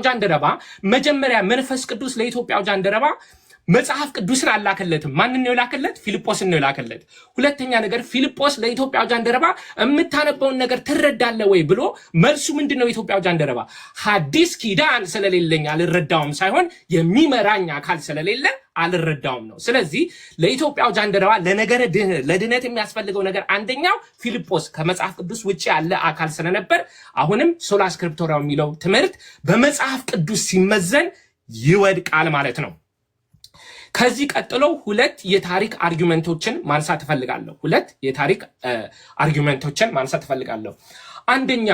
ጃንደረባ መጀመሪያ መንፈስ ቅዱስ ለኢትዮጵያው ጃንደረባ መጽሐፍ ቅዱስን አላከለትም። ማንን ነው ላከለት? ፊልጶስን ነው ላከለት። ሁለተኛ ነገር ፊልጶስ ለኢትዮጵያው ጃንደረባ የምታነበውን ነገር ትረዳለህ ወይ ብሎ መልሱ ምንድነው? ኢትዮጵያው ጃንደረባ ሐዲስ ኪዳን ስለሌለኝ አልረዳውም ሳይሆን የሚመራኝ አካል ስለሌለ አልረዳውም ነው። ስለዚህ ለኢትዮጵያው ጃንደረባ ለድነት የሚያስፈልገው ነገር አንደኛው ፊልጶስ ከመጽሐፍ ቅዱስ ውጪ ያለ አካል ስለነበር አሁንም ሶላ ስክሪፕቶራ የሚለው ትምህርት በመጽሐፍ ቅዱስ ሲመዘን ይወድቃል ማለት ነው። ከዚህ ቀጥሎ ሁለት የታሪክ አርጊውመንቶችን ማንሳት እፈልጋለሁ። አንደኛ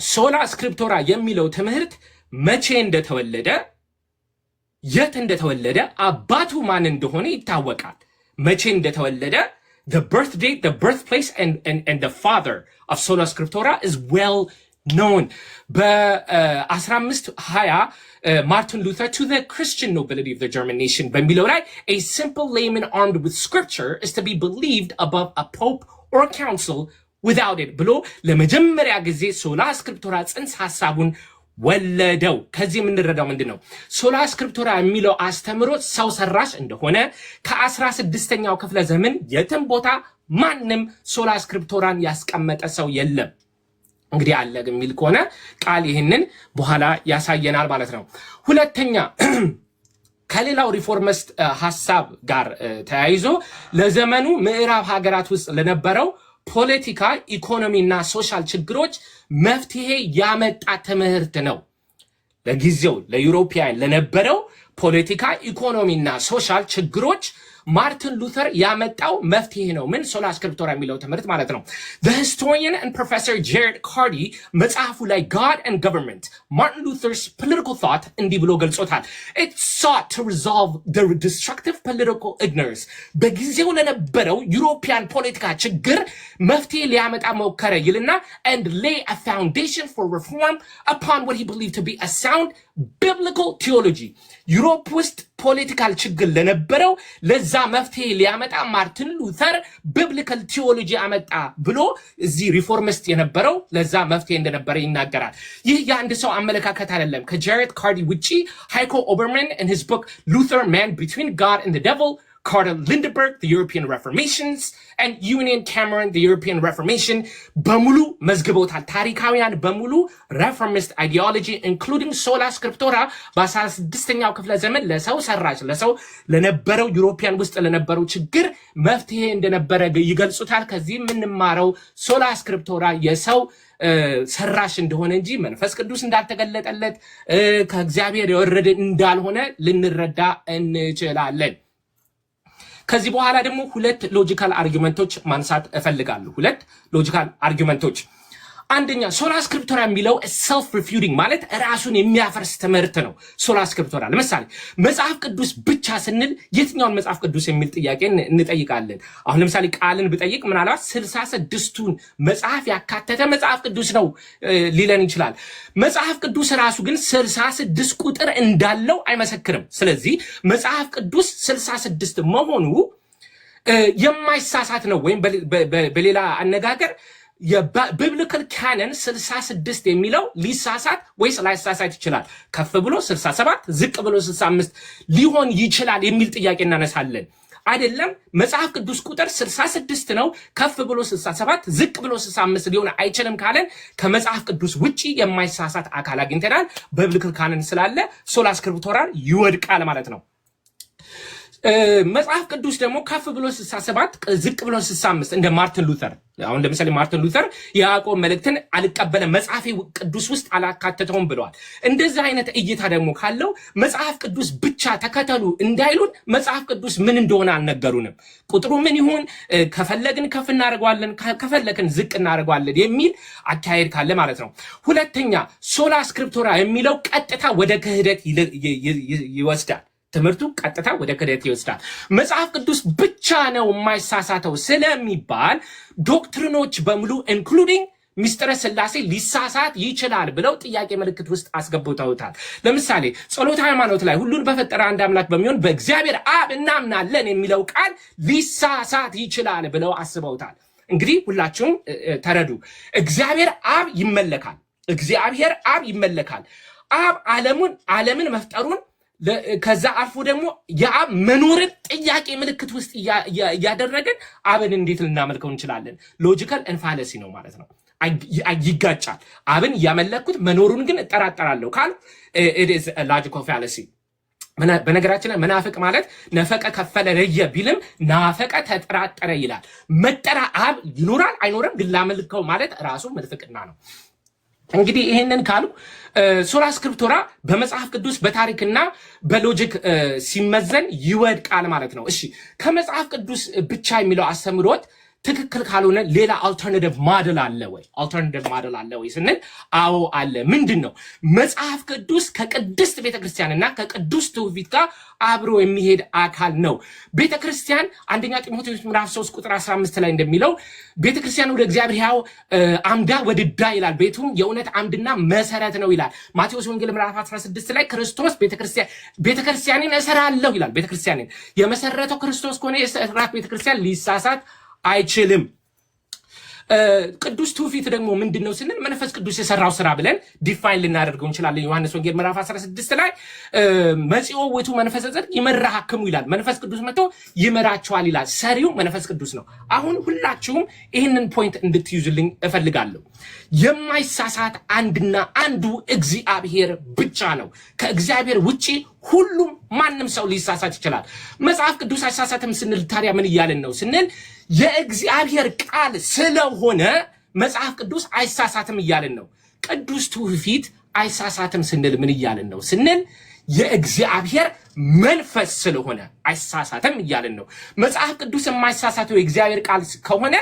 ሶላ ስክሪፕቶራ የሚለው ትምህርት መቼ እንደተወለደ የት እንደተወለደ አባቱ ማን እንደሆነ ይታወቃል። መቼ እንደተወለደ the birth date, the birthplace and the father of sola scriptura is well known. በ1520 Martin Luther to the Christian nobility of the German nation በሚለው ላይ a simple layman armed with scripture is to be believed above a pope or a council without it ብሎ ለመጀመሪያ ጊዜ ሶላ ስክሪፕቶራ ጽንሰ ሐሳቡን ወለደው። ከዚህ የምንረዳው ምንድነው? ሶላ ስክሪፕቶራ የሚለው አስተምሮት ሰው ሰራሽ እንደሆነ ከ16ኛው ክፍለ ዘመን የትም ቦታ ማንም ሶላ ስክሪፕቶራን ያስቀመጠ ሰው የለም። እንግዲህ አለ የሚል ከሆነ ቃል ይህንን በኋላ ያሳየናል ማለት ነው። ሁለተኛ ከሌላው ሪፎርሚስት ሐሳብ ጋር ተያይዞ ለዘመኑ ምዕራብ ሀገራት ውስጥ ለነበረው ፖለቲካ፣ ኢኮኖሚና ሶሻል ችግሮች መፍትሄ ያመጣ ትምህርት ነው። ለጊዜው ለዩሮፒያን ለነበረው ፖለቲካ፣ ኢኮኖሚና ሶሻል ችግሮች ማርቲን ሉተር ያመጣው መፍትሄ ነው። ምን? ሶላ ስክሪፕቶራ የሚለው ትምህርት ማለት ነው። The historian and professor Jared Carty መጽሐፉ ላይ God and Government Martin Luther's political thought እንዲህ ብሎ ገልጾታል። It sought to resolve the destructive political ignorance በጊዜው ለነበረው ዩሮፒያን ፖለቲካ ችግር መፍትሄ ሊያመጣ ሞከረ ይልና and lay a foundation for reform upon what he believed to be a sound biblical theology ዩሮፕ ውስጥ ፖለቲካል ችግር ለነበረው ለዛ መፍትሄ ሊያመጣ ማርቲን ሉተር ቢብሊካል ቲዮሎጂ አመጣ ብሎ እዚህ ሪፎርሚስት የነበረው ለዛ መፍትሄ እንደነበረ ይናገራል። ይህ የአንድ ሰው አመለካከት አይደለም። ከጃሬድ ካርዲ ውጪ ሃይኮ ኦበርማን in his book Luther Man Between God and the Devil, Carter Lindenberg, The European Reformations, and Union Cameron, The European Reformation በሙሉ መዝግበውታል። ታሪካውያን በሙሉ ሬፎርሚስት አይዲዮሎጂ including ሶላ ስክሪፕቶራ በ16ኛው ክፍለ ዘመን ለሰው ሰራሽ ለሰው ለነበረው ዩሮፒያን ውስጥ ለነበረው ችግር መፍትሄ እንደነበረ ይገልጹታል። ከዚህ የምንማረው ሶላ ስክሪፕቶራ የሰው ሰራሽ እንደሆነ እንጂ መንፈስ ቅዱስ እንዳልተገለጠለት ከእግዚአብሔር የወረደ እንዳልሆነ ልንረዳ እንችላለን። ከዚህ በኋላ ደግሞ ሁለት ሎጂካል አርጊውመንቶች ማንሳት እፈልጋለሁ። ሁለት ሎጂካል አርጊውመንቶች። አንደኛ ሶላ ስክሪፕቶራ የሚለው ሰልፍ ሪፊዩቲንግ ማለት ራሱን የሚያፈርስ ትምህርት ነው። ሶላ ስክሪፕቶራ ለምሳሌ መጽሐፍ ቅዱስ ብቻ ስንል የትኛውን መጽሐፍ ቅዱስ የሚል ጥያቄ እንጠይቃለን። አሁን ለምሳሌ ቃልን ብጠይቅ ምናልባት 66ቱን መጽሐፍ ያካተተ መጽሐፍ ቅዱስ ነው ሊለን ይችላል። መጽሐፍ ቅዱስ ራሱ ግን 66 ቁጥር እንዳለው አይመሰክርም። ስለዚህ መጽሐፍ ቅዱስ 66 መሆኑ የማይሳሳት ነው። ወይም በሌላ አነጋገር የቢብሊካል ካኖን 66 የሚለው ሊሳሳት ወይስ ላይሳሳት ይችላል? ከፍ ብሎ 67 ዝቅ ብሎ 65 ሊሆን ይችላል የሚል ጥያቄ እናነሳለን። አይደለም መጽሐፍ ቅዱስ ቁጥር 66 ነው፣ ከፍ ብሎ 67 ዝቅ ብሎ 65 ሊሆን አይችልም ካለን ከመጽሐፍ ቅዱስ ውጪ የማይሳሳት አካል አግኝተናል። ቢብሊካል ካኖን ስላለ ሶላ ስክሪፕቶራ ይወድቃል ማለት ነው። መጽሐፍ ቅዱስ ደግሞ ከፍ ብሎ 67 ዝቅ ብሎ 65 እንደ ማርቲን ሉተር። አሁን ለምሳሌ ማርቲን ሉተር የያዕቆብ መልእክትን አልቀበለም መጽሐፌ ቅዱስ ውስጥ አላካተተውም ብለዋል። እንደዚህ አይነት እይታ ደግሞ ካለው መጽሐፍ ቅዱስ ብቻ ተከተሉ እንዳይሉን መጽሐፍ ቅዱስ ምን እንደሆነ አልነገሩንም። ቁጥሩ ምን ይሁን ከፈለግን ከፍ እናደርገዋለን፣ ከፈለግን ዝቅ እናደርገዋለን የሚል አካሄድ ካለ ማለት ነው። ሁለተኛ ሶላ ስክሪፕቶራ የሚለው ቀጥታ ወደ ክህደት ይወስዳል። ትምህርቱ ቀጥታ ወደ ክህደት ይወስዳል። መጽሐፍ ቅዱስ ብቻ ነው የማይሳሳተው ስለሚባል ዶክትሪኖች በሙሉ ኢንክሉዲንግ ሚስጥረ ስላሴ ሊሳሳት ይችላል ብለው ጥያቄ ምልክት ውስጥ አስገብተውታል። ለምሳሌ ጸሎተ ሃይማኖት ላይ ሁሉን በፈጠረ አንድ አምላክ በሚሆን በእግዚአብሔር አብ እናምናለን የሚለው ቃል ሊሳሳት ይችላል ብለው አስበውታል። እንግዲህ ሁላችሁም ተረዱ። እግዚአብሔር አብ ይመለካል። አብ ዓለምን መፍጠሩን ከዛ አልፎ ደግሞ የአብ መኖርን ጥያቄ ምልክት ውስጥ ያደረገን አብን እንዴት ልናመልከው እንችላለን? ሎጂካል ኢንፋለሲ ነው ማለት ነው። ይጋጫል። አብን ያመለኩት መኖሩን ግን እጠራጠራለሁ ካል it is a logical fallacy። በነገራችን ላይ መናፍቅ ማለት ነፈቀ ከፈለ ለየ ቢልም ናፈቀ ተጠራጠረ ይላል። መጠራ አብ ይኖራል አይኖርም ግን ላመልከው ማለት ራሱ ምንፍቅና ነው። እንግዲህ ይሄንን ካሉ ሶላ ስክሪፕቶራ በመጽሐፍ ቅዱስ በታሪክና በሎጂክ ሲመዘን ይወድቃል ማለት ነው። እሺ ከመጽሐፍ ቅዱስ ብቻ የሚለው አስተምሮት ትክክል ካልሆነ ሌላ አልተርናቲቭ ሞዴል አለ ወይ? አልተርናቲቭ ሞዴል አለ ወይ ስንል አዎ አለ። ምንድነው? መጽሐፍ ቅዱስ ከቅድስት ቤተክርስቲያንና ከቅዱስ ትውፊት ጋር አብሮ የሚሄድ አካል ነው። ቤተክርስቲያን አንደኛ ጢሞቴዎስ ምዕራፍ 3 ቁጥር 15 ላይ እንደሚለው ቤተክርስቲያን ወደ እግዚአብሔር ሕያው አምዳ ወድዳ ይላል፣ ቤቱም የእውነት አምድና መሰረት ነው ይላል። ማቴዎስ ወንጌል ምዕራፍ 16 ላይ ክርስቶስ ቤተክርስቲያንን እሰራለሁ ይላል። ቤተክርስቲያንን የመሰረተው ክርስቶስ ከሆነ የሰራት ቤተክርስቲያን ሊሳሳት አይችልም። ቅዱስ ትውፊት ደግሞ ምንድነው ስንል መንፈስ ቅዱስ የሰራው ስራ ብለን ዲፋይን ልናደርገው እንችላለን። ዮሐንስ ወንጌል ምዕራፍ 16 ላይ መጽኦ ውእቱ መንፈሰ ጽድቅ ይመራሃክሙ ይላል። መንፈስ ቅዱስ መጥቶ ይመራቸዋል ይላል። ሰሪው መንፈስ ቅዱስ ነው። አሁን ሁላችሁም ይህንን ፖይንት እንድትይዙልኝ እፈልጋለሁ። የማይሳሳት አንድና አንዱ እግዚአብሔር ብቻ ነው። ከእግዚአብሔር ውጪ ሁሉም ማንም ሰው ሊሳሳት ይችላል። መጽሐፍ ቅዱስ አይሳሳትም ስንል ታዲያ ምን እያልን ነው ስንል የእግዚአብሔር ቃል ስለሆነ መጽሐፍ ቅዱስ አይሳሳትም እያልን ነው። ቅዱስ ትውፊት አይሳሳትም ስንል ምን እያልን ነው ስንል የእግዚአብሔር መንፈስ ስለሆነ አይሳሳትም እያልን ነው። መጽሐፍ ቅዱስ የማይሳሳተው የእግዚአብሔር ቃል ከሆነ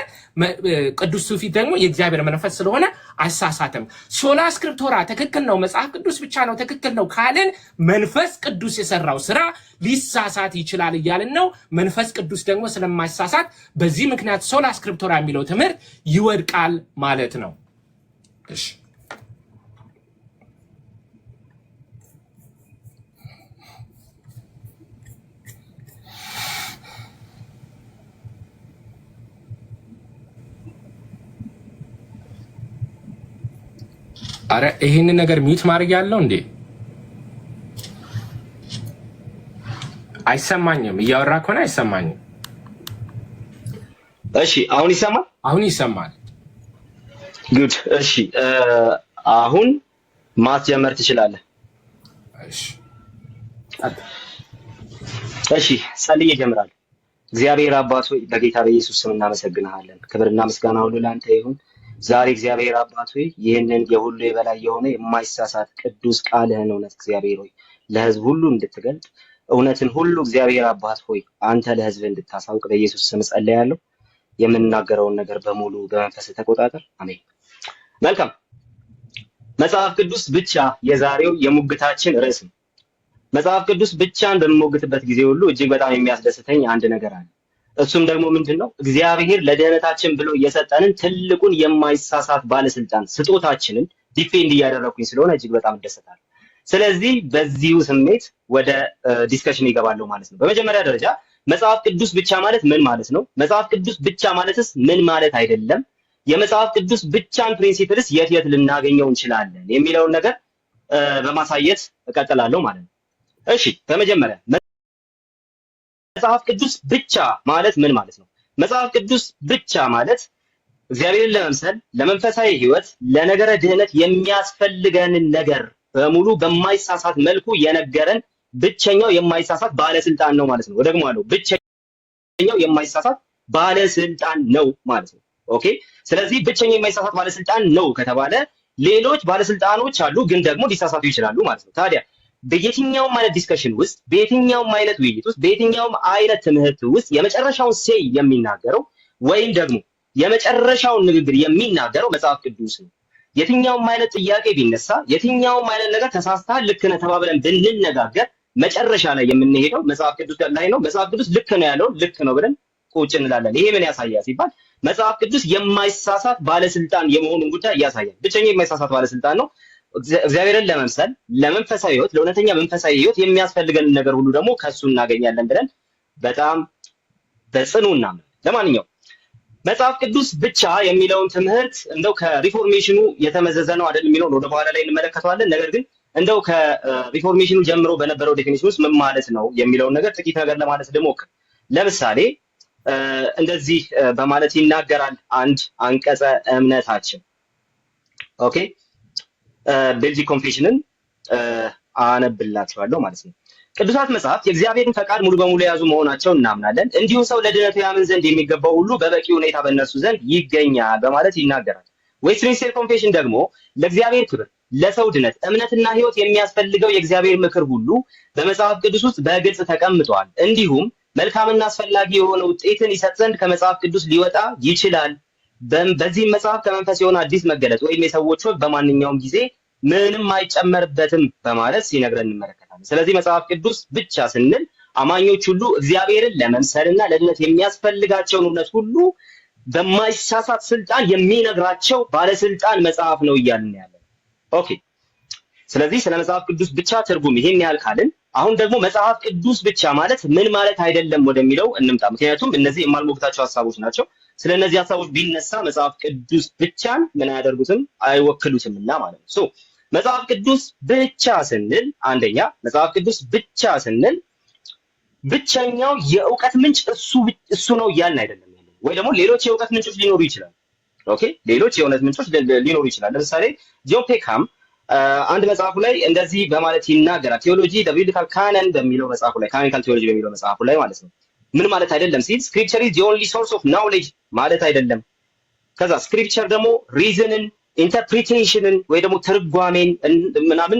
ቅዱስ ትውፊት ደግሞ የእግዚአብሔር መንፈስ ስለሆነ አይሳሳትም። ሶላ ስክሪፕቶራ ትክክል ነው፣ መጽሐፍ ቅዱስ ብቻ ነው ትክክል ነው ካልን መንፈስ ቅዱስ የሰራው ስራ ሊሳሳት ይችላል እያልን ነው። መንፈስ ቅዱስ ደግሞ ስለማይሳሳት በዚህ ምክንያት ሶላ ስክሪፕቶራ የሚለው ትምህርት ይወድቃል ማለት ነው። እሺ አረ ይሄንን ነገር ሚውት ማድረግ ያለው እንዴ? አይሰማኝም። እያወራ ከሆነ አይሰማኝም። እሺ አሁን ይሰማል? አሁን ይሰማል። ጉድ። እሺ አሁን ማስጀመር ትችላለህ። እሺ ጸልዬ እጀምራለሁ። እግዚአብሔር አባት ሆይ በጌታ በኢየሱስ ስም እናመሰግንሃለን። ክብርና ምስጋና ሁሉ ለአንተ ይሁን። ዛሬ እግዚአብሔር አባት ሆይ ይህንን የሁሉ የበላይ የሆነ የማይሳሳት ቅዱስ ቃልህን እውነት እግዚአብሔር ሆይ ለሕዝብ ሁሉ እንድትገልጥ እውነትን ሁሉ እግዚአብሔር አባት ሆይ አንተ ለሕዝብ እንድታሳውቅ በኢየሱስ ስም ጸልያለሁ። የምንናገረውን ነገር በሙሉ በመንፈስ ተቆጣጠር። አሜን። መልካም። መጽሐፍ ቅዱስ ብቻ የዛሬው የሙግታችን ርዕስ ነው። መጽሐፍ ቅዱስ ብቻን በምሞግትበት ጊዜ ሁሉ እጅግ በጣም የሚያስደስተኝ አንድ ነገር አለ። እሱም ደግሞ ምንድነው? እግዚአብሔር ለደህንነታችን ብሎ የሰጠንን ትልቁን የማይሳሳት ባለስልጣን ስጦታችንን ዲፌንድ እያደረኩኝ ስለሆነ እጅግ በጣም እደሰታለሁ። ስለዚህ በዚሁ ስሜት ወደ ዲስከሽን ይገባለሁ ማለት ነው። በመጀመሪያ ደረጃ መጽሐፍ ቅዱስ ብቻ ማለት ምን ማለት ነው? መጽሐፍ ቅዱስ ብቻ ማለትስ ምን ማለት አይደለም? የመጽሐፍ ቅዱስ ብቻን ፕሪንሲፕልስ የት የት ልናገኘው እንችላለን የሚለውን ነገር በማሳየት እቀጥላለሁ ማለት ነው። እሺ በመጀመሪያ መጽሐፍ ቅዱስ ብቻ ማለት ምን ማለት ነው? መጽሐፍ ቅዱስ ብቻ ማለት እግዚአብሔርን ለመምሰል ለመንፈሳዊ ሕይወት ለነገረ ድህነት የሚያስፈልገንን ነገር በሙሉ በማይሳሳት መልኩ የነገረን ብቸኛው የማይሳሳት ባለስልጣን ነው ማለት ነው። ደግሞ አለው ብቸኛው የማይሳሳት ባለስልጣን ነው ማለት ነው። ኦኬ። ስለዚህ ብቸኛው የማይሳሳት ባለስልጣን ነው ከተባለ ሌሎች ባለስልጣኖች አሉ፣ ግን ደግሞ ሊሳሳቱ ይችላሉ ማለት ነው። ታዲያ በየትኛውም አይነት ዲስከሽን ውስጥ በየትኛውም አይነት ውይይት ውስጥ በየትኛውም አይነት ትምህርት ውስጥ የመጨረሻውን ሴይ የሚናገረው ወይም ደግሞ የመጨረሻውን ንግግር የሚናገረው መጽሐፍ ቅዱስ ነው። የትኛውም አይነት ጥያቄ ቢነሳ የትኛውም አይነት ነገር ተሳስተሃል ልክ ነህ ተባብለን ብንነጋገር መጨረሻ ላይ የምንሄደው መጽሐፍ ቅዱስ ላይ ነው። መጽሐፍ ቅዱስ ልክ ነው ያለው ልክ ነው ብለን ቁጭ እንላለን። ይሄ ምን ያሳያል ሲባል መጽሐፍ ቅዱስ የማይሳሳት ባለስልጣን የመሆኑን ጉዳይ ያሳያል። ብቸኛው የማይሳሳት ባለስልጣን ነው። እግዚአብሔርን ለመምሰል ለመንፈሳዊ ሕይወት ለእውነተኛ መንፈሳዊ ሕይወት የሚያስፈልገንን ነገር ሁሉ ደግሞ ከሱ እናገኛለን ብለን በጣም በጽኑ እናምናለን። ለማንኛውም መጽሐፍ ቅዱስ ብቻ የሚለውን ትምህርት እንደው ከሪፎርሜሽኑ የተመዘዘ ነው አይደል የሚለውን ወደ በኋላ ላይ እንመለከተዋለን። ነገር ግን እንደው ከሪፎርሜሽኑ ጀምሮ በነበረው ዴፊኒሽን ውስጥ ምን ማለት ነው የሚለውን ነገር ጥቂት ነገር ለማለት ልሞክር። ለምሳሌ እንደዚህ በማለት ይናገራል አንድ አንቀጸ እምነታችን። ኦኬ ቤልጂክ ኮንፌሽንን አነብላችኋለሁ ማለት ነው። ቅዱሳት መጽሐፍት የእግዚአብሔርን ፈቃድ ሙሉ በሙሉ የያዙ መሆናቸውን እናምናለን። እንዲሁም ሰው ለድነቱ ያምን ዘንድ የሚገባው ሁሉ በበቂ ሁኔታ በእነርሱ ዘንድ ይገኛል በማለት ይናገራል። ዌስትሚንስተር ኮንፌሽን ደግሞ ለእግዚአብሔር ክብር፣ ለሰው ድነት፣ እምነትና ሕይወት የሚያስፈልገው የእግዚአብሔር ምክር ሁሉ በመጽሐፍ ቅዱስ ውስጥ በግልጽ ተቀምጧል። እንዲሁም መልካምና አስፈላጊ የሆነ ውጤትን ይሰጥ ዘንድ ከመጽሐፍ ቅዱስ ሊወጣ ይችላል። በዚህም መጽሐፍ ከመንፈስ የሆነ አዲስ መገለጥ ወይም የሰዎች ወግ በማንኛውም ጊዜ ምንም አይጨመርበትም በማለት ሲነግረን እንመለከታለን። ስለዚህ መጽሐፍ ቅዱስ ብቻ ስንል አማኞች ሁሉ እግዚአብሔርን ለመምሰልና ለድነት የሚያስፈልጋቸውን እውነት ሁሉ በማይሳሳት ስልጣን የሚነግራቸው ባለስልጣን መጽሐፍ ነው እያልን ያለን። ኦኬ ስለዚህ ስለ መጽሐፍ ቅዱስ ብቻ ትርጉም ይሄን ያህል ካልን አሁን ደግሞ መጽሐፍ ቅዱስ ብቻ ማለት ምን ማለት አይደለም ወደሚለው እንምጣ። ምክንያቱም እነዚህ የማልሞግታቸው ሀሳቦች ናቸው። ስለ እነዚህ ሀሳቦች ቢነሳ መጽሐፍ ቅዱስ ብቻን ምን አያደርጉትም አይወክሉትምና ማለት ነው። መጽሐፍ ቅዱስ ብቻ ስንል አንደኛ መጽሐፍ ቅዱስ ብቻ ስንል ብቸኛው የእውቀት ምንጭ እሱ ነው እያልን አይደለም። ወይ ደግሞ ሌሎች የእውቀት ምንጮች ሊኖሩ ይችላል። ኦኬ ሌሎች የእውቀት ምንጮች ሊኖሩ ይችላል። ለምሳሌ ጆን ፔክሃም አንድ መጽሐፉ ላይ እንደዚህ በማለት ይናገራል። ቴዎሎጂ ዘ ቢብሊካል ካነን በሚለው መጽሐፉ ላይ ካኖኒካል ቴዎሎጂ በሚለው መጽሐፉ ላይ ማለት ነው። ምን ማለት አይደለም ሲል ስክሪፕቸር ኢዝ ዘ ኦንሊ ሶርስ ኦፍ ናውሌጅ ማለት አይደለም። ከዛ ስክሪፕቸር ደግሞ ሪዝንን፣ ኢንተርፕሪቴሽንን ወይ ደግሞ ትርጓሜን ምናምን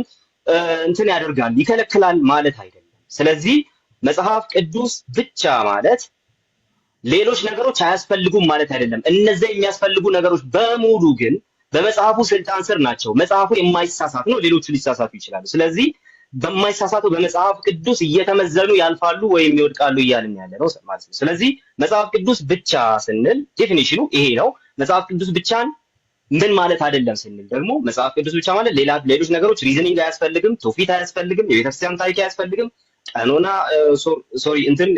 እንትን ያደርጋል ይከለክላል ማለት አይደለም። ስለዚህ መጽሐፍ ቅዱስ ብቻ ማለት ሌሎች ነገሮች አያስፈልጉም ማለት አይደለም። እነዚህ የሚያስፈልጉ ነገሮች በሙሉ ግን በመጽሐፉ ስልጣን ስር ናቸው። መጽሐፉ የማይሳሳት ነው፣ ሌሎቹ ሊሳሳቱ ይችላሉ። ስለዚህ በማይሳሳተው በመጽሐፍ ቅዱስ እየተመዘኑ ያልፋሉ ወይም ይወድቃሉ እያልን ያለ ነው ማለት ነው። ስለዚህ መጽሐፍ ቅዱስ ብቻ ስንል ዴፊኒሽኑ ይሄ ነው። መጽሐፍ ቅዱስ ብቻን ምን ማለት አይደለም ስንል ደግሞ መጽሐፍ ቅዱስ ብቻ ማለት ሌሎች ነገሮች ሪዝኒንግ አያስፈልግም፣ ትውፊት አያስፈልግም፣ የቤተክርስቲያን ታሪክ አያስፈልግም፣ ቀኖና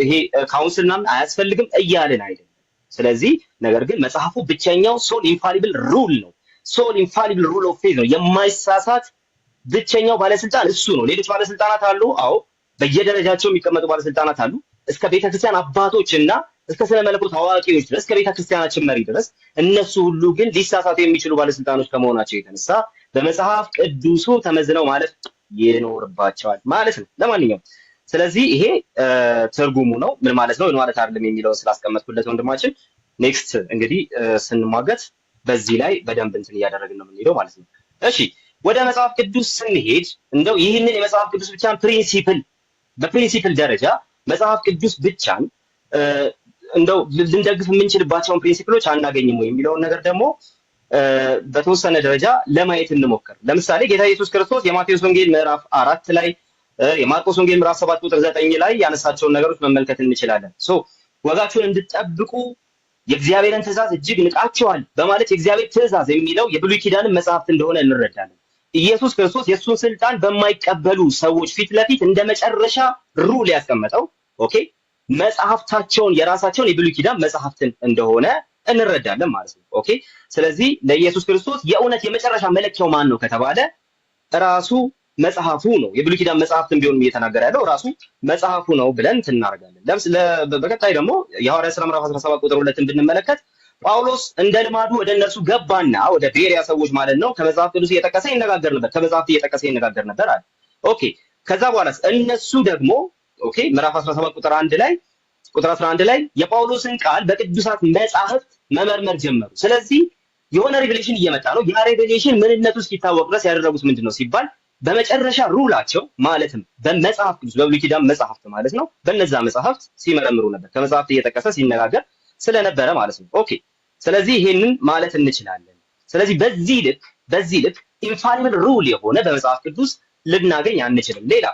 ይሄ ካውንስል ምናምን አያስፈልግም እያልን አይደለም። ስለዚህ ነገር ግን መጽሐፉ ብቸኛው ሶል ኢንፋሊብል ሩል ነው። ሶል ኢንፋሊብል ሩል ኦፍ ፌዝ ነው። የማይሳሳት ብቸኛው ባለስልጣን እሱ ነው። ሌሎች ባለስልጣናት አሉ። አዎ በየደረጃቸው የሚቀመጡ ባለስልጣናት አሉ። እስከ ቤተክርስቲያን አባቶችና እስከ ስነ መለኮት አዋቂዎች ድረስ እስከ ቤተክርስቲያናችን መሪ ድረስ እነሱ ሁሉ ግን ሊሳሳቱ የሚችሉ ባለስልጣኖች ከመሆናቸው የተነሳ በመጽሐፍ ቅዱሱ ተመዝነው ማለት ይኖርባቸዋል ማለት ነው። ለማንኛውም ስለዚህ ይሄ ትርጉሙ ነው። ምን ማለት ነው ምን ማለት አይደለም የሚለውን ስላስቀመጥኩለት ወንድማችን ኔክስት እንግዲህ ስንሟገት በዚህ ላይ በደንብ እንትን እያደረግን ነው የምንሄደው ማለት ነው። እሺ ወደ መጽሐፍ ቅዱስ ስንሄድ እንደው ይህንን የመጽሐፍ ቅዱስ ብቻን በፕሪንሲፕል ደረጃ መጽሐፍ ቅዱስ ብቻን እንደው ልንደግፍ የምንችልባቸውን ፕሪንሲፕሎች አናገኝም ወይ የሚለውን ነገር ደግሞ በተወሰነ ደረጃ ለማየት እንሞክር። ለምሳሌ ጌታ ኢየሱስ ክርስቶስ የማቴዎስ ወንጌል ምዕራፍ 4 ላይ የማርቆስ ወንጌል ምዕራፍ 7 ቁጥር 9 ላይ ያነሳቸውን ነገሮች መመልከት እንችላለን። ወጋችሁን እንድትጠብቁ የእግዚአብሔርን ትእዛዝ እጅግ ንቃቸዋል በማለት የእግዚአብሔር ትእዛዝ የሚለው የብሉይ ኪዳንን መጽሐፍት እንደሆነ እንረዳለን። ኢየሱስ ክርስቶስ የእሱን ስልጣን በማይቀበሉ ሰዎች ፊት ለፊት እንደ መጨረሻ ሩል ያስቀመጠው ኦኬ መጽሐፍታቸውን የራሳቸውን የብሉይ ኪዳን መጽሐፍትን እንደሆነ እንረዳለን ማለት ነው። ኦኬ ስለዚህ ለኢየሱስ ክርስቶስ የእውነት የመጨረሻ መለኪያው ማን ነው ከተባለ ራሱ መጽሐፉ ነው። የብሉይ ኪዳን መጽሐፍትን ቢሆን እየተናገረ ያለው ራሱ መጽሐፉ ነው ብለን እናደርጋለን። በቀጣይ ደግሞ የሐዋርያት ሥራ ምዕራፍ 17 ቁጥር 2 ብንመለከት ጳውሎስ እንደ ልማዱ ወደ እነርሱ ገባና ወደ ቤሪያ ሰዎች ማለት ነው ከመጽሐፍ ቅዱስ እየጠቀሰ ይነጋገር ነበር፣ ከመጽሐፍት እየጠቀሰ ይነጋገር ነበር አለ። ኦኬ ከዛ በኋላስ እነሱ ደግሞ ኦኬ ምዕራፍ 17 ቁጥር 1 ላይ ቁጥር 11 ላይ የጳውሎስን ቃል በቅዱሳት መጽሐፍት መመርመር ጀመሩ። ስለዚህ የሆነ ሬቬሌሽን እየመጣ ነው። ያ ሬቬሌሽን ምንነቱ እስኪታወቅ ድረስ ያደረጉት ምንድነው ሲባል በመጨረሻ ሩላቸው ማለትም በመጽሐፍ ቅዱስ በብሉይ ኪዳን መጽሐፍት ማለት ነው በእነዛ መጽሐፍት ሲመረምሩ ነበር፣ ከመጽሐፍት እየጠቀሰ ሲነጋገር ስለነበረ ማለት ነው። ኦኬ ስለዚህ ይሄንን ማለት እንችላለን። ስለዚህ በዚህ ልክ ኢንፋሊብል ሩል የሆነ በመጽሐፍ ቅዱስ ልናገኝ አንችልም። ሌላ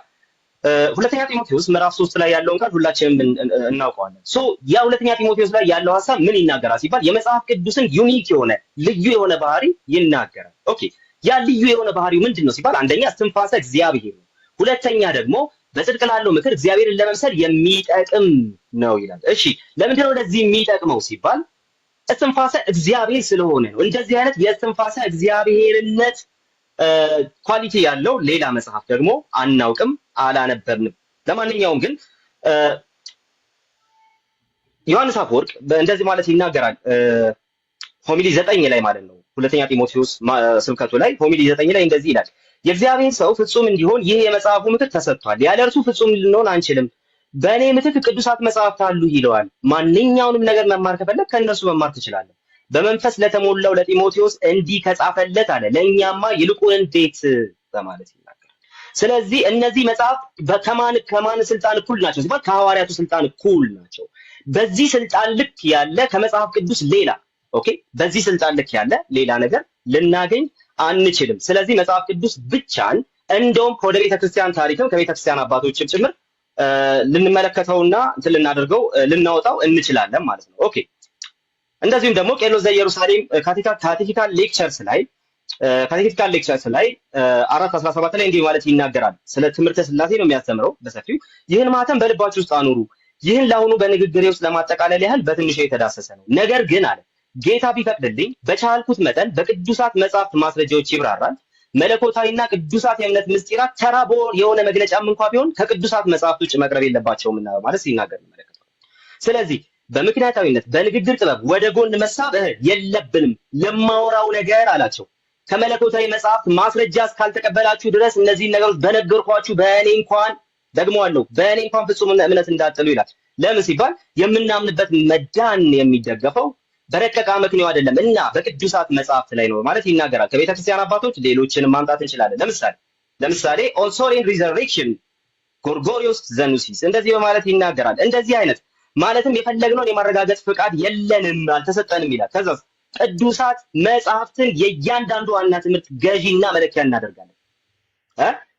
ሁለተኛ ጢሞቴዎስ ምዕራፍ 3 ላይ ያለውን ቃል ሁላችንም እናውቀዋለን። ያ ሁለተኛ ጢሞቴዎስ ላይ ያለው ሐሳብ ምን ይናገራል ሲባል የመጽሐፍ ቅዱስን ዩኒክ የሆነ ልዩ የሆነ ባህሪ ይናገራል። ኦኬ ያ ልዩ የሆነ ባህሪው ምንድነው ሲባል አንደኛ እስትንፋሰ እግዚአብሔር ነው። ሁለተኛ ደግሞ በጽድቅ ላለው ምክር እግዚአብሔርን ለመምሰል የሚጠቅም ነው ይላል። እሺ ለምንድነው ለዚህ የሚጠቅመው ሲባል እስትንፋሰ እግዚአብሔር ስለሆነ ነው። እንደዚህ አይነት የእስትንፋሰ እግዚአብሔርነት ኳሊቲ ያለው ሌላ መጽሐፍ ደግሞ አናውቅም፣ አላነበብንም። ለማንኛውም ግን ዮሐንስ አፈወርቅ እንደዚህ ማለት ይናገራል። ሆሚሊ 9 ላይ ማለት ነው። ሁለተኛ ጢሞቴዎስ ስብከቱ ላይ ሆሚሊ 9 ላይ እንደዚህ ይላል። የእግዚአብሔር ሰው ፍጹም እንዲሆን ይህ የመጽሐፉ ምክር ተሰጥቷል። ያለ እርሱ ፍጹም ልንሆን አንችልም። በእኔ ምትክ ቅዱሳት መጽሐፍት አሉ ይለዋል። ማንኛውንም ነገር መማር ከፈለግ ከእነርሱ መማር ትችላለህ። በመንፈስ ለተሞላው ለጢሞቴዎስ እንዲህ ከጻፈለት አለ ለእኛማ ይልቁን እንዴት በማለት ይናገራል። ስለዚህ እነዚህ መጽሐፍት ከማን ስልጣን እኩል ናቸው ሲባል ከሐዋርያቱ ስልጣን እኩል ናቸው። በዚህ ስልጣን ልክ ያለ ከመጽሐፍ ቅዱስ ሌላ ኦኬ፣ በዚህ ስልጣን ልክ ያለ ሌላ ነገር ልናገኝ አንችልም። ስለዚህ መጽሐፍ ቅዱስ ብቻን እንደውም ከወደ ቤተክርስቲያን ታሪክም ከቤተክርስቲያን አባቶችም ጭምር ልንመለከተውና እንትን ልናደርገው ልናወጣው እንችላለን ማለት ነው። ኦኬ፣ እንደዚሁም ደግሞ ቄርሎስ ዘኢየሩሳሌም ካቴኪካል ሌክቸርስ ላይ 4:17 ላይ እንዲህ ማለት ይናገራል። ስለ ትምህርተ ሥላሴ ነው የሚያስተምረው በሰፊው። ይህን ማተም በልባችሁ ውስጥ አኑሩ። ይህን ለአሁኑ በንግግሬ ውስጥ ለማጠቃለል ያህል በትንሹ የተዳሰሰ ነው። ነገር ግን አለ ጌታ ቢፈቅድልኝ በቻልኩት መጠን በቅዱሳት መጽሐፍት ማስረጃዎች ይብራራል። መለኮታዊና ቅዱሳት የእምነት ምስጢራት ተራ የሆነ መግለጫም እንኳ ቢሆን ከቅዱሳት መጽሐፍት ውጭ መቅረብ የለባቸውም ማለት ሲናገር እንመለከታለን። ስለዚህ በምክንያታዊነት በንግግር ጥበብ ወደ ጎን መሳብ የለብንም። ለማወራው ነገር አላቸው ከመለኮታዊ መጽሐፍት ማስረጃ እስካልተቀበላችሁ ድረስ እነዚህን ነገሮች በነገርኳችሁ በእኔ እንኳን ደግመዋለሁ በእኔ እንኳን ፍጹም እምነት እንዳትጥሉ ይላል። ለምን ሲባል የምናምንበት መዳን የሚደገፈው በረቀቀ አመክንዮ አይደለም እና በቅዱሳት መጽሐፍት ላይ ነው ማለት ይናገራል። ከቤተክርስቲያን አባቶች ሌሎችንም ማምጣት እንችላለን። ለምሳሌ ኦን ሶል ኤንድ ሪዘሬክሽን ጎርጎሪዮስ ዘኑሲስ እንደዚህ በማለት ይናገራል። እንደዚህ አይነት ማለትም የፈለግነውን የማረጋገጥ ፍቃድ የለንም አልተሰጠንም ይላል። ከዛ ቅዱሳት መጽሐፍትን የእያንዳንዱ ዋና ትምህርት ገዢና መለኪያ እናደርጋለን።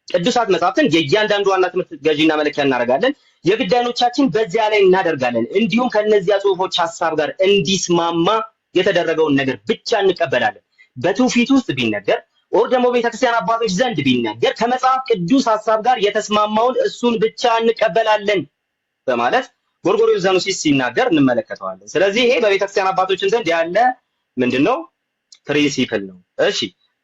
ቅዱሳት መጽሐፍትን የእያንዳንዱ ዋና ትምህርት ገዢና መለኪያ እናደርጋለን። የግዳዮቻችን በዚያ ላይ እናደርጋለን። እንዲሁም ከነዚያ ጽሁፎች ሐሳብ ጋር እንዲስማማ የተደረገውን ነገር ብቻ እንቀበላለን። በትውፊት ውስጥ ቢነገር ኦር ደግሞ ቤተክርስቲያን አባቶች ዘንድ ቢነገር ከመጽሐፍ ቅዱስ ሐሳብ ጋር የተስማማውን እሱን ብቻ እንቀበላለን በማለት ጎርጎርዮስ ዘኑሲስ ሲናገር እንመለከተዋለን። ስለዚህ ይሄ በቤተክርስቲያን አባቶችን ዘንድ ያለ ምንድነው ፕሪንሲፕል ነው። እሺ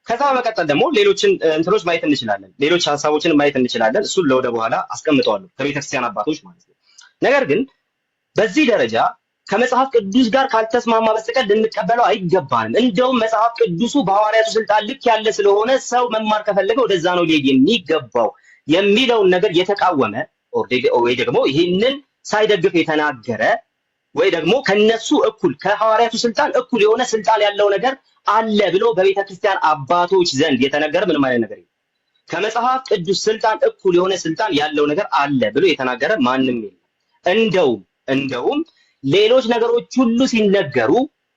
ከዛ በመቀጠል ደግሞ ሌሎችን እንትኖች ማየት እንችላለን። ሌሎች ሐሳቦችን ማየት እንችላለን። እሱን ለወደ በኋላ አስቀምጠዋለሁ ከቤተክርስቲያን አባቶች ማለት ነው። ነገር ግን በዚህ ደረጃ ከመጽሐፍ ቅዱስ ጋር ካልተስማማ በስተቀር ልንቀበለው አይገባንም። እንደውም መጽሐፍ ቅዱሱ በሐዋርያቱ ስልጣን ልክ ያለ ስለሆነ ሰው መማር ከፈለገ ወደዛ ነው ሊሄድ የሚገባው የሚለውን ነገር የተቃወመ ወይ ደግሞ ይህንን ሳይደግፍ የተናገረ ወይ ደግሞ ከነሱ እኩል ከሐዋርያቱ ስልጣን እኩል የሆነ ስልጣን ያለው ነገር አለ ብሎ በቤተክርስቲያን አባቶች ዘንድ የተነገረ ምንም አይነት ነገር የለም። ከመጽሐፍ ቅዱስ ስልጣን እኩል የሆነ ስልጣን ያለው ነገር አለ ብሎ የተናገረ ማንም የለም። እንደውም ሌሎች ነገሮች ሁሉ ሲነገሩ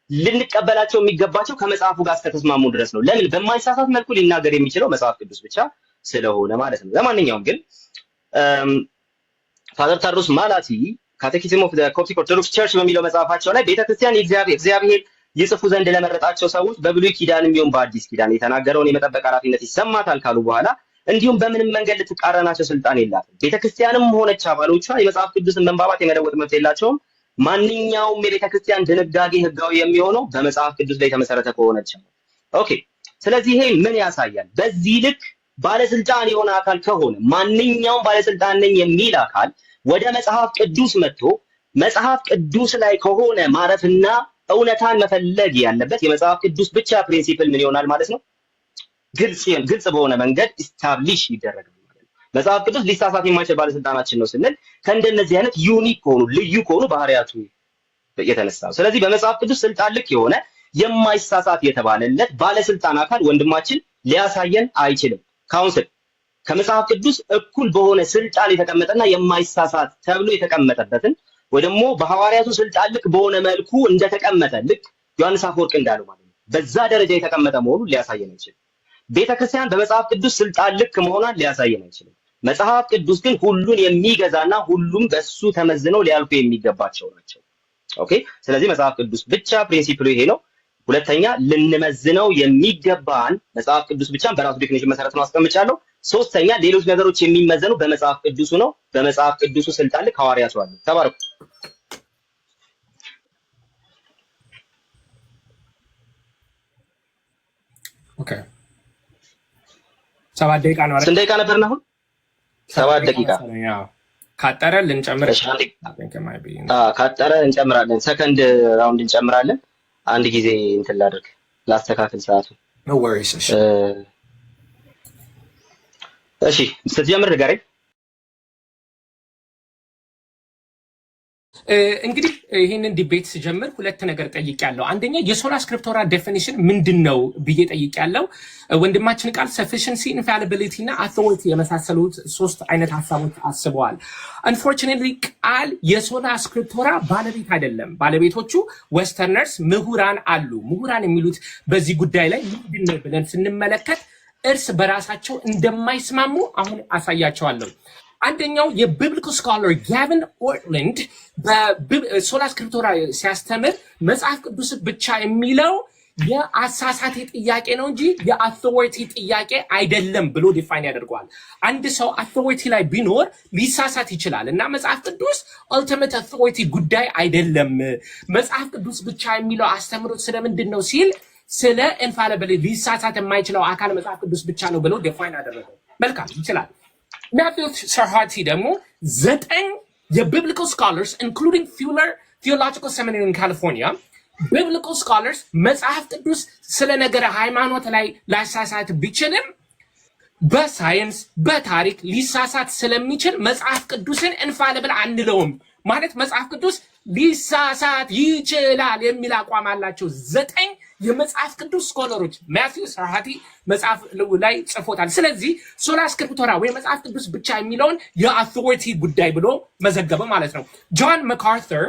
ልንቀበላቸው የሚገባቸው ከመጽሐፉ ጋር እስከተስማሙ ድረስ ነው። ለምን? በማይሳሳት መልኩ ሊናገር የሚችለው መጽሐፍ ቅዱስ ብቻ ስለሆነ ማለት ነው። ለማንኛውም ግን ፋዘር ታድሮስ ማላቲ ካቴኪዝም ኦፍ ዘ ኮፕቲክ ኦርቶዶክስ ቸርች በሚለው መጽሐፋቸው ላይ ቤተክርስቲያን እግዚአብሔር ይጽፉ ዘንድ ለመረጣቸው ሰዎች በብሉይ ኪዳንም ቢሆን በአዲስ ኪዳን የተናገረውን የመጠበቅ ኃላፊነት ይሰማታል ካሉ በኋላ እንዲሁም በምንም መንገድ ልትቃረናቸው ስልጣን የላትም። ቤተክርስቲያንም ሆነች አባሎቿ የመጽሐፍ ቅዱስን መንባባት የመለወጥ መብት የላቸውም። ማንኛውም የቤተክርስቲያን ድንጋጌ ህጋዊ የሚሆነው በመጽሐፍ ቅዱስ ላይ የተመሰረተ ከሆነች ነው። ኦኬ፣ ስለዚህ ይሄ ምን ያሳያል? በዚህ ልክ ባለስልጣን የሆነ አካል ከሆነ ማንኛውም ባለስልጣን ነኝ የሚል አካል ወደ መጽሐፍ ቅዱስ መጥቶ መጽሐፍ ቅዱስ ላይ ከሆነ ማረፍና እውነታን መፈለግ ያለበት የመጽሐፍ ቅዱስ ብቻ ፕሪንሲፕል ምን ይሆናል ማለት ነው? ግልጽ በሆነ መንገድ ኢስታብሊሽ ይደረጋል ማለት ነው። መጽሐፍ ቅዱስ ሊሳሳት የማይችል ባለስልጣናችን ነው ስንል ከእንደነዚህ አይነት ዩኒክ ከሆኑ ልዩ ከሆኑ ባህሪያቱ የተነሳ ነው። ስለዚህ በመጽሐፍ ቅዱስ ስልጣን ልክ የሆነ የማይሳሳት የተባለለት ባለስልጣን አካል ወንድማችን ሊያሳየን አይችልም። ካውንስል ከመጽሐፍ ቅዱስ እኩል በሆነ ስልጣን የተቀመጠና የማይሳሳት ተብሎ የተቀመጠበትን ወይ ደግሞ በሐዋርያቱ ስልጣን ልክ በሆነ መልኩ እንደተቀመጠ ልክ ዮሐንስ አፈወርቅ እንዳለው ማለት ነው በዛ ደረጃ የተቀመጠ መሆኑን ሊያሳየን አይችልም። ቤተክርስቲያን በመጽሐፍ ቅዱስ ስልጣን ልክ መሆኗን ሊያሳየን አይችልም። መጽሐፍ ቅዱስ ግን ሁሉን የሚገዛና ሁሉም በሱ ተመዝነው ሊያልፉ የሚገባቸው ናቸው። ኦኬ፣ ስለዚህ መጽሐፍ ቅዱስ ብቻ ፕሪንሲፕሉ ይሄ ነው። ሁለተኛ ልንመዝነው የሚገባን መጽሐፍ ቅዱስ ብቻ በራሱ ዴፊኒሽን መሰረት ነው አስቀምጫለሁ። ሶስተኛ ሌሎች ነገሮች የሚመዘኑ በመጽሐፍ ቅዱሱ ነው። በመጽሐፍ ቅዱሱ ስልጣን ልክ ሐዋርያቱ አሉ። ተባረኩ። ኦኬ 7 ደቂቃ ነው አይደል? ስንት ደቂቃ ነበርን አሁን? 7 ደቂቃ። ካጠረ ልንጨምር ካጠረ እንጨምራለን። ሰከንድ ራውንድ እንጨምራለን። አንድ ጊዜ እንትን ላድርግ ላስተካክል ሰዓቱ። no worries እሺ ስትጀምር ንገረኝ። እንግዲህ ይሄንን ዲቤት ሲጀምር ሁለት ነገር ጠይቄያለሁ። አንደኛ የሶላ ስክሪፕቶራ ዴፊኒሽን ምንድነው ብዬ ጠይቄያለሁ። ወንድማችን ቃል ሰፊሽንሲ፣ ኢንፋሊቢሊቲ እና አውቶሪቲ የመሳሰሉት ሶስት አይነት ሀሳቦች አስበዋል። አንፎርቹኔትሊ ቃል የሶላ ስክሪፕቶራ ባለቤት አይደለም። ባለቤቶቹ ዌስተርነርስ ምሁራን አሉ። ምሁራን የሚሉት በዚህ ጉዳይ ላይ ምንድነው ብለን ስንመለከት እርስ በራሳቸው እንደማይስማሙ አሁን አሳያቸዋለሁ። አንደኛው የቢብሊካል ስኮላር ጋቪን ኦርትላንድ በሶላ ስክሪፕቶራ ሲያስተምር መጽሐፍ ቅዱስ ብቻ የሚለው የአሳሳቴ ጥያቄ ነው እንጂ የአውቶሪቲ ጥያቄ አይደለም ብሎ ዲፋይን ያደርገዋል። አንድ ሰው አውቶሪቲ ላይ ቢኖር ሊሳሳት ይችላል እና መጽሐፍ ቅዱስ ኦልቲሜት አውቶሪቲ ጉዳይ አይደለም። መጽሐፍ ቅዱስ ብቻ የሚለው አስተምሮት ስለምንድን ነው ሲል ስለ ኢንፋሊቢሊቲ ሊሳሳት የማይችለው አካል መጽሐፍ ቅዱስ ብቻ ነው ብሎ ዲፋይን አደረገው። መልካም ይችላል። ማቴዎስ ሰርሃቲ ደግሞ 9 የቢብሊካል ስኮላርስ ኢንክሉዲንግ ፊውለር ቴዎሎጂካል ሴሚናሪ ኢን ካሊፎርኒያ ቢብሊካል ስኮላርስ መጽሐፍ ቅዱስ ስለ ነገረ ሃይማኖት ላይ ላሳሳት ቢችልም በሳይንስ በታሪክ ሊሳሳት ስለሚችል መጽሐፍ ቅዱስን ኢንፋሊብል አንለውም። ማለት መጽሐፍ ቅዱስ ሊሳሳት ይችላል የሚል አቋም አላቸው 9 የመጽሐፍ ቅዱስ ስኮለሮች። ማቴዎስ ሰርሃቲ መጽሐፍ ላይ ጽፎታል። ስለዚህ ሶላ ስክሪፕቶራ ወይ መጽሐፍ ቅዱስ ብቻ የሚለውን የአውቶሪቲ ጉዳይ ብሎ መዘገበ ማለት ነው። ጆን መካርተር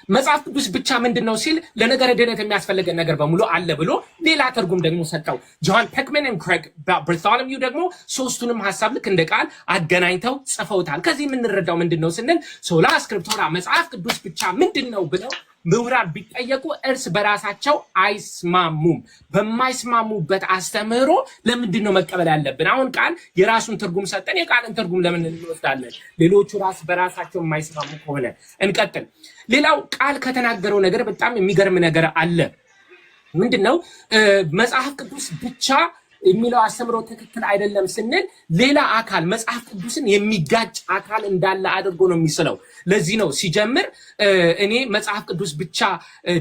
መጽሐፍ ቅዱስ ብቻ ምንድነው ሲል ለነገረ ድነት የሚያስፈልገን ነገር በሙሉ አለ ብሎ ሌላ ትርጉም ደግሞ ሰጠው። ጆን ፔክመን እና ክሬግ ባርቶሎሚው ደግሞ ሶስቱንም ሐሳብ ልክ እንደ ቃል አገናኝተው ጽፈውታል። ከዚህ የምንረዳው ምንድነው ስንል ሶላ ስክሪፕቶራ መጽሐፍ ቅዱስ ብቻ ምንድነው ብለው ምሁራን ቢጠየቁ እርስ በራሳቸው አይስማሙም። በማይስማሙበት አስተምህሮ ለምንድን ነው መቀበል ያለብን? አሁን ቃል የራሱን ትርጉም ሰጠን፣ የቃልን ትርጉም ለምን እንወስዳለን? ሌሎቹ ራስ በራሳቸው የማይስማሙ ከሆነ እንቀጥል። ሌላው ቃል ከተናገረው ነገር በጣም የሚገርም ነገር አለ። ምንድነው? መጽሐፍ ቅዱስ ብቻ የሚለው አስተምሮ ትክክል አይደለም ስንል ሌላ አካል መጽሐፍ ቅዱስን የሚጋጭ አካል እንዳለ አድርጎ ነው የሚስለው። ለዚህ ነው ሲጀምር እኔ መጽሐፍ ቅዱስ ብቻ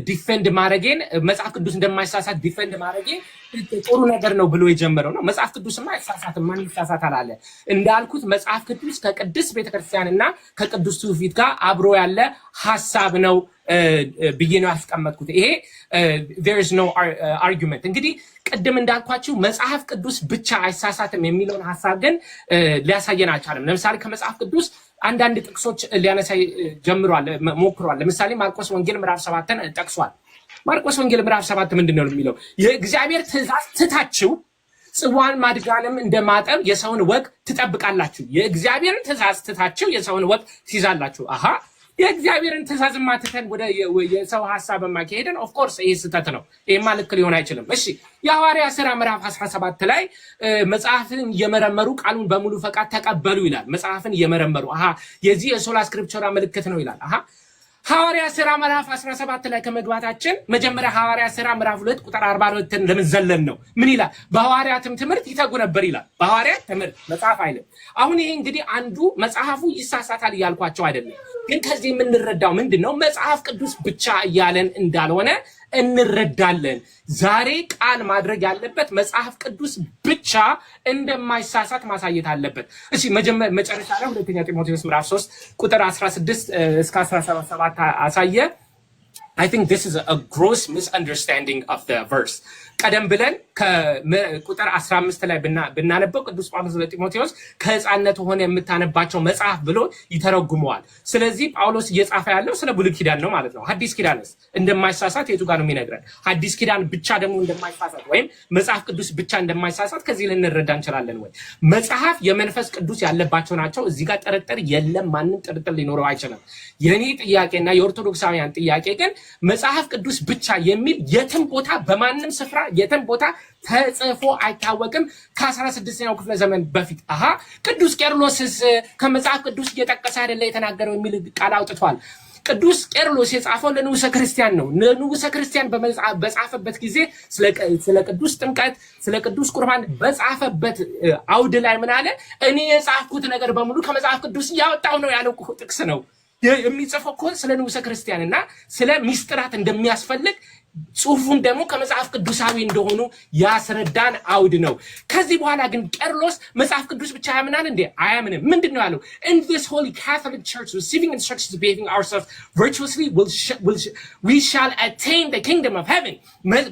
ዲፌንድ ማድረጌን መጽሐፍ ቅዱስ እንደማይሳሳት ዲፌንድ ማድረጌ ጥሩ ነገር ነው ብሎ የጀመረው ነው። መጽሐፍ ቅዱስማ አይሳሳትም፣ ማን ይሳሳታል አለ። እንዳልኩት መጽሐፍ ቅዱስ ከቅድስት ቤተክርስቲያንና ከቅዱስ ትውፊት ጋር አብሮ ያለ ሐሳብ ነው ብዬ ነው ያስቀመጥኩት። ይሄ there is no argument። እንግዲህ ቅድም እንዳልኳችሁ መጽሐፍ ቅዱስ ብቻ አይሳሳትም የሚለውን ሐሳብ ግን ሊያሳየን አልቻለም። ለምሳሌ ከመጽሐፍ ቅዱስ አንዳንድ ጥቅሶች ሊያነሳይ ጀምሯል ሞክሯል። ለምሳሌ ማርቆስ ወንጌል ምዕራፍ 7ን ጠቅሷል። ማርቆስ ወንጌል ምዕራፍ 7 ምንድነው የሚለው? የእግዚአብሔር ትእዛዝ ትታችሁ ጽዋን ማድጋንም እንደማጠብ የሰውን ወግ ትጠብቃላችሁ። የእግዚአብሔርን ትእዛዝ ትታችሁ የሰውን ወግ ትይዛላችሁ። አሃ የእግዚአብሔርን ትእዛዝ ማትተን ወደ የሰው ሐሳብ ማካሄድን ኦፍ ኮርስ ይሄ ስህተት ነው። ይሄማ ልክ ሊሆን አይችልም። እሺ የሐዋርያት ሥራ ምዕራፍ 17 ላይ መጽሐፍን እየመረመሩ ቃሉን በሙሉ ፈቃድ ተቀበሉ ይላል። መጽሐፍን እየመረመሩ አሃ የዚህ የሶላ ስክሪፕቸራ ምልክት ነው ይላል። አሃ ሐዋርያት ሥራ ምዕራፍ 17 ላይ ከመግባታችን መጀመሪያ ሐዋርያት ሥራ ምዕራፍ 2 ቁጥር 42 ለምን ዘለን ነው? ምን ይላል? በሐዋርያትም ትምህርት ይተጉ ነበር ይላል። በሐዋርያት ትምህርት መጽሐፍ አይደለም። አሁን ይሄ እንግዲህ አንዱ መጽሐፉ ይሳሳታል እያልኳቸው አይደለም፣ ግን ከዚህ የምንረዳው ምንድነው? መጽሐፍ ቅዱስ ብቻ እያለን እንዳልሆነ እንረዳለን። ዛሬ ቃል ማድረግ ያለበት መጽሐፍ ቅዱስ ብቻ እንደማይሳሳት ማሳየት አለበት። እሺ መጨረሻ ላይ ሁለተኛ ጢሞቴዎስ ምዕራፍ 3 ቁጥር 16 እስከ 17 አሳየ። I think this is a gross misunderstanding of the verse. ቀደም ብለን ከቁጥር 15 ላይ ብናነበው ቅዱስ ጳውሎስ ለጢሞቴዎስ ከሕፃንነት ሆነ የምታነባቸው መጽሐፍ ብሎ ይተረጉመዋል። ስለዚህ ጳውሎስ እየጻፈ ያለው ስለ ብሉይ ኪዳን ነው ማለት ነው። ሐዲስ ኪዳንስ እንደማይሳሳት የቱ ጋር ነው የሚነግረን? ሐዲስ ኪዳን ብቻ ደግሞ እንደማይሳሳት ወይም መጽሐፍ ቅዱስ ብቻ እንደማይሳሳት ከዚህ ልንረዳ እንችላለን ወይ? መጽሐፍ የመንፈስ ቅዱስ ያለባቸው ናቸው። እዚህ ጋር ጥርጥር የለም። ማንም ጥርጥር ሊኖረው አይችልም። የኔ ጥያቄና የኦርቶዶክሳውያን ጥያቄ ግን መጽሐፍ ቅዱስ ብቻ የሚል የትም ቦታ በማንም ስፍራ የትም ቦታ ተጽፎ አይታወቅም ከ16ኛው ክፍለ ዘመን በፊት። አሃ ቅዱስ ቄርሎስስ ከመጽሐፍ ቅዱስ እየጠቀሰ አይደለ የተናገረው የሚል ቃል አውጥቷል። ቅዱስ ቄርሎስ የጻፈው ለንዑሰ ክርስቲያን ነው። ለንዑሰ ክርስቲያን በጻፈበት ጊዜ ስለ ቅዱስ ጥምቀት፣ ስለ ቅዱስ ቁርባን በጻፈበት አውድ ላይ ምን አለ? እኔ የጻፍኩት ነገር በሙሉ ከመጽሐፍ ቅዱስ እያወጣው ነው ያለው ጥቅስ ነው የሚጽፈው እኮ ስለ ንዑሰ ክርስቲያንና ስለ ሚስጥራት እንደሚያስፈልግ ጽሁፉን ደግሞ ከመጽሐፍ ቅዱሳዊ እንደሆኑ ያስረዳን አውድ ነው። ከዚህ በኋላ ግን ቄርሎስ መጽሐፍ ቅዱስ ብቻ ያምናል እንዴ? አያምንም። ምንድን ነው ያለው? In this holy Catholic church, receiving instructions, behaving ourselves virtuously, we shall attain the kingdom of heaven.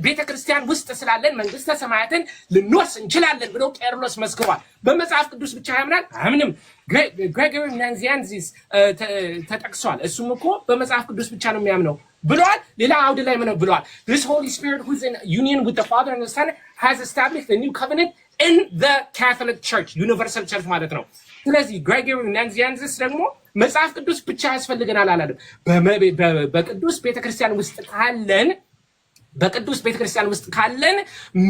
ቤተ ክርስቲያን ውስጥ ስላለን መንግስተ ሰማያትን ልንወርስ እንችላለን ብሎ ቄርሎስ መስክሯል። በመጽሐፍ ቅዱስ ብቻ ያምናል? አያምንም። ግሬጎሪ ናዚያንዚስ ተጠቅሷል። እሱም እኮ በመጽሐፍ ቅዱስ ብቻ ነው የሚያምነው ብለዋል። ሌላ አውድ ላይ ምን ብለዋል? This Holy Spirit who is in union with the Father and the Son has established a new covenant in the Catholic Church, universal church ማለት ነው። ስለዚህ ግሬጎሪ ናዚያንዚስ ደግሞ መጽሐፍ ቅዱስ ብቻ ያስፈልገናል አላለም። በቅዱስ ቤተክርስቲያን ውስጥ ካለን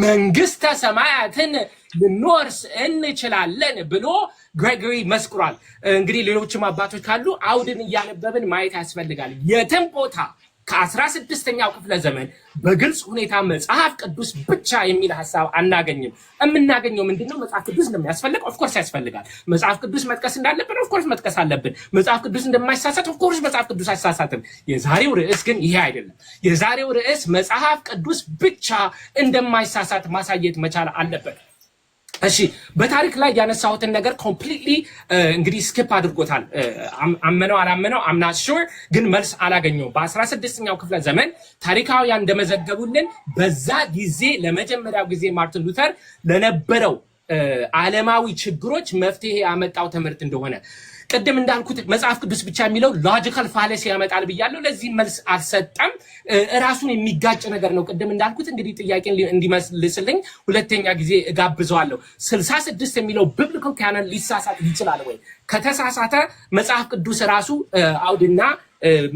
መንግስተ ሰማያትን ልንወርስ እንችላለን ብሎ ግሬጎሪ መስክሯል። እንግዲህ ሌሎችም አባቶች ካሉ አውድን እያነበብን ማየት ያስፈልጋል። የትም ቦታ ከ16ኛው ክፍለ ዘመን በግልጽ ሁኔታ መጽሐፍ ቅዱስ ብቻ የሚል ሐሳብ አናገኝም። የምናገኘው ምንድነው? መጽሐፍ ቅዱስ እንደሚያስፈልግ ኦፍኮርስ ያስፈልጋል። መጽሐፍ ቅዱስ መጥቀስ እንዳለብን ኦፍኮርስ መጥቀስ አለብን። መጽሐፍ ቅዱስ እንደማይሳሳት ኦፍኮርስ መጽሐፍ ቅዱስ አይሳሳትም። የዛሬው ርዕስ ግን ይሄ አይደለም። የዛሬው ርዕስ መጽሐፍ ቅዱስ ብቻ እንደማይሳሳት ማሳየት መቻል አለበት። እሺ በታሪክ ላይ ያነሳሁትን ነገር ኮምፕሊትሊ እንግዲህ ስኪፕ አድርጎታል። አመነው አላመነው I'm not sure ግን መልስ አላገኘውም። በ16ኛው ክፍለ ዘመን ታሪካውያን እንደመዘገቡልን በዛ ጊዜ ለመጀመሪያው ጊዜ ማርቲን ሉተር ለነበረው ዓለማዊ ችግሮች መፍትሄ ያመጣው ትምህርት እንደሆነ ቅድም እንዳልኩት መጽሐፍ ቅዱስ ብቻ የሚለው ሎጂካል ፋለሲ ያመጣል ብያለሁ። ለዚህ መልስ አልሰጠም። ራሱን የሚጋጭ ነገር ነው። ቅድም እንዳልኩት እንግዲህ ጥያቄን እንዲመስልስልኝ ሁለተኛ ጊዜ እጋብዘዋለሁ። 66 የሚለው ቢብሊካል ካኖን ሊሳሳት ይችላል ወይ? ከተሳሳተ መጽሐፍ ቅዱስ ራሱ አውድና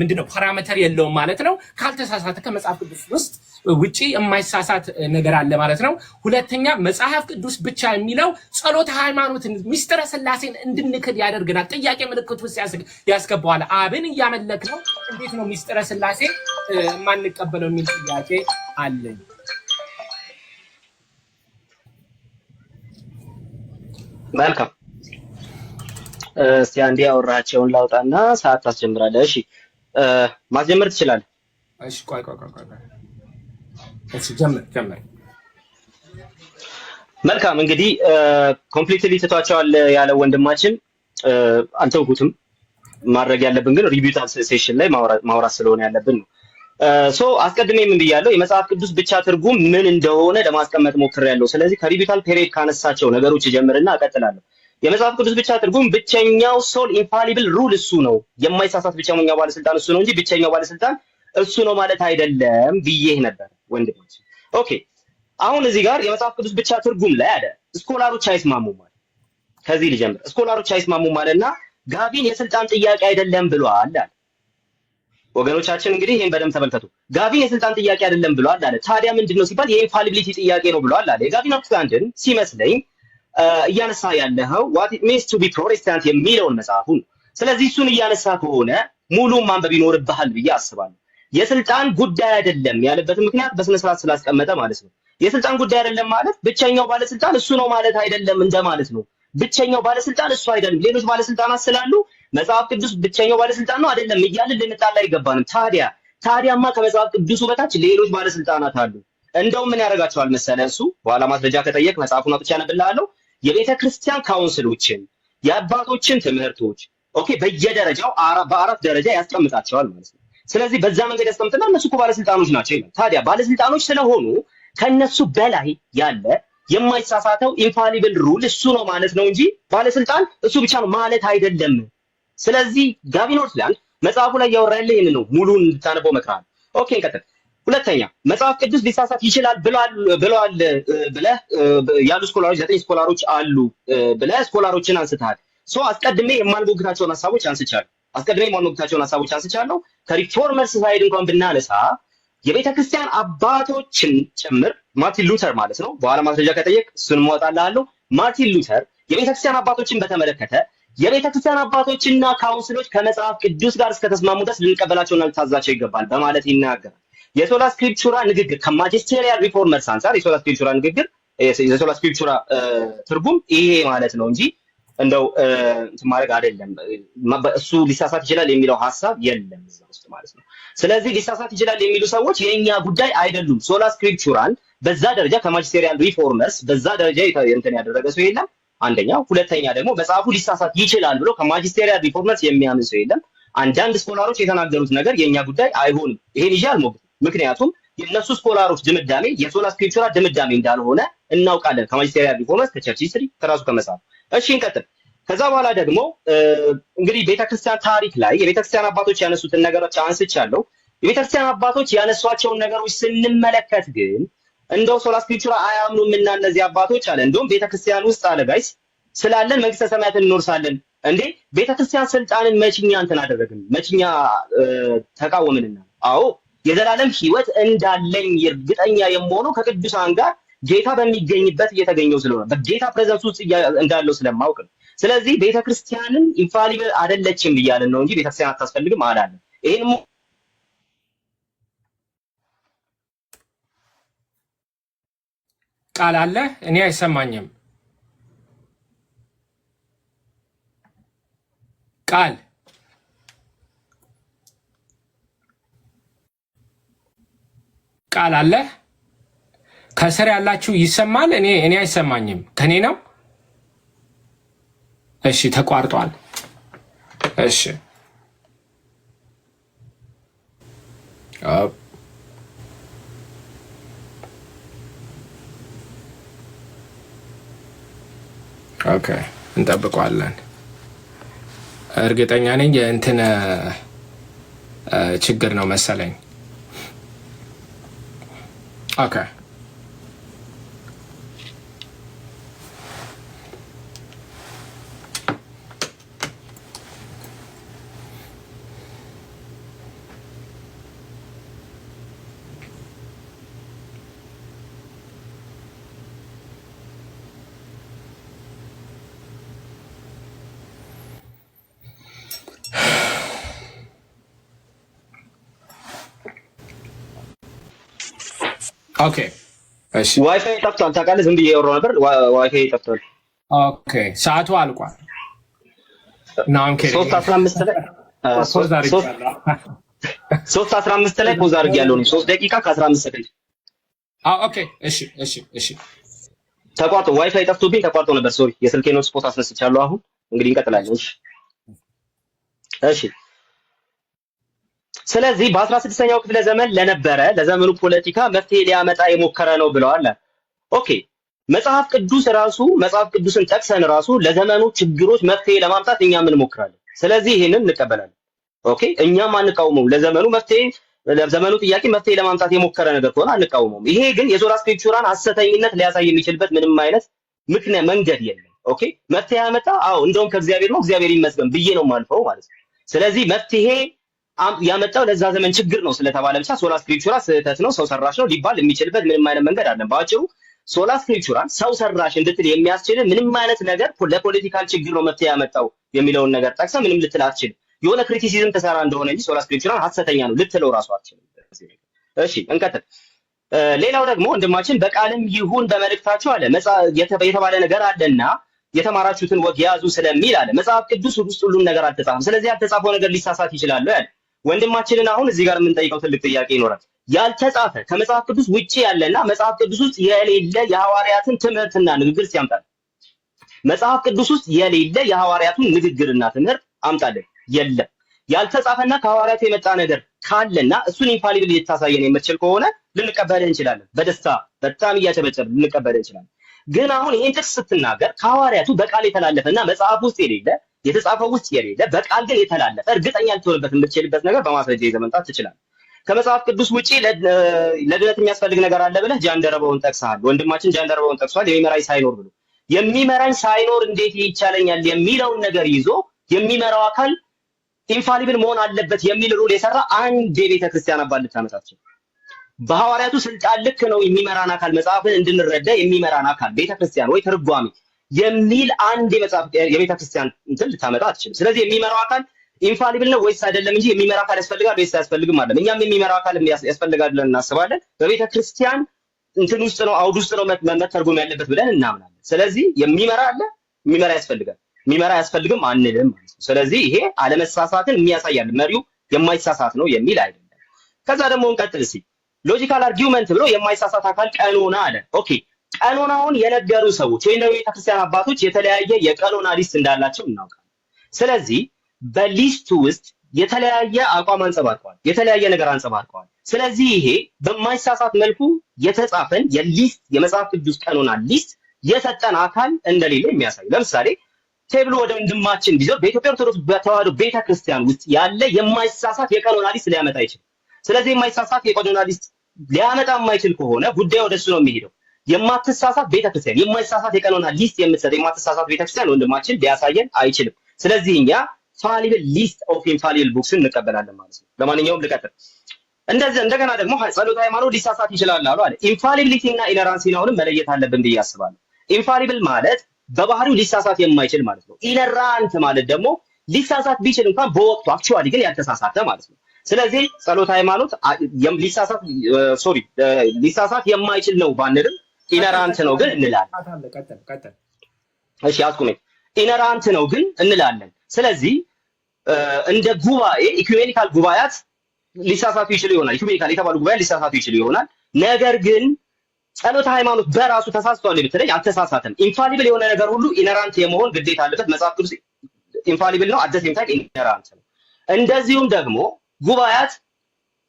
ምንድነው ፓራሜትር የለውም ማለት ነው። ካልተሳሳተ ከመጽሐፍ ቅዱስ ውስጥ ውጪ የማይሳሳት ነገር አለ ማለት ነው። ሁለተኛ መጽሐፍ ቅዱስ ብቻ የሚለው ጸሎተ ሃይማኖትን ሚስጥረ ስላሴን እንድንክድ ያደርገናል። ጥያቄ ምልክት ውስጥ ያስገባዋል። አብን እያመለክ ነው፣ እንዴት ነው ሚስጥረ ስላሴ የማንቀበለው የሚል ጥያቄ አለኝ። መልካም እስቲ አንዴ አወራቸውን ላውጣና ሰዓት ታስጀምራለህ። እሺ ማስጀመር ትችላለህ። እሺ ቆይ እሺ ጀምር። መልካም እንግዲህ ኮምፕሊትሊ ትቷቸዋል ያለው ወንድማችን አልተውኩትም። ማድረግ ያለብን ግን ሪቪው ሴሽን ላይ ማውራት ስለሆነ ያለብን ነው። አስቀድሜ ምን ብያለሁ? የመጽሐፍ ቅዱስ ብቻ ትርጉም ምን እንደሆነ ለማስቀመጥ ሞክሬያለሁ። ስለዚህ ከሪቪታል ፔሪድ ካነሳቸው ነገሮች ጀምርና እቀጥላለሁ። የመጽሐፍ ቅዱስ ብቻ ትርጉም ብቸኛው ሶል ኢንፋሊብል ሩል እሱ ነው፣ የማይሳሳት ብቸኛው ባለስልጣን እሱ ነው እንጂ ብቸኛው ባለስልጣን እሱ ነው ማለት አይደለም ብዬህ ነበር ወንድሞች። ኦኬ አሁን እዚህ ጋር የመጽሐፍ ቅዱስ ብቻ ትርጉም ላይ አለ ስኮላሮች አይስማሙም ማለት። ከዚህ ልጀምር። ስኮላሮች አይስማሙም ማለትና ጋቢን የስልጣን ጥያቄ አይደለም ብሏል አለ። ወገኖቻችን እንግዲህ ይሄን በደንብ ተመልከቱ። ጋቢን የስልጣን ጥያቄ አይደለም ብሏል አለ። ታዲያ ምንድነው ሲባል የኢንፋሊቢሊቲ ጥያቄ ነው ብሏል አለ። የጋቢን አውትስታንድን ሲመስለኝ እያነሳ ያለኸው what it means to be protestant የሚለውን መጽሐፉን። ስለዚህ እሱን እያነሳ ከሆነ ሙሉውን ማንበብ ይኖርብሃል ብዬ አስባለሁ። የስልጣን ጉዳይ አይደለም ያለበት ምክንያት በስነ ስርዓት ስላስቀመጠ ማለት ነው። የስልጣን ጉዳይ አይደለም ማለት ብቸኛው ባለስልጣን እሱ ነው ማለት አይደለም እንደማለት ነው። ብቸኛው ባለስልጣን እሱ አይደለም፣ ሌሎች ባለስልጣናት ስላሉ መጽሐፍ ቅዱስ ብቸኛው ባለስልጣን ነው አይደለም እያልን ልንጣላ አይገባንም። ታዲያማ ከመጽሐፍ ቅዱሱ በታች ሌሎች ባለስልጣናት አሉ። እንደውም ምን ያደርጋቸዋል መሰለህ? እሱ በኋላ ማስረጃ ከጠየቅ መጽሐፉን አውጥቼ አነብልሃለሁ። የቤተ ክርስቲያን ካውንስሎችን የአባቶችን ትምህርቶች ኦኬ በየደረጃው በአራት ደረጃ ያስቀምጣቸዋል ማለት ነው። ስለዚህ በዛ መንገድ ያስቀምጥና እነሱ እኮ ባለስልጣኖች ናቸው ይላል። ታዲያ ባለስልጣኖች ስለሆኑ ከነሱ በላይ ያለ የማይሳሳተው ኢንፋሊብል ሩል እሱ ነው ማለት ነው እንጂ ባለስልጣን እሱ ብቻ ነው ማለት አይደለም። ስለዚህ ጋቢን ኦርትላንድ መጽሐፉ ላይ ያወራልህ ይሄን ነው። ሙሉን እንድታነበው እመክርሃለሁ። ኦኬ እንቀጥል። ሁለተኛ መጽሐፍ ቅዱስ ሊሳሳት ይችላል ብለዋል ብለህ ያሉ ስኮላሮች 9 ስኮላሮች አሉ ብለህ ስኮላሮችን አንስተሃል። አስቀድሜ የማልሞግታቸውን ሐሳቦች አንስቻለሁ። ከሪፎርመርስ ሳይድ እንኳን ብናነሳ የቤተ ክርስቲያን አባቶችን ጭምር ማርቲን ሉተር ማለት ነው። በኋላ ማስረጃ ከጠየቅ እሱን እወጣልሃለሁ። ማርቲን ሉተር የቤተ ክርስቲያን አባቶችን በተመለከተ የቤተክርስቲያን አባቶችና ካውንስሎች ከመጽሐፍ ቅዱስ ጋር እስከተስማሙ ድረስ ልንቀበላቸውና ልታዛቸው ይገባል በማለት ይናገራል። የሶላ ስክሪፕቹራ ንግግር ከማጂስቴሪያል ሪፎርመርስ አንፃር የሶላ ስክሪፕቹራ ንግግር የሶላ ስክሪፕቹራ ትርጉም ይሄ ማለት ነው እንጂ እንደው እንትን ማድረግ አይደለም። እሱ ሊሳሳት ይችላል የሚለው ሐሳብ የለም እዛ ውስጥ ማለት ነው። ስለዚህ ሊሳሳት ይችላል የሚሉ ሰዎች የኛ ጉዳይ አይደሉም። ሶላ ስክሪፕቹራን በዛ ደረጃ ከማጂስቴሪያል ሪፎርመርስ በዛ ደረጃ እንትን ያደረገ ሰው የለም። አንደኛው። ሁለተኛ ደግሞ መጽሐፉ ሊሳሳት ይችላል ብሎ ከማጂስቴሪያል ሪፎርመርስ የሚያምን ሰው የለም። አንዳንድ ስኮላሮች የተናገሩት ነገር የኛ ጉዳይ አይሆንም። ይሄን ይዤ አልሞግትም። ምክንያቱም የነሱ ስኮላሮች ድምዳሜ የሶላ ስክሪፕቹራ ድምዳሜ እንዳልሆነ እናውቃለን። ከማጂስቴሪያል ሪፎርመርስ ከቸርች ሂስትሪ ከራሱ ከመጽሐፍ። እሺ እንቀጥል። ከዛ በኋላ ደግሞ እንግዲህ ቤተክርስቲያን ታሪክ ላይ የቤተክርስቲያን አባቶች ያነሱትን ነገሮች አንስቻለሁ። የቤተክርስቲያን አባቶች ያነሷቸውን ነገሮች ስንመለከት ግን እንደው ሶላ ስክሪፕቹራ አያምኑምና እነዚህ አባቶች አለ እንደውም ቤተክርስቲያን ውስጥ አለ ጋይስ ስላለን መንግስተ ሰማያትን እንወርሳለን እንዴ ቤተክርስቲያን ስልጣንን መችኛ እንትን አደረግን መችኛ ተቃወምንና አዎ የዘላለም ህይወት እንዳለኝ እርግጠኛ የምሆነው ከቅዱሳን ጋር ጌታ በሚገኝበት እየተገኘው ስለሆነ በጌታ ፕሬዘንስ ውስጥ እንዳለው ስለማውቅ ነው። ስለዚህ ቤተክርስቲያንን ኢንፋሊብል አይደለችም እያልን ነው እንጂ ቤተክርስቲያን አታስፈልግም አላለም። ይሄን ቃል አለ እኔ አይሰማኝም። ቃል አለ ከስር ያላችሁ ይሰማል። እኔ አይሰማኝም። ከኔ ነው። እሺ ተቋርጧል። እሺ ኦኬ እንጠብቀዋለን። እርግጠኛ ነኝ የእንትን ችግር ነው መሰለኝ። ኦኬ ኦኬ እሺ ዋይፋይ ጠፍቷል ታውቃለህ። ዝም ብዬ እያወራሁ ነበር። ዋይፋይ ጠፍቷል። ኦኬ ሰዓቱ አልቋል። ናም ከሪ 3:15 ላይ 3:15 ላይ ፖዝ አድርጌያለሁ። 3 ደቂቃ ከ15 ሰከንድ። ኦኬ እሺ ተቋርጦ ዋይፋይ ጠፍቶብኝ ተቋርጦ ነበር። ሶሪ የስልኬን ሆትስፖት አስነስቻለሁ። አሁን እንግዲህ እንቀጥላለን። እሺ ስለዚህ በ16ኛው ክፍለ ዘመን ለነበረ ለዘመኑ ፖለቲካ መፍትሄ ሊያመጣ የሞከረ ነው ብለዋል። ኦኬ መጽሐፍ ቅዱስ ራሱ መጽሐፍ ቅዱስን ጠቅሰን ራሱ ለዘመኑ ችግሮች መፍትሄ ለማምጣት እኛም እንሞክራለን። ስለዚህ ይሄንን እንቀበላለን። ኦኬ እኛም አንቃወመውም። ለዘመኑ ጥያቄ መፍትሄ ለማምጣት የሞከረ ነገር ከሆነ አንቃወመውም። ይሄ ግን የሶላ ስክሪፕቹራን ሐሰተኝነት ሊያሳይ የሚችልበት ምንም አይነት ምክንያት መንገድ የለም። ኦኬ መፍትሄ ያመጣ እንደውም ከእግዚአብሔር ነው እግዚአብሔር ይመስገን ብዬ ነው የማልፈው ማለት ነው። ስለዚህ መፍትሄ ያመጣው ለዛ ዘመን ችግር ነው ስለተባለ ብቻ ሶላ ስክሪፕቹራ ስህተት ነው ሰው ሰራሽ ነው ሊባል የሚችልበት ምንም አይነት መንገድ አለ። ባጭሩ ሶላ ስክሪፕቹራ ሰው ሰራሽ እንድትል የሚያስችል ምንም አይነት ነገር ለፖለቲካል ችግር ነው መፍትሄ ያመጣው የሚለውን ነገር ጠቅሰህ ምንም ልትል አትችልም። የሆነ ክሪቲሲዝም ተሰራ እንደሆነ እንጂ ሶላ ስክሪፕቹራ ሐሰተኛ ነው ልትለው ራሱ አትችልም። እሺ እንቀጥል። ሌላው ደግሞ ወንድማችን በቃልም ይሁን በመልእክታቸው አለ የተባለ ነገር አለና የተማራችሁትን ወግ ያዙ ስለሚል አለ መጽሐፍ ቅዱስ ውስጥ ሁሉም ነገር አልተጻፈም። ስለዚህ ያልተጻፈው ነገር ሊሳሳት ይችላል ያለ ወንድማችንን አሁን እዚህ ጋር የምንጠይቀው ትልቅ ጥያቄ ይኖራል። ያልተጻፈ ከመጽሐፍ ቅዱስ ውጪ ያለና መጽሐፍ ቅዱስ ውስጥ የሌለ የሐዋርያትን ትምህርትና ንግግር ሲያምጣል መጽሐፍ ቅዱስ ውስጥ የሌለ የሐዋርያቱን ንግግርና ትምህርት አምጣለን። የለም ያልተጻፈና ከሐዋርያቱ የመጣ ነገር ካለና እሱን ኢንፋሊብል ልታሳየን የምትችል ከሆነ ልንቀበልህ እንችላለን። በደስታ በጣም እያጨበጨብ ልንቀበልህ እንችላለን። ግን አሁን ይሄን ጥቅስ ስትናገር ከሐዋርያቱ በቃል የተላለፈና መጽሐፍ ውስጥ የሌለ የተጻፈው ውስጥ የሌለ በቃል ግን የተላለፈ እርግጠኛ ልትሆንበት የምትችልበት ነገር በማስረጃ ይዘህ መምጣት ትችላለህ። ከመጽሐፍ ቅዱስ ውጪ ለድነት የሚያስፈልግ ነገር አለ ብለህ ጃንደረባውን ጠቅሰሃል። ወንድማችን ጃንደረባውን ጠቅሷል። የሚመራኝ ሳይኖር ብሎ የሚመራኝ ሳይኖር እንዴት ይቻለኛል የሚለውን ነገር ይዞ የሚመራው አካል ኢንፋሊብል መሆን አለበት የሚል ሩል የሰራ አንድ የቤተ ክርስቲያን አባል ልታመጣቸው በሐዋርያቱ ስልጣን ልክ ነው የሚመራን አካል መጽሐፍን እንድንረዳ የሚመራን አካል ቤተ ክርስቲያን ወይ ትርጓሜ የሚል አንድ የቤተ ክርስቲያን እንትን ልታመጣ አትችልም። ስለዚህ የሚመራው አካል ኢንፋሊብል ነው ወይስ አይደለም እንጂ የሚመራ አካል ያስፈልጋል ወይስ አያስፈልግም አይደለም። እኛም የሚመራ አካል ያስፈልጋል ብለን እናስባለን። በቤተ ክርስቲያን እንትን ውስጥ ነው አውድ ውስጥ ነው መተርጎም ያለበት ብለን እናምናለን። ስለዚህ የሚመራ አለ፣ የሚመራ ያስፈልጋል። የሚመራ አያስፈልግም አንልም ማለት ነው። ስለዚህ ይሄ አለመሳሳትን የሚያሳያል። መሪው የማይሳሳት ነው የሚል አይደለም። ከዛ ደግሞ እንቀጥል እስኪ ሎጂካል አርጊውመንት ብሎ የማይሳሳት አካል ቀኖና አለ። ኦኬ ቀኖናውን የነገሩ ሰዎች ወይም ደግሞ የቤተክርስቲያን አባቶች የተለያየ የቀኖና ሊስት እንዳላቸው እናውቃለን። ስለዚህ በሊስቱ ውስጥ የተለያየ አቋም አንጸባርቀዋል፣ የተለያየ ነገር አንጸባርቀዋል። ስለዚህ ይሄ በማይሳሳት መልኩ የተጻፈን የሊስት የመጽሐፍ ቅዱስ ቀኖና ሊስት የሰጠን አካል እንደሌለ የሚያሳይ ለምሳሌ ቴብሎ ወደ ወንድማችን ቢዞር በኢትዮጵያ ኦርቶዶክስ ተዋሕዶ ቤተክርስቲያን ውስጥ ያለ የማይሳሳት የቀኖና ሊስት ሊያመጣ ይችላል። ስለዚህ የማይሳሳት የቀኖና ሊስት ሊያመጣ የማይችል ከሆነ ጉዳዩ ወደሱ ነው የሚሄደው። የማትሳሳት ቤተክርስቲያን የማይሳሳት የቀኖና ሊስት የምትሰጥ የማትሳሳት ቤተክርስቲያን ወንድማችን ሊያሳየን አይችልም። ስለዚህ እኛ ፋሊብል ሊስት ኦፍ ኢንፋሊብል ቡክስን እንቀበላለን ማለት ነው። ለማንኛውም ልቀጥል። እንደገና ደግሞ ጸሎተ ሃይማኖት ሊሳሳት ይችላል አሉ አለ። ኢንፋሊቢሊቲ እና ኢነራንሲን አሁንም መለየት አለብን ብዬ አስባለሁ። ኢንፋሊብል ማለት በባህሪው ሊሳሳት የማይችል ማለት ነው። ኢነራንት ማለት ደግሞ ሊሳሳት ቢችል እንኳን በወቅቱ አክቹዋሊ ግን ያልተሳሳተ ማለት ነው። ስለዚህ ጸሎተ ሃይማኖት ሊሳሳት የማይችል ነው ባንልም ኢነራንት ነው ግን እንላለን። እሺ አስቁመኝ። ኢነራንት ነው ግን እንላለን። ስለዚህ እንደ ጉባኤ ኢኩሜኒካል ጉባኤያት ሊሳሳቱ ይችሉ ይሆናል። ኢኩሜኒካል የተባሉ ጉባኤያት ሊሳሳቱ ይችሉ ይሆናል። ነገር ግን ጸሎተ ሃይማኖት በራሱ ተሳስቷል ብትለኝ አልተሳሳተም። ኢንፋሊብል የሆነ ነገር ሁሉ ኢነራንት የመሆን ግዴታ አለበት። መጽሐፍ ቅዱስ ኢንፋሊብል ነው፣ አት ዘ ሴም ታይም ኢነራንት ነው። እንደዚሁም ደግሞ ጉባኤያት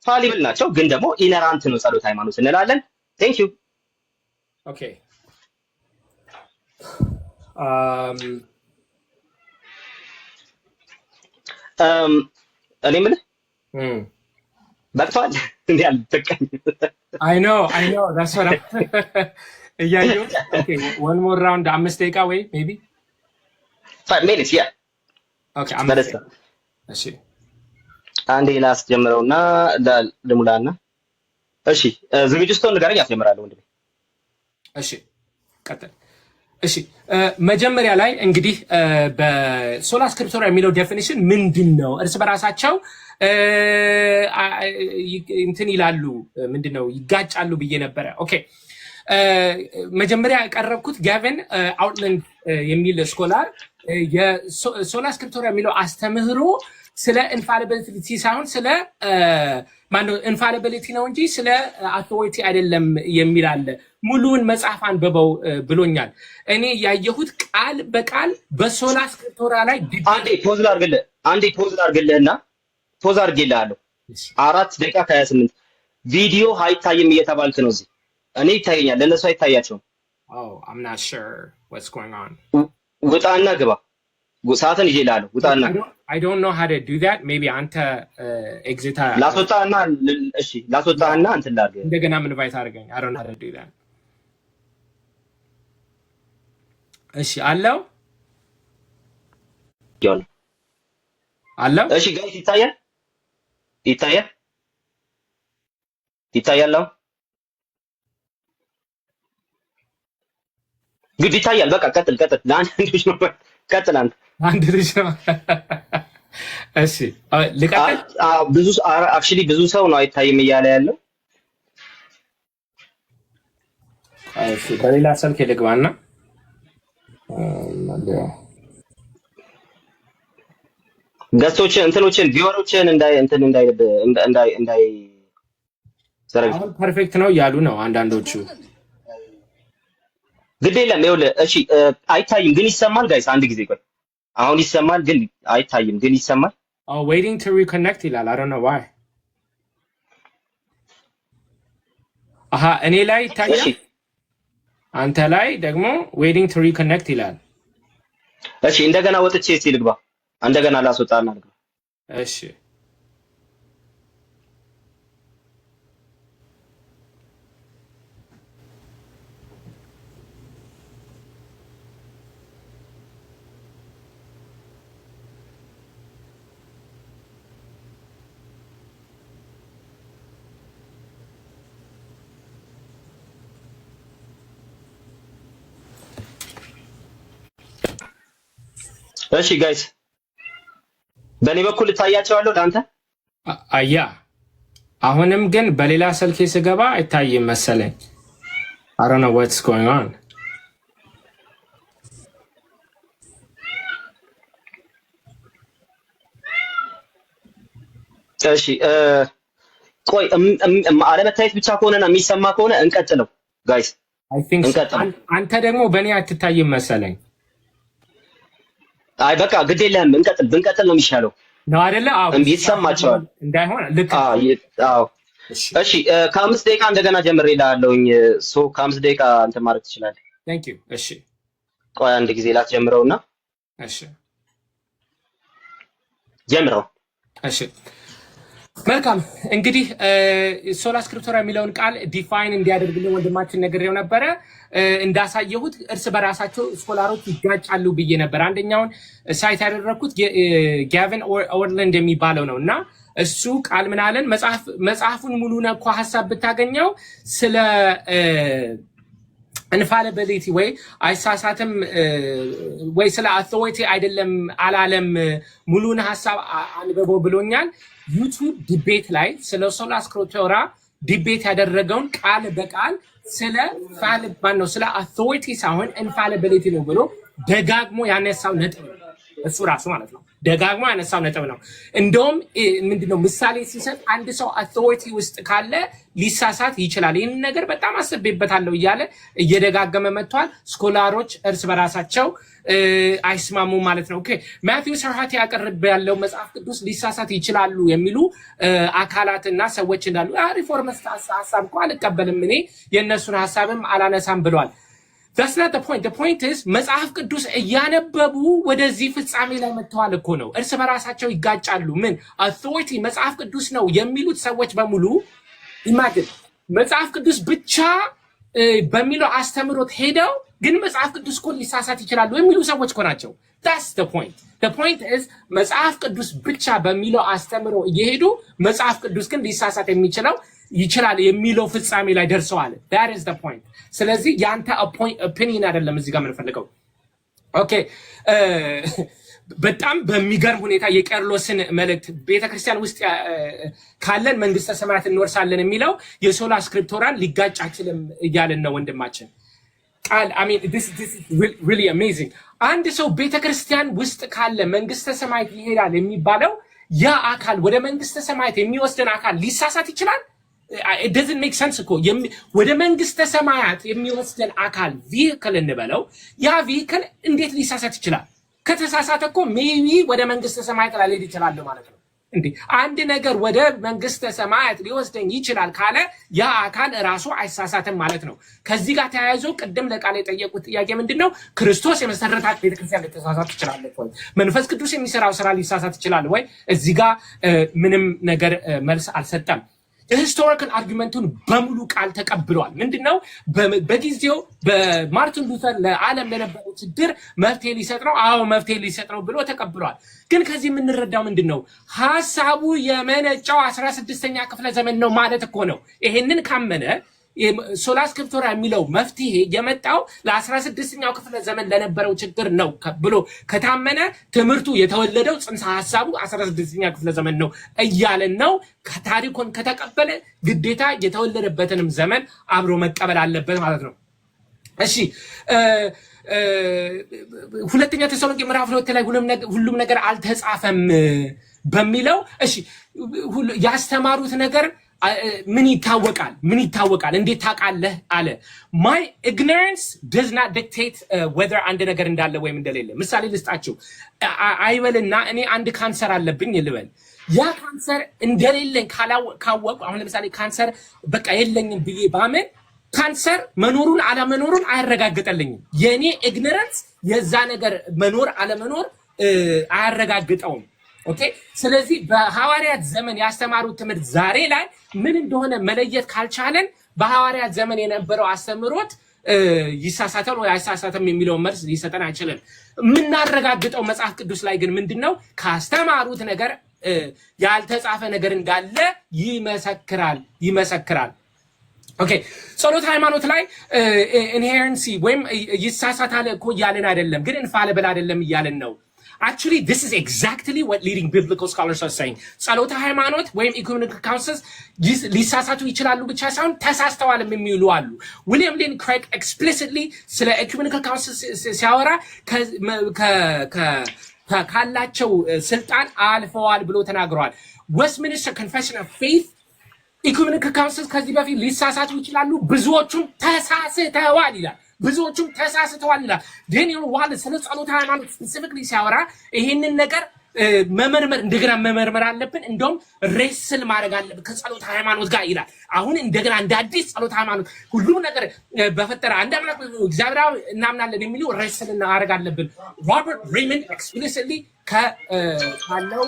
ፋሊብል ናቸው፣ ግን ደግሞ ኢነራንት ነው ጸሎተ ሃይማኖት እንላለን። ቴንክ ዩ ኦኬ እኔ የምልህ በቅቷል እንዴ? አልበቃኝ። አይ ኖ that's what እያየሁ ኦኬ one more round 5 ደቂቃ ወይ ሜቢ 5 minutes yeah ኦኬ አምስት እሺ አንዴ ላስጀምረውና ልሙላና እሺ ዝግጁ ስትሆን ንገረኝ አስጀምራለሁ ወንድሜ። እሺ ቀጥል። እሺ መጀመሪያ ላይ እንግዲህ በሶላ ስክሪፕቶራ የሚለው ዴፊኒሽን ምንድን ነው? እርስ በራሳቸው እንትን ይላሉ፣ ምንድነው ይጋጫሉ ብዬ ነበረ። ኦኬ መጀመሪያ ያቀረብኩት ጋቨን አውትላንድ የሚል ስኮላር የሶላ ስክሪፕቶራ የሚለው አስተምህሮ ስለ ኢንፋሊቢሊቲ ሳይሆን ስለ ማነው ኢንፋሊቢሊቲ ነው እንጂ ስለ አውቶሪቲ አይደለም የሚል አለ። ሙሉውን መጽሐፍ አንብበው ብሎኛል። እኔ ያየሁት ቃል በቃል በሶላ ስክሪፕቶራ ላይ አንዴ ፖዝ ላድርግልህና ፖዝ አድርጌልሃለሁ። 4 ደቂቃ ከ28 ቪዲዮ አይታይም እየተባልክ ነው እዚህ። እኔ ይታየኛል፣ ለእነሱ አይታያቸውም። I'm not sure what's going on። ውጣና ግባ። ሰዓትን ይዤልሃለሁ። ውጣና I don't know how to do that. Maybe አንተ ኤግዚት ላስወጣህና እንትን ላድርግ። እንደገና ምን ኢንቫይት አድርገኝ። I don't know how to do that። እሺ አለው አለው። እሺ ጋይስ ይታያል። ግድ ይታያል። በቃ ቀጥል። ለአንድ ልጅ ነው። ቀጥል አንተ። አንድ ልጅ ነው። እሺ ልቀጥል። ብዙ ሰው ነው አይታይም እያለ ያለው። እሺ በሌላ ስልክ ልግባና ገስቶችን እንትኖችን ቪወሮችን እንዳይ ዘረግ ፐርፌክት ነው እያሉ ነው አንዳንዶቹ። ግድ የለም ይኸውልህ። እሺ አይታይም ግን ይሰማል። ጋይስ አንድ ጊዜ ቆይ። አሁን ይሰማል ግን አይታይም ግን ይሰማል። waiting to reconnect ይላል። I don't know why። እኔ ላይ ይታያል፣ አንተ ላይ ደግሞ waiting to reconnect ይላል። እሺ እንደገና ወጥቼ እስኪ ልግባ። እንደገና ላስወጣና ልግባ። እሺ እሺ ጋይስ በእኔ በኩል እታያቸዋለሁ ለአንተ አያ አሁንም ግን በሌላ ስልክ ስገባ አይታይም መሰለኝ። I don't know what's going on. እሺ ቆይ አለመታየት ብቻ ከሆነና የሚሰማ ከሆነ እንቀጥለው ጋይስ። I think አንተ ደግሞ በእኔ አትታይም መሰለኝ። አይ በቃ ግድ የለህም ብንቀጥል ነው የሚሻለው ነው አይደለ? አዎ ይሰማቸዋል እንዳይሆን ልክ። አዎ እሺ ከ5 ደቂቃ እንደገና ጀምሬ እልሃለሁኝ። ከ5 ደቂቃ አንተ ማለት ትችላለህ። Thank you። እሺ ቆይ አንድ ጊዜ ላስጀምረውና እሺ ጀምረው። እሺ መልካም እንግዲህ ሶላ ስክሪፕቶራ የሚለውን ቃል ዲፋይን እንዲያደርግልን ወንድማችን ነግሬው ነበረ። እንዳሳየሁት እርስ በራሳቸው ስኮላሮች ይጋጫሉ ብዬ ነበር። አንደኛውን ሳይት ያደረኩት ጋቪን ኦርላንድ የሚባለው ነው እና እሱ ቃል ምን አለን? መጽሐፉን ሙሉ ነኮ ሀሳብ ብታገኘው ስለ ኢንፋሊቢሊቲ ወይ አይሳሳትም ወይ ስለ አውቶሪቲ አይደለም አላለም። ሙሉን ሀሳብ አንብቦ ብሎኛል። ዩቲዩብ ዲቤት ላይ ስለ ሶላ ስክሪፕቶራ ዲቤት ያደረገውን ቃል በቃል ስለ ስለ አውቶሪቲ ሳይሆን ኢንፋሊቢሊቲ ነው ብሎ ደጋግሞ ያነሳው ነጥብ ነው። እሱ ራሱ ማለት ነው ደጋግሞ ያነሳው ነጥብ ነው። እንደውም ምንድነው ምሳሌ ሲሰጥ አንድ ሰው አውቶሪቲ ውስጥ ካለ ሊሳሳት ይችላል። ይህን ነገር በጣም አስቤበታለሁ እያለ እየደጋገመ መጥቷል። ስኮላሮች እርስ በራሳቸው አይስማሙ ማለት ነው። ኦኬ ማቲው ሰርሃት ያቀርብ ያለው መጽሐፍ ቅዱስ ሊሳሳት ይችላሉ የሚሉ አካላትና ሰዎች እንዳሉ ሪፎርሚስት ሐሳብ እኮ አልቀበልም እኔ የእነሱን ሐሳብም አላነሳም ብሏል። That's not the point. The point is መጽሐፍ ቅዱስ እያነበቡ ወደዚህ ፍጻሜ ላይ መጥተዋል እኮ ነው። እርስ በራሳቸው ይጋጫሉ። ምን አውቶሪቲ መጽሐፍ ቅዱስ ነው የሚሉት ሰዎች በሙሉ ኢማጂን መጽሐፍ ቅዱስ ብቻ በሚለው አስተምሮት ሄደው ግን መጽሐፍ ቅዱስ እኮ ሊሳሳት ይችላሉ የሚሉ ሰዎች እኮ ናቸው። That's the point. The point is መጽሐፍ ቅዱስ ብቻ በሚለው አስተምሮ እየሄዱ መጽሐፍ ቅዱስ ግን ሊሳሳት ይችላል የሚለው ፍጻሜ ላይ ደርሰዋል። That is the point. ስለዚህ ያንተ ኦፒኒየን አይደለም እዚህ ጋር የምንፈልገው። ኦኬ በጣም በሚገርም ሁኔታ የቄርሎስን መልእክት ቤተክርስቲያን ውስጥ ካለን መንግስተ ሰማያት እንወርሳለን የሚለው የሶላ ስክሪፕቶራን ሊጋጭ አይችልም እያልን ነው ወንድማችን ቃል። I mean this is really amazing. አንድ ሰው ቤተክርስቲያን ውስጥ ካለ መንግስተ ሰማያት ይሄዳል የሚባለው ያ አካል ወደ መንግስተ ሰማያት የሚወስደን አካል ሊሳሳት ይችላል? It doesn't make sense እኮ ወደ መንግስተ ሰማያት የሚወስደን አካል ቪሂክል እንበለው ያ ቪሂክል እንዴት ሊሳሳት ይችላል? ከተሳሳተ እኮ ሜቢ ወደ መንግስተ ሰማያት ላልሄድ ይችላል ማለት ነው እንዴ። አንድ ነገር ወደ መንግስተ ሰማያት ሊወስደኝ ይችላል ካለ ያ አካል ራሱ አይሳሳትም ማለት ነው። ከዚህ ጋር ተያይዞ ቅድም ለቃል የጠየቁት ጥያቄ ምንድነው? ክርስቶስ የመሰረታት ቤተክርስቲያን ልትሳሳት ትችላለች ወይ? መንፈስ ቅዱስ የሚሰራው ስራ ሊሳሳት ይችላል ወይ? እዚህ ጋር ምንም ነገር መልስ አልሰጠም። የሂስቶሪካል አርጊመንቱን በሙሉ ቃል ተቀብለዋል። ምንድነው? በጊዜው በማርቲን ሉተር ለዓለም ለነበረው ችግር መፍትሄ ሊሰጥ ነው። አዎ መፍትሄ ሊሰጥ ነው ብሎ ተቀብለዋል። ግን ከዚህ የምንረዳው ምንድነው? ሐሳቡ የመነጫው 16ኛ ክፍለ ዘመን ነው ማለት እኮ ነው። ይሄንን ካመነ ሶላ ስክሪፕቶራ የሚለው መፍትሄ የመጣው ለ16ኛው ክፍለ ዘመን ለነበረው ችግር ነው ብሎ ከታመነ ትምህርቱ የተወለደው ጽንሰ ሐሳቡ 16ኛ ክፍለ ዘመን ነው እያለን ነው። ታሪኩን ከተቀበለ ግዴታ የተወለደበትንም ዘመን አብሮ መቀበል አለበት ማለት ነው። እሺ ሁለተኛ ተሰሎንቄ ምዕራፍ 2 ላይ ሁሉም ነገር አልተጻፈም በሚለው እሺ ያስተማሩት ነገር ምን ይታወቃል? እንዴት ታውቃለህ አለ። my ignorance does not dictate whether አንድ ነገር እንዳለ ወይም እንደሌለ። ምሳሌ ልስጣችሁ። አይበልና እኔ አንድ ካንሰር አለብኝ ልበል። ያ ካንሰር እንደሌለኝ ካወቁ አሁን ለምሳሌ ካንሰር በቃ የለኝም ብዬ ባመን ካንሰር መኖሩን አለመኖሩን አያረጋግጠልኝም። የኔ ኢግኖራንስ የዛ ነገር መኖር አለመኖር አያረጋግጠውም። ኦኬ ስለዚህ በሐዋርያት ዘመን ያስተማሩት ትምህርት ዛሬ ላይ ምን እንደሆነ መለየት ካልቻለን በሐዋርያት ዘመን የነበረው አስተምሮት ይሳሳታል ወይ አይሳሳትም የሚለው መልስ ሊሰጠን አይችልም። የምናረጋግጠው መጽሐፍ ቅዱስ ላይ ግን ምንድነው? ካስተማሩት ነገር ያልተጻፈ ነገር እንዳለ ይመሰክራል። ኦኬ ጸሎት ሃይማኖት ላይ ኢንሄረንሲ ወይም ይሳሳታል እኮ እያልን አይደለም፣ ግን ኢንፋሊብል አይደለም እያልን ነው። Actually, this is exactly what leading biblical scholars are saying. ጸሎተ ሃይማኖት ወይም ecumenical councils ሊሳሳቱ ይችላሉ ብቻ ሳይሆን ተሳስተዋልም የሚሉ አሉ። ዊሊያም ሌን ክሬግ explicitly ስለ ecumenical councils ሲያወራ ካላቸው ስልጣን አልፈዋል ብሎ ተናግረዋል። Westminster Confession of Faith ecumenical councils ከዚህ በፊት ሊሳሳቱ ይችላሉ፣ ብዙዎቹም ተሳስተዋል ይላል። ብዙዎቹም ተሳስተዋል ይላል። ዴኒየል ዋልስ ስለ ጸሎተ ሃይማኖት ስፔሲፊክሊ ሲያወራ ይሄንን ነገር መመርመር እንደገና መመርመር አለብን፣ እንደውም ሬስል ማድረግ አለብን ከጸሎተ ሃይማኖት ጋር ይላል። አሁን እንደገና እንደ አዲስ ጸሎተ ሃይማኖት ሁሉም ነገር በፈጠረ አንድ አምላክ እግዚአብሔር እናምናለን የሚሉ ሬስል እናደርግ አለብን። ሮበርት ሬይመንድ ኤክስፕሊሲትሊ ካለው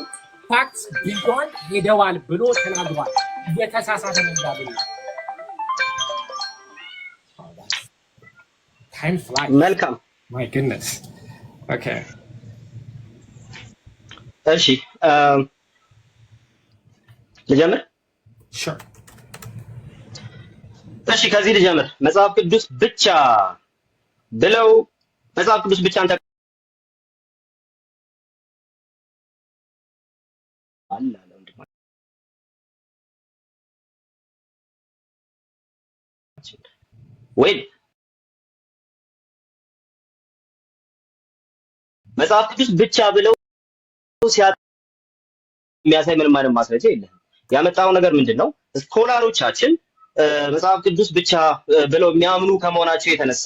ፋክትስ ቢዮንድ ሄደዋል ብሎ ተናግሯል። የተሳሳተ ነገር ነው። Time flies. መልካም My goodness. Okay. እሺ ልጀምር? Sure. እሺ ከዚህ ልጀምር። መጽሐፍ ቅዱስ ብቻ ብለው መጽሐፍ ቅዱስ ብቻ አንተ አለ ወይ መጽሐፍ ቅዱስ ብቻ ብለው የሚያሳይ ምንም አይነት ማስረጃ የለም። ያመጣው ነገር ምንድነው? ስኮላሮቻችን መጽሐፍ ቅዱስ ብቻ ብለው የሚያምኑ ከመሆናቸው የተነሳ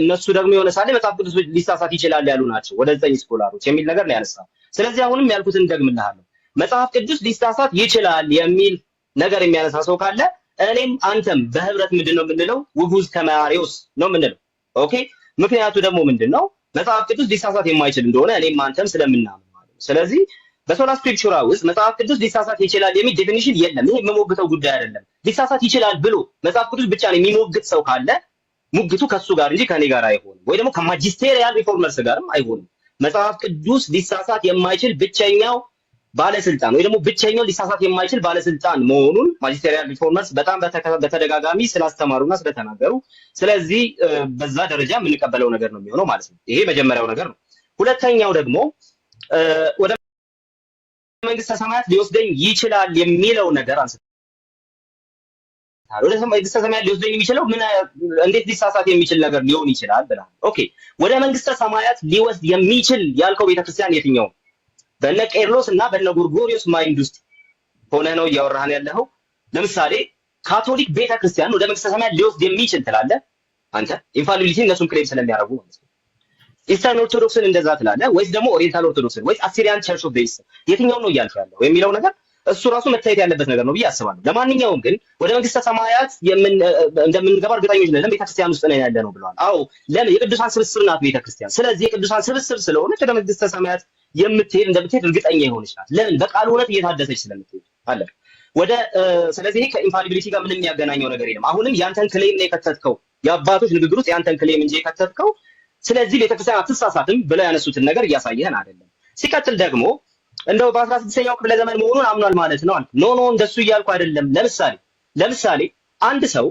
እነሱ ደግሞ የሆነ ሳለ መጽሐፍ ቅዱስ ሊሳሳት ይችላል ያሉ ናቸው። ወደ 9 ስኮላሮች የሚል ነገር ነው ያነሳው። ስለዚህ አሁንም ያልኩትን ደግምልሃለሁ። መጽሐፍ ቅዱስ ሊሳሳት ይችላል የሚል ነገር የሚያነሳ ሰው ካለ እኔም አንተም በህብረት ምንድነው የምንለው? ውጉዝ ከማሪዮስ ነው የምንለው። ኦኬ። ምክንያቱ ደግሞ ምንድነው? መጽሐፍ ቅዱስ ሊሳሳት የማይችል እንደሆነ እኔም አንተም ስለምናምን ማለት ነው። ስለዚህ በሶላ ስክሪፕቹራ ውስጥ መጽሐፍ ቅዱስ ሊሳሳት ይችላል የሚል ዴፊኒሽን የለም። ይሄ የምሞግተው ጉዳይ አይደለም። ሊሳሳት ይችላል ብሎ መጽሐፍ ቅዱስ ብቻ ነው የሚሞግት ሰው ካለ ሙግቱ ከሱ ጋር እንጂ ከኔ ጋር አይሆንም፣ ወይ ደግሞ ከማጂስቴሪያል ሪፎርመርስ ጋርም አይሆንም። መጽሐፍ ቅዱስ ሊሳሳት የማይችል ብቸኛው ባለስልጣን ወይ ደግሞ ብቸኛው ሊሳሳት የማይችል ባለስልጣን መሆኑን ማጂስቴሪያል ሪፎርመርስ በጣም በተደጋጋሚ ስላስተማሩና ስለተናገሩ፣ ስለዚህ በዛ ደረጃ የምንቀበለው ነገር ነው የሚሆነው ማለት ነው። ይሄ መጀመሪያው ነገር ነው። ሁለተኛው ደግሞ ወደ መንግስተ ሰማያት ሊወስደኝ ይችላል የሚለው ነገር አንስተን ወደ መንግስተ ሰማያት ሊወስደኝ የሚችለው ምን እንዴት ሊሳሳት የሚችል ነገር ሊሆን ይችላል ብለሃል። ኦኬ፣ ወደ መንግስተ ሰማያት ሊወስድ የሚችል ያልከው ቤተክርስቲያን የትኛው? በነ ቄርሎስ እና በነ ጎርጎሪዮስ ማይንድ ውስጥ ሆነ ነው እያወራህን ያለኸው? ለምሳሌ ካቶሊክ ቤተክርስቲያን ወደ መንግስተ ሰማያት ሊወስድ የሚችል ትላለህ አንተ? ኢንፋሊቢሊቲ እነሱን ክሌም ስለሚያደርጉ ማለት ነው። ኢስተርን ኦርቶዶክስን እንደዛ ትላለህ ወይስ ደግሞ ኦሪየንታል ኦርቶዶክስን ወይስ አሲሪያን ቸርች ኦፍ ቤስ የትኛው ነው እያልኩ ያለው የሚለው ነገር እሱ ራሱ መታየት ያለበት ነገር ነው ብዬ አስባለሁ። ለማንኛውም ግን ወደ መንግስተ ሰማያት እንደምንገባ እርግጠኞች ነን፣ ቤተክርስቲያን ውስጥ ነው ያለ ነው ብለዋል። አዎ፣ ለምን? የቅዱሳን ስብስብ ናት ቤተክርስቲያን። ስለዚህ የቅዱሳን ስብስብ ስለሆነች ወደ መንግስተ ሰማያት እንደምትሄድ እርግጠኛ የሆነች ናት። ለምን? በቃሉ እውነት እየታደሰች ስለምትሄድ አለ ወደ ስለዚህ ከኢንፋሊቢሊቲ ጋር ምንም የሚያገናኘው ነገር የለም። አሁንም ያንተን ክሌም ነው የከተትከው፣ የአባቶች ንግግር ውስጥ ያንተን ክሌም እንጂ የከተትከው። ስለዚህ ቤተክርስቲያን አትሳሳትም ብለው ያነሱትን ነገር እያሳየህን አይደለም። ሲቀጥል ደግሞ እንደው በ16ኛው ክፍለ ዘመን መሆኑን አምኗል ማለት ነው። ኖ እንደሱ እያልኩ አይደለም። ለምሳሌ አንድ ሰው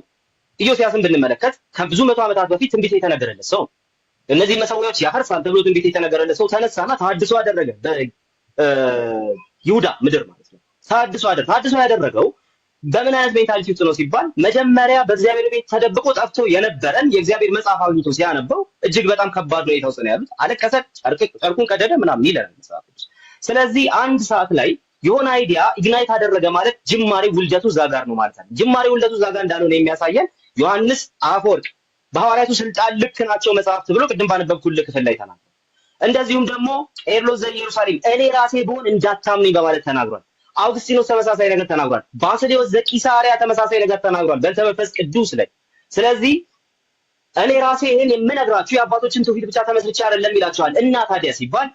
ኢዮስያስን ብንመለከት ከብዙ መቶ ዓመታት በፊት ትንቢት የተነገረለት ሰው፣ እነዚህ መሰዊያዎች ያፈርሳል ተብሎ ትንቢት የተነገረለት ሰው ተነሳና ተሐድሶ አደረገ በይሁዳ ምድር ማለት ነው። ተሐድሶ ያደረገው በምን አይነት ሜንታሊቲ ውስጥ ነው ሲባል መጀመሪያ በእግዚአብሔር ቤት ተደብቆ ጠፍቶ የነበረን የእግዚአብሔር መጽሐፍ አግኝቶ ሲያነበው እጅግ በጣም ከባድ ነው የተወሰነ ያሉት አለቀሰ፣ ጨርቁን ቀደደ ምናምን ይለናል መጽሐፍ ቅዱስ። ስለዚህ አንድ ሰዓት ላይ የሆነ አይዲያ ኢግናይት አደረገ ማለት ጅማሬ ውልደቱ እዛ ጋር ነው ማለት ነው። ጅማሬ ውልደቱ እዛ ጋር እንዳልሆነ የሚያሳየን ዮሐንስ አፈወርቅ በሐዋርያቱ ስልጣን ልክ ናቸው መጽሐፍት ብሎ ቅድም ባነበብኩልህ ክፍል ላይ ተናግሯል። እንደዚሁም ደግሞ ቄርሎስ ዘኢየሩሳሌም እኔ ራሴ ብሆን እንዳታምኑኝ በማለት ተናግሯል። አውግስቲኖስ ተመሳሳይ ነገር ተናግሯል። ባስልዮስ ዘቂሳርያ ተመሳሳይ ነገር ተናግሯል በእንተ መንፈስ ቅዱስ ላይ። ስለዚህ እኔ ራሴ ይሄን የምነግራችሁ የአባቶችን ትውፊት ብቻ ተመስርቼ አይደለም ይላቸዋል። እና ታዲያ ሲባል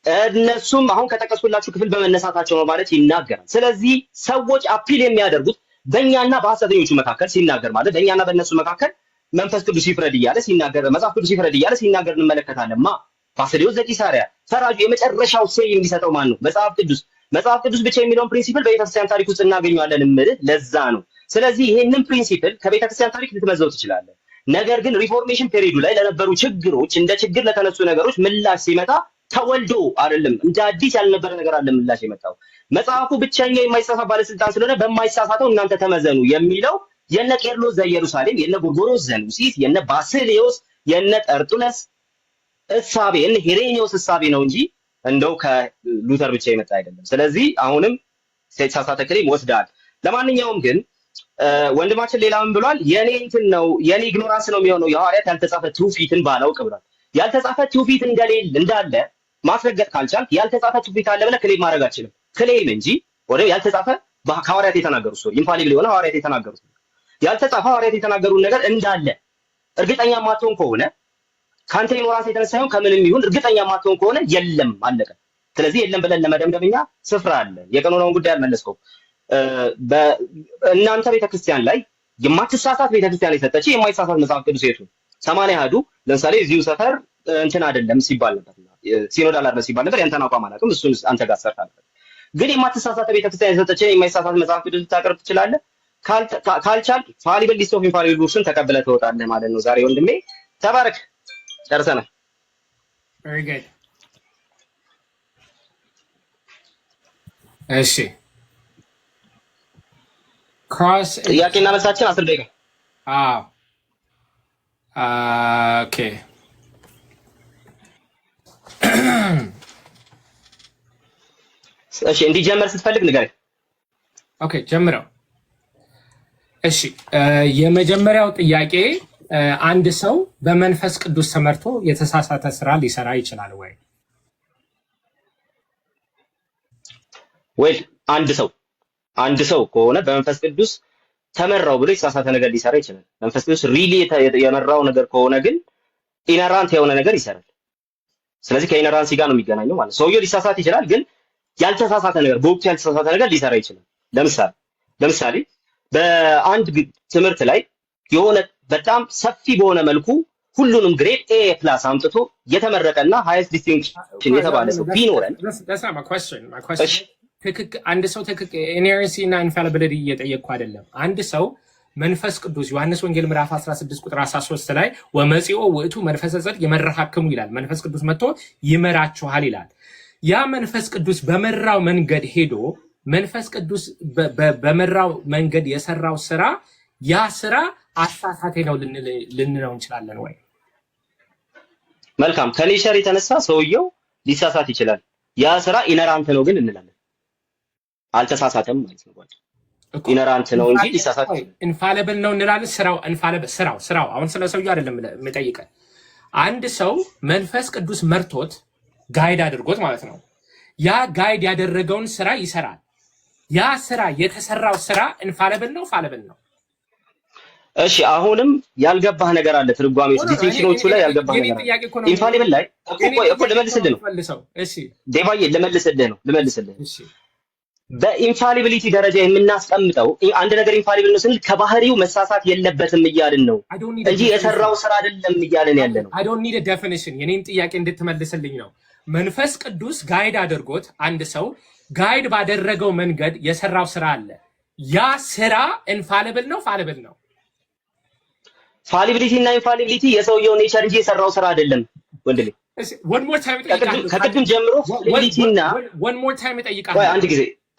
እነሱም አሁን ከጠቀስኩላችሁ ክፍል በመነሳታቸው ነው ማለት ይናገራል። ስለዚህ ሰዎች አፒል የሚያደርጉት በእኛና በሐሰተኞቹ መካከል ሲናገር ማለት በእኛና በእነሱ መካከል መንፈስ ቅዱስ ይፍረድ እያለ ሲናገር፣ መጽሐፍ ቅዱስ ይፍረድ እያለ ሲናገር እንመለከታለን። ባስልዮስ ዘቂሳርያ ፈራጁ የመጨረሻው ሴይ የሚሰጠው ማን ነው? መጽሐፍ ቅዱስ ብቻ የሚለውን ፕሪንሲፕል በቤተክርስቲያን ታሪክ ውስጥ እናገኘዋለን እምልህ ለዛ ነው። ስለዚህ ይሄንን ፕሪንሲፕል ከቤተክርስቲያን ታሪክ ልትመዘው ትችላለህ። ነገር ግን ሪፎርሜሽን ፔሪዱ ላይ ለነበሩ ችግሮች እንደ ችግር ለተነሱ ነገሮች ምላሽ ሲመጣ ተወልዶ አይደለም እንደ አዲስ ያልነበረ ነገር አለ ምላሽ የመጣው መጽሐፉ ብቸኛው የማይሳሳት ባለስልጣን ስለሆነ በማይሳሳተው እናንተ ተመዘኑ የሚለው የነ ቄርሎስ ዘኢየሩሳሌም የነ ጎርጎርዮስ ዘኑሲስ የነ ባስልዮስ የነ ጠርጡለስ እሳቤ የነ ሄሬኒዮስ እሳቤ ነው እንጂ እንደው ከሉተር ብቻ የመጣ አይደለም። ስለዚህ አሁንም የተሳሳተ ክሌም ወስዳል። ለማንኛውም ግን ወንድማችን ሌላ ምን ብሏል? የኔ እንትን ነው የኔ ኢግኖራንስ ነው የሚሆነው የሐዋርያት ያልተጻፈ ትውፊትን ባላውቅ ብሏል። ያልተጻፈ ትውፊት እንዳለ ማስረገጥ ካልቻልክ ያልተጻፈ ትውፊት አለ ብለህ ክሌም ማድረግ አትችልም። ክሌም እንጂ ወደ ያልተጻፈ ሐዋርያት የተናገሩት ሰው ኢንፋሊብል የሆነ ሐዋርያት የተናገሩት ያልተጻፈ ሐዋርያት የተናገሩት ነገር እንዳለ እርግጠኛ ማትሆን ከሆነ ካንተ ኢግኖራንስ የተነሳ ይሁን ከምንም ይሁን እርግጠኛ ማትሆን ከሆነ የለም አለቀ። ስለዚህ የለም ብለን ለመደምደምኛ ስፍራ አለ። የቀኖናውን ጉዳይ አልመለስከውም። እናንተ ቤተክርስቲያን ላይ የማትሳሳት ቤተክርስቲያን የሰጠች የማይሳሳት መጽሐፍ ቅዱስ የቱ 80 ያህዱ ለምሳሌ እዚሁ ሰፈር እንትን አይደለም ሲባል ነበር ሲኖዳል አይደለም ሲባል ነበር። ያንተን አቋም አላውቅም፣ እሱን አንተ ጋር ሰርታ ነበር። ግን የማትሳሳት ቤተክርስቲያን የሰጠች የማይሳሳት መጽሐፍ ቅዱስ ልታቀርብ ትችላለህ። ካልቻልክ ፋሊብል ሊስት ኦፍ ኢንፋሊብል ቡክስን ተቀብለህ ትወጣለህ ማለት ነው። ዛሬ ወንድሜ ተባረክ። ጨርሰናል። very good እሺ cross ጥያቄና መልሳችን 10 ደቂቃ። ኦኬ እሺ እንዲጀምር ስትፈልግ ንገረኝ። ኦኬ ጀምረው። እሺ የመጀመሪያው ጥያቄ አንድ ሰው በመንፈስ ቅዱስ ተመርቶ የተሳሳተ ስራ ሊሰራ ይችላል ወይ? ወይ አንድ ሰው ከሆነ በመንፈስ ቅዱስ ተመራው ብሎ የተሳሳተ ነገር ሊሰራ ይችላል። መንፈስ ቅዱስ ሪሊ የመራው ነገር ከሆነ ግን ኢነራንት የሆነ ነገር ይሰራል። ስለዚህ ከኢነራንሲ ጋር ነው የሚገናኘው ማለት ነው። ሰውየው ሊሳሳት ይችላል፣ ግን ያልተሳሳተ ነገር በወቅቱ ያልተሳሳተ ነገር ሊሰራ ይችላል። ለምሳሌ በአንድ ትምህርት ላይ የሆነ በጣም ሰፊ በሆነ መልኩ ሁሉንም ግሬድ ኤ ፕላስ አምጥቶ የተመረቀና ሃይስት ዲስቲንክሽን የተባለ ሰው ቢኖረን አንድ ሰው ኢነርሲ እና ኢንፋሊቢሊቲ እየጠየቅኩ አይደለም። አንድ ሰው መንፈስ ቅዱስ ዮሐንስ ወንጌል ምዕራፍ 16 ቁጥር 13 ላይ ወመጽኦ ውእቱ መንፈሰ ጽድቅ ይመራሃክሙ ይላል። መንፈስ ቅዱስ መጥቶ ይመራችኋል ይላል። ያ መንፈስ ቅዱስ በመራው መንገድ ሄዶ መንፈስ ቅዱስ በመራው መንገድ የሰራው ስራ ያ ስራ አሳሳቴ ነው ልንለው እንችላለን ወይ? መልካም። ከኔቸር የተነሳ ሰውየው ሊሳሳት ይችላል። ያ ስራ ኢነራንት ነው ግን እንላለን። አልተሳሳተም ማለት ነው። ኢነራንት ነው እንጂ ሊሳሳት ይችላል። ኢንፋሊብል ነው እንላለን። ስራው አሁን ስለ ሰውየው አይደለም የምጠይቀህ። አንድ ሰው መንፈስ ቅዱስ መርቶት ጋይድ አድርጎት ማለት ነው። ያ ጋይድ ያደረገውን ስራ ይሰራል። ያ ስራ የተሰራው ስራ ኢንፋሊብል ነው ፋሊብል ነው? እሺ አሁንም ያልገባህ ነገር አለ። ትርጓሜዎች ዲፊኒሽኖቹ ላይ ያልገባህ ነገር አለ። ኢንፋሊብል ላይ እኮ ልመልስልህ ነው። እሺ ዴቫዬ ልመልስልህ ነው። እሺ በኢንፋሊቢሊቲ ደረጃ የምናስቀምጠው አንድ ነገር ኢንፋሊብል ነው ስንል ከባህሪው መሳሳት የለበትም እያልን ነው እንጂ የሰራው ስራ አይደለም እያልን ያለ ነው። I don't need a definition የኔን ጥያቄ እንድትመልስልኝ ነው። መንፈስ ቅዱስ ጋይድ አድርጎት አንድ ሰው ጋይድ ባደረገው መንገድ የሰራው ስራ አለ። ያ ስራ ኢንፋሊብል ነው ፋሊብል ነው? ፋሊቢሊቲ እና ኢንፋሊቢሊቲ የሰውየው ኔቸር እንጂ የሰራው ስራ አይደለም ወንድሜ። one more time ከቅድም ጀምሮ ፋሊቢሊቲ እና one more time እጠይቃለሁ።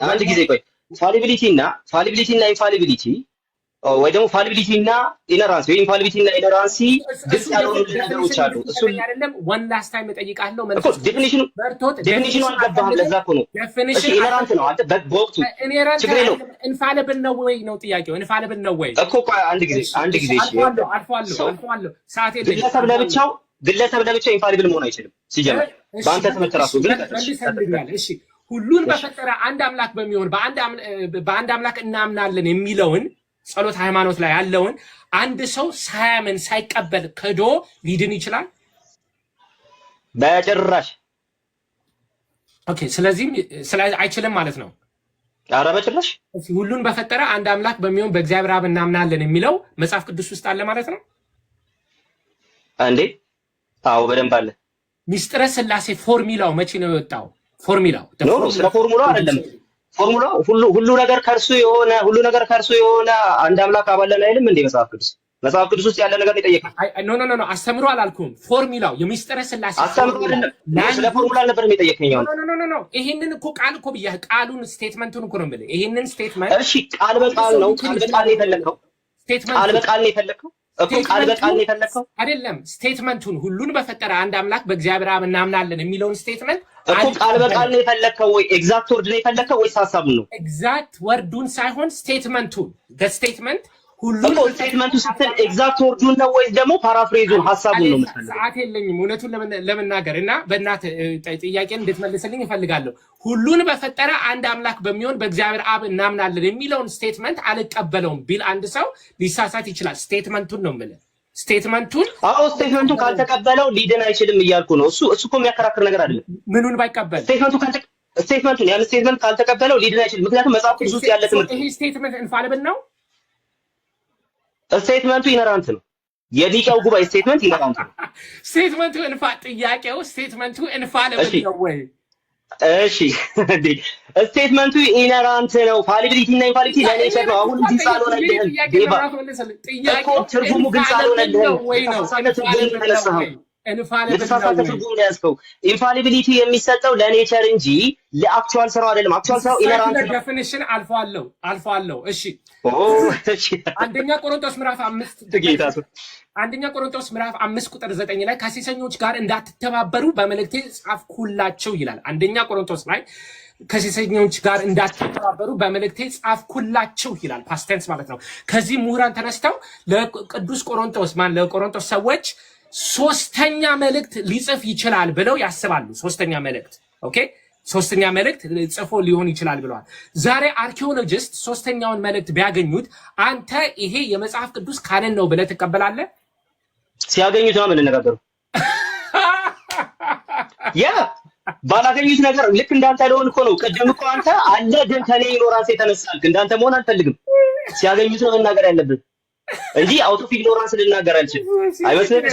አንድ ጊዜ ቆይ። ፋሊቢሊቲ እና ኢንፋሊቢሊቲ ወይ ደግሞ ፋሊቢሊቲ እና ኢነራንሲ ወይ ኢንፋሊቢሊቲ እና ኢነራንሲ ግልጽ ያልሆኑ ነገሮች አሉ። እሱ አይደለም one last time እጠይቃለሁ። እኮ ዴፊኒሽኑ አልገባህም። ለዛ እኮ ነው። እሺ ኢነራንት ነው አንተ በወቅቱ ችግር የለውም። ኢንፋሊብል ነው ወይ ነው ጥያቄው። ኢንፋሊብል ነው ወይ እኮ ቆይ አንድ ጊዜ እሺ አልፏለሁ ሰዓት የለም። ግለሰብ ለብቻው ኢንፋሊብል መሆን አይችልም ሲጀምር በአንተ ትምህርት ራሱ ግን እሺ ሁሉን በፈጠረ አንድ አምላክ በሚሆን በአንድ አምላክ እናምናለን የሚለውን ጸሎት ሃይማኖት ላይ ያለውን አንድ ሰው ሳያምን ሳይቀበል ክዶ ሊድን ይችላል? በጭራሽ። ኦኬ ስለዚህ አይችልም ማለት ነው። ኧረ በጭራሽ። ሁሉን በፈጠረ አንድ አምላክ በሚሆን በእግዚአብሔር አብ እናምናለን የሚለው መጽሐፍ ቅዱስ ውስጥ አለ ማለት ነው እንዴ? አዎ በደንብ አለ። ሚስጥረ ስላሴ ፎርሙላው መቼ ነው የወጣው? ፎርሙላው ስለ ፎርሙላው አይደለም። ፎርሙላው ሁሉ ነገር ከእርሱ የሆነ አንድ አምላክ አባለን አይልም እንዴ መጽሐፍ ቅዱስ? መጽሐፍ ቅዱስ ውስጥ ያለ ነገር ነው የጠየቀኝ። ኖ ኖ ኖ አስተምሮ አላልኩም። ፎርሙላው የሚስጥረ ስላሴ አስተምሮ አይደለም። ስለ ፎርሙላ ነበር የጠየቀኝ። ኖ ኖ ኖ ይሄንን እኮ ቃል እኮ ብያለሁ። ቃሉን ስቴትመንቱን እኮ ነው የምልህ። ይሄንን ስቴትመንት እሺ፣ ቃል በቃል ነው። ቃል በቃል ነው የፈለከው። ቃል በቃል ነው የፈለከው እኮ ቃል በቃል ነው የፈለከው አይደለም። ስቴትመንቱን ሁሉን በፈጠረ አንድ አምላክ በእግዚአብሔር አብ እናምናለን የሚለውን ስቴትመንት እኮ ቃል በቃል ነው የፈለከው ወይ ኤግዛክት ወርድ ነው የፈለከው ወይስ ሐሳቡን ነው? ኤግዛክት ወርዱን ሳይሆን ስቴትመንቱን ስቴትመንት ሁሉን እኮ ስቴትመንቱ ስትል ኤግዛክት ወርዱን ነው ወይስ ደግሞ ፓራፍሬዙን ሐሳቡን ነው የምትፈልገው? ሰዓት የለኝም እውነቱን ለመናገር እና በእናትህ ጥያቄን እንድትመልስልኝ እፈልጋለሁ። ሁሉን በፈጠረ አንድ አምላክ በሚሆን በእግዚአብሔር አብ እናምናለን የሚለውን ስቴትመንት አልቀበለውም ቢል አንድ ሰው ሊሳሳት ይችላል። ስቴትመንቱን ነው የምልህ። ስቴትመንቱን ስቴትመንቱን ካልተቀበለው ሊድን አይችልም እያልኩ ነው። እሱ እኮ የሚያከራክር ነገር አይደለም። ምኑን ባይቀበል ስቴትመንቱን ያን ስቴትመንት ካልተቀበለው ሊድን አይችልም። ምክንያቱም መጽሐፍ ቅዱስ ውስጥ ያለ ትምህርት ይሄ ስቴትመንት ኢንፋሊብል ነው። ስቴትመንቱ ኢነራንት ነው። የሊቃው ጉባኤ ስቴትመንት ኢነራንት ነው። ስቴትመንቱ ጥያቄው ስቴትመንቱ ኢንፋሊብል ነው ወይ? እሺ ስቴትመንቱ ኢነራንት ነው። ፋሊቢሊቲ እና ኢንፋሊቢሊቲ ለኔቸር ነው። አሁን ግልጽ አልሆነልህም። ትርጉሙ ግልጽ አልሆነልህም። የተሳሳተ ትርጉም ነው ያዝከው። ኢንፋሊቢሊቲ የሚሰጠው ለኔቸር እንጂ ለአክቹዋል ስራው አይደለም። አክቹዋል ስራው ኢነራንት ነው። ዴፊኒሽን አልፈዋለሁ። እሺ አንደኛ ቆሮንቶስ ምዕራፍ 5 ቁጥር 9 ላይ ከሴሰኞች ጋር እንዳትተባበሩ በመልእክቴ ጻፍኩላችሁ ይላል። አንደኛ ቆሮንቶስ ላይ ከሴሰኞች ጋር እንዳትተባበሩ በመልእክቴ ጻፍኩላችሁ ይላል። ፓስት ቴንስ ማለት ነው። ከዚህ ምሁራን ተነስተው ለቆሮንቶስ ሰዎች ሶስተኛ መልእክት ሊጽፍ ይችላል ብለው ያስባሉ። ሶስተኛ መልእክት ጽፎ ሊሆን ይችላል ብለዋል። ዛሬ አርኪኦሎጂስት ሶስተኛውን መልእክት ቢያገኙት አንተ ይሄ የመጽሐፍ ቅዱስ ካነን ነው ብለህ ትቀበላለህ? ሲያገኙት ነው የምንነጋገረው። ባላገኙት ነገር ልክ እንዳንተ ለሆን እኮ ነው። ቅድም እኮ አንተ አለ ግን ከኔ ኢግኖራንስ የተነሳልክ እንዳንተ መሆን አልፈልግም። ሲያገኙት ነው መናገር ያለብን እንጂ አውት ኦፍ ኢግኖራንስ ልናገር አልችልም። አይመስልም?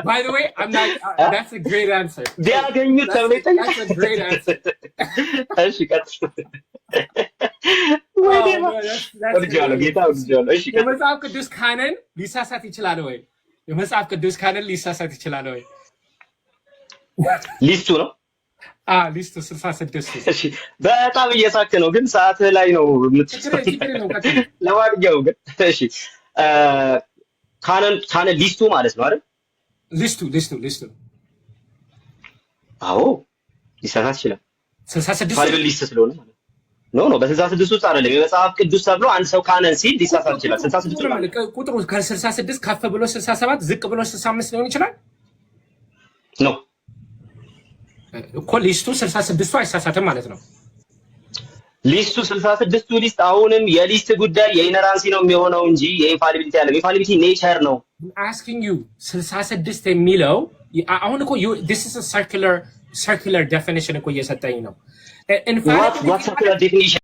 By the way, that's a great answer. ቢያገኙት ተብሎ ይጠይቃል። That's a great answer. እሺ ቀጥል። የመጽሐፍ ቅዱስ ካነን ሊሳሳት ይችላል ወይ? የመጽሐፍ ቅዱስ ካነን ሊሳሳት ይችላል ወይ? ሊስቱ ነው ሊስቱ 66። እሺ በጣም እየሳክ ነው ግን ሰዓት ላይ ነው የምትችለው። ለማንኛውም ግን እሺ ካነን ሊስቱ ማለት ነው አይደል? ሊስቱ አዎ ሊሳሳት ይችላል። 66 ፋይል ሊስት ስለሆነ ማለት ነው። በ66 ውስጥ አይደለም የመጽሐፍ ቅዱስ ተብሎ አንድ ሰው ካነን ሲል ሊሳሳት ይችላል። 66 ማለት ቁጥሩ ከ66 ከፍ ብሎ 67 ዝቅ ብሎ 65 ሊሆን ይችላል ነው እኮ ሊስቱ 66ቱ አይሳሳትም ማለት ነው። ሊስቱ 66ቱ ሊስት አሁንም የሊስት ጉዳይ የኢነራንሲ ነው የሚሆነው እንጂ የኢንፋሊቢሊቲ ያለው ኢንፋሊቢሊቲ ኔቸር ነው። asking you 66 የሚለው አሁን እኮ this is a circular definition እኮ እየሰጠኝ ነው። what circular definition?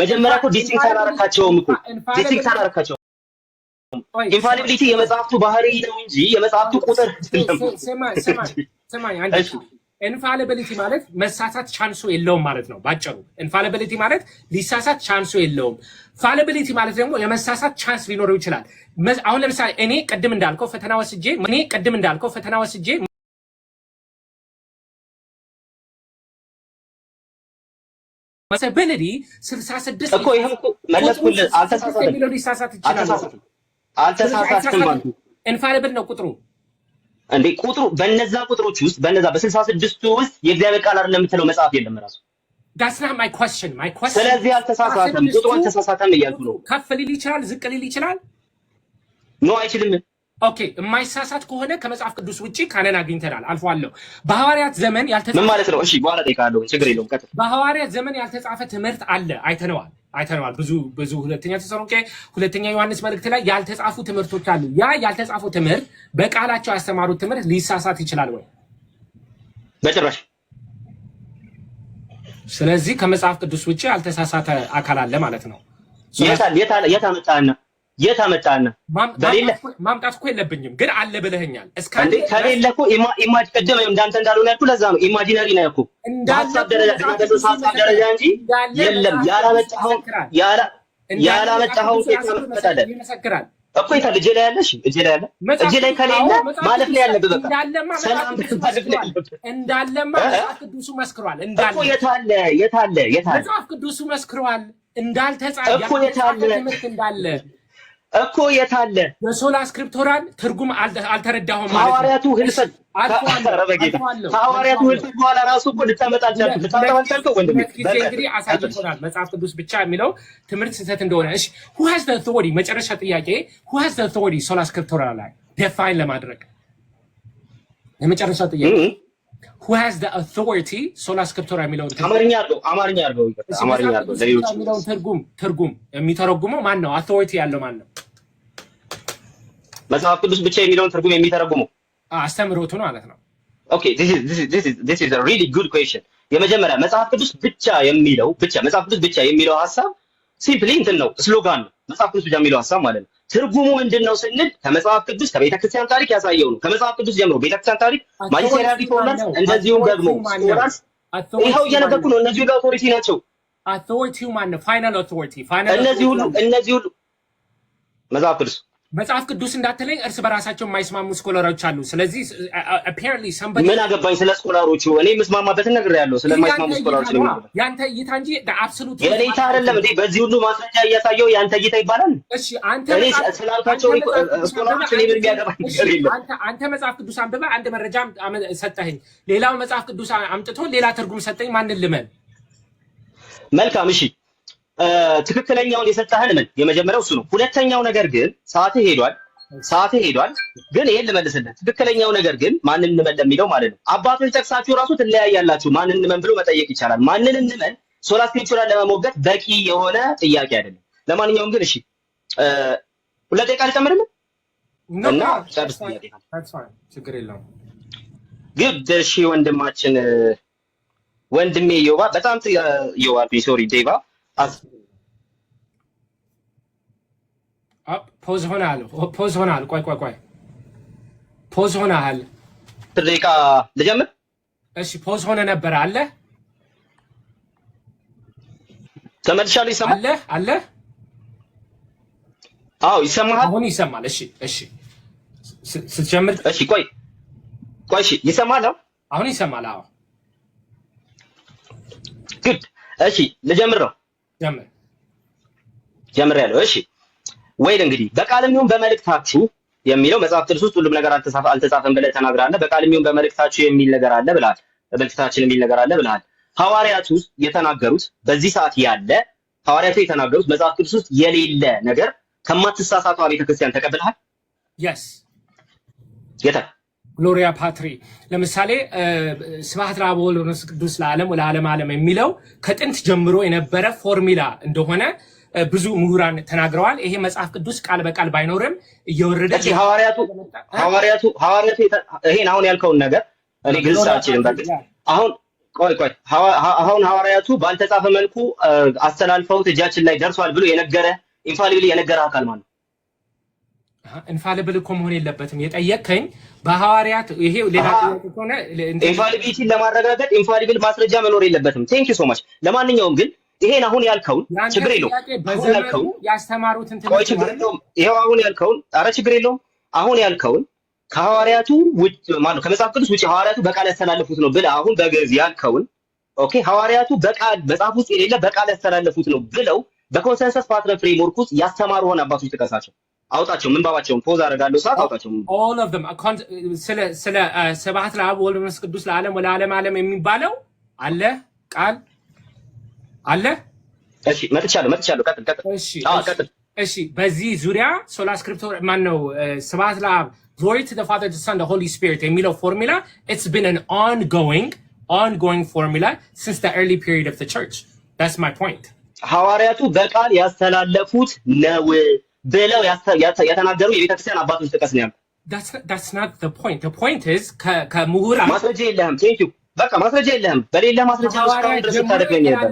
መጀመሪያ እኮ ዲስቲንክት አላረካቸውም። ኢንፋሊቢሊቲ የመጽሐፍቱ ባህሪ ነው እንጂ የመጽሐፍቱ ቁጥር ሰማይ አንዴ ኢንፋሊቢሊቲ ማለት መሳሳት ቻንሱ የለውም ማለት ነው ባጭሩ። ኢንፋሊቢሊቲ ማለት ሊሳሳት ቻንሱ የለውም። ፋሊቢሊቲ ማለት ደግሞ የመሳሳት ቻንስ ሊኖረው ይችላል። አሁን ለምሳሌ እኔ ቅድም እንዳልከው ፈተና ወስጄ ፖሲቢሊቲ 66 እኮ ይሄም እኮ መለስኩልህ። አልተሳሳተም ማለት ነው። ኢንፋሊብል ነው ቁጥሩ እንዴ ቁጥሩ በነዛ ቁጥሮች ውስጥ በነዛ በ66ቱ ውስጥ የእግዚአብሔር ቃል አይደለም የምትለው መጽሐፍ የለም ራሱ። that's not my question. ስለዚህ አልተሳሳተም፣ ቁጥሩ አልተሳሳተም እያልኩ ነው። ከፍ ሊል ይችላል፣ ዝቅ ሊል ይችላል። ኖ አይችልም። ኦኬ የማይሳሳት ከሆነ ከመጽሐፍ ቅዱስ ውጪ ካነን አግኝተናል፣ አልፏለሁ። በሐዋርያት ዘመን ያልተጻፈ ምን ማለት ነው? እሺ በኋላ ጠይቃለሁ፣ ችግር የለውም። ቀጥል። በሐዋርያት ዘመን ያልተጻፈ ትምህርት አለ፣ አይተነዋል። ብዙ ሁለተኛ ተሰሎንቄ፣ ሁለተኛ ዮሐንስ መልእክት ላይ ያልተጻፉ ትምህርቶች አሉ። ያ ያልተጻፉ ትምህርት በቃላቸው ያስተማሩት ትምህርት ሊሳሳት ይችላል ወይ? በጭራሽ። ስለዚህ ከመጽሐፍ ቅዱስ ውጪ ያልተሳሳተ አካል አለ ማለት ነው። የት አመጣና በሌለ ማምጣት እኮ የለብኝም ግን አለ ብለኸኛል። እስካንዴ ከሌለ እኮ ኢማጅ ቀደም እንዳንተ እንዳልሆነ ያልኩ ለዛ ነው። ኢማጂነሪ ነው ያልኩ ሐሳብ ደረጃ እንጂ የለም። ያላመጣኸው ኬት መጣለ እኮ የታለ እጄ ላይ ያለሽ እጄ ላይ ያለ እጄ ላይ ከሌለ ማለት ነው ያለብህ በቃ ሰላም ማለት ነው ያለብህ እንዳለማ መጽሐፍ ቅዱሱ መስክሯል እንዳለ እኮ የታለ መጽሐፍ ቅዱሱ መስክሯል እንዳልተጻፈ እኮ የታለ እንዳለ እኮ የታለ የሶላ ስክሪፕቶራል ትርጉም አልተረዳሁም ማለት ነው ሐዋርያቱ ህልፈት ሐዋርያቱ ህልፈት በኋላ ራሱ እኮ ልታመጣ አልቻልከው ወንድሜ እንግዲህ አሳይቶናል መጽሐፍ ቅዱስ ብቻ የሚለው ትምህርት ስህተት እንደሆነ እሺ who has the authority መጨረሻ ጥያቄ who has the authority ሶላ ስክሪፕቶራል ላይ ዲፋይን ለማድረግ የመጨረሻ ጥያቄ who has the authority ሶላ ስክሪፕቶራል የሚለው አማርኛ አድርገው ለሌሎች የሚለው ትርጉም የሚተረጉመው ማን ነው authority ያለው ማን ነው መጽሐፍ ቅዱስ ብቻ የሚለውን ትርጉም የሚተረጉመው አስተምሮቱ ነው ማለት ነው ኦኬ this is a really good question የመጀመሪያ መጽሐፍ ቅዱስ ብቻ የሚለው ሐሳብ ሲምፕሊ እንትን ነው ስሎጋን ነው መጽሐፍ ቅዱስ ብቻ የሚለው ሐሳብ ማለት ነው ትርጉሙ ምንድነው ስንል ከመጽሐፍ ቅዱስ ከቤተክርስቲያን ታሪክ ያሳየው ነው ከመጽሐፍ ቅዱስ ጀምሮ ቤተክርስቲያን ታሪክ ማጂስተሪያል ሪፎርመርስ እንደዚሁም ደግሞ ስኮላርስ ይኸው እየነገርኩ ነው እነዚህ ሁሉ አውቶሪቲ ናቸው authority ማን ነው ፋይናል authority እነዚህ ሁሉ መጽሐፍ ቅዱስ እንዳትለኝ እርስ በራሳቸው የማይስማሙ ስኮላሮች አሉ ስለዚህ apparently somebody ምን አገባኝ ስለ ስኮላሮቹ እኔ መስማማበትን ነገር ያለው ስለማይስማሙ ስኮላሮች ነው ያንተ እይታ እንጂ the absolute የኔ እይታ አይደለም እንዴ በዚህ ሁሉ ማስረጃ እያሳየው ያንተ እይታ ይባላል እሺ አንተ እኔ ስላልካቸው ስኮላሮች እኔ ምን የሚያገባኝ ነገር የለም አንተ መጽሐፍ ቅዱስ አንብበህ አንድ መረጃ ሰጠኸኝ ሌላው መጽሐፍ ቅዱስ አምጥቶ ሌላ ትርጉም ሰጠኝ ማንን ልመን መልካም እሺ ትክክለኛውን የሰጣህን ምን የመጀመሪያው እሱ ነው ሁለተኛው ነገር ግን ሰዓት ሄዷል ግን ይሄን ልመልስልህ ትክክለኛው ነገር ግን ማንን እንመን ለሚለው ማለት ነው አባቶች ጠቅሳችሁ ራሱ ትለያያላችሁ ማንን እንመን ብሎ መጠየቅ ይቻላል ማንን እንመን ሶላ ስክሪፕቸራል ለመሞገት በቂ የሆነ ጥያቄ አይደለም ለማንኛውም ግን እሺ ሁለት ደቂቃ ልጨምርልህ እና ጨርስ ጥያቄ ችግር የለውም ግድ እሺ ወንድሜ ዮባ በጣም ሶሪ ዴቫ ፖዝ ሆናል ቆይ ፖዝ ሆናል ደቂቃ ልጀምር እሺ ፖዝ ሆነ ነበር አለ ተመልሻለሁ ይሰማል አለ አዎ ይሰማሃል አሁን ይሰማል እሺ ስትጀምር እሺ ቆይ እሺ ይሰማል አሁን ይሰማል አዎ ጉድ እሺ ልጀምር ነው ጀምሬያለሁ እሺ ወይ እንግዲህ በቃልም ይሁን በመልእክታችሁ የሚለው መጽሐፍ ቅዱስ ውስጥ ሁሉም ነገር አልተጻፈም ብለህ ተናግራለህ በቃልም ይሁን በመልእክታችሁ የሚል ነገር አለ ብለሃል በመልእክታችን የሚል ነገር አለ ብለሃል ሐዋርያቱ ውስጥ የተናገሩት በዚህ ሰዓት ያለ ሐዋርያቱ የተናገሩት መጽሐፍ ቅዱስ ውስጥ የሌለ ነገር ከማትሳሳተው ቤተክርስቲያን ተቀብለሃል yes የታ ግሎሪያ ፓትሪ ለምሳሌ ስብሐት ለአብ ወወልድ ወመንፈስ ቅዱስ ለዓለም ዓለም የሚለው ከጥንት ጀምሮ የነበረ ፎርሙላ እንደሆነ ብዙ ምሁራን ተናግረዋል ይሄ መጽሐፍ ቅዱስ ቃል በቃል ባይኖርም እየወረደ ሐዋርያቱ ይሄን አሁን ያልከውን ነገር እኔ ግልጻችን በቃ አሁን ሐዋርያቱ ባልተጻፈ መልኩ አስተላልፈውት እጃችን ላይ ደርሷል ብሎ ኢንፋሊብሊ የነገረ አካል ማለት ነው ኢንፋሊብል እኮ መሆን የለበትም የጠየቀኝ በሐዋርያት ይሄ ሌላ ጥያቄ ሆነ ኢንፋሊቢሊቲን ለማረጋገጥ ኢንፋሊብል ማስረጃ መኖር የለበትም ቴንክ ዩ ሶ ማች ለማንኛውም ግን ይሄን አሁን ያልከውን ችግር የለውም ያስተማሩትን ይሄው አሁን ያልከውን ኧረ ችግር የለውም አሁን ያልከውን ከሐዋርያቱ ውጭ ማለት ከመጽሐፍ ቅዱስ ውጭ ሐዋርያቱ በቃል ያስተላለፉት ነው ብለህ አሁን በግዕዝ ያልከውን ኦኬ ሐዋርያቱ በቃል መጽሐፍ ውስጥ የሌለ በቃል ያስተላለፉት ነው ብለው በኮንሰንሰስ ፓትር ፍሬምወርክ ውስጥ ያስተማሩ ሆነ አባቶች ጥቀሳቸው አውጣቸው ምንባባቸውን ፖዝ አደርጋለሁ ሰዓት አውጣቸው all of them ስለ ስብሐት ለአብ ወወልድ ወመንፈስ ቅዱስ ለዓለም ዓለም የሚባለው አለ ቃል አለ እሺ መጥቻለሁ ቀጥል እሺ በዚህ ዙሪያ ሶላ ስክሪፕቶር ማን ነው ስብሐት ለአብ glory to the Father, the Son, the Holy Spirit የሚለው ፎርሙላ it's been an ongoing formula since the early period of the church that's my point ሐዋርያቱ በቃል ያስተላለፉት ነው ብለው የተናገሩ የቤተክርስቲያን አባቶች ጥቀስ ነው that's not the point the point is ከምሁራን ማስረጃ የለህም ቴንክ ዩ በቃ ማስረጃ የለህም በሌላ ማስረጃ እስካሁን ድረስ ታደርገኝ ነበር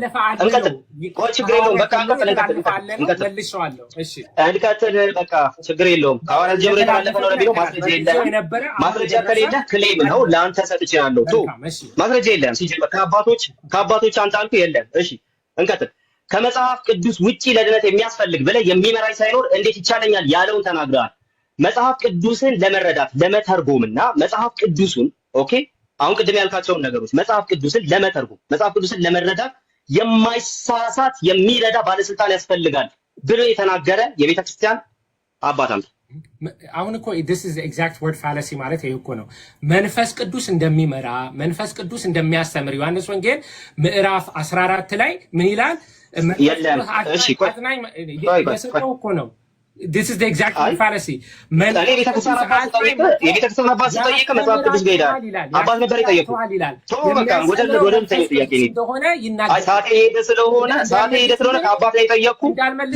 እንቀጥል ቆይ ችግር የለውም በቃ እንቀጥል በቃ ችግር የለውም ሐዋርያት ጀምሮ የተላለፈ ነው ለሚለው ማስረጃ የለህም ማስረጃ ከሌለ ክሌም ነው ለአንተ ሰጥቻለሁ ማስረጃ የለህም ሲጀምር ከአባቶች አንተ አልኩ የለም እሺ እንቀጥል ከመጽሐፍ ቅዱስ ውጪ ለድነት የሚያስፈልግ ብለህ የሚመራኝ ሳይኖር እንዴት ይቻለኛል ያለውን ተናግረሃል። መጽሐፍ ቅዱስን ለመረዳት ለመተርጎምና መጽሐፍ ቅዱሱን ኦኬ፣ አሁን ቅድም ያልካቸውን ነገሮች መጽሐፍ ቅዱስን ለመተርጎም መጽሐፍ ቅዱስን ለመረዳት የማይሳሳት የሚረዳ ባለስልጣን ያስፈልጋል ብሎ የተናገረ የቤተ ክርስቲያን አባት አንተ። አሁን እኮ this is the exact word fallacy ማለት ይሄ እኮ ነው። መንፈስ ቅዱስ እንደሚመራ መንፈስ ቅዱስ እንደሚያስተምር ዮሐንስ ወንጌል ምዕራፍ 14 ላይ ምን ይላል? የለም እሺ፣ ቆይ እኮ ነው። this is the exact word fallacy እኔ ቤተክርስቲያን አባት ስጠይቅ መጽሐፍ ቅዱስ ጋር ይላል። አባት ነበር የጠየቁት። በቃ ወደ ጥያቄ ነው። አይ ሰዓቴ ሄደ ስለሆነ ከአባት ላይ ጠየቅኩ።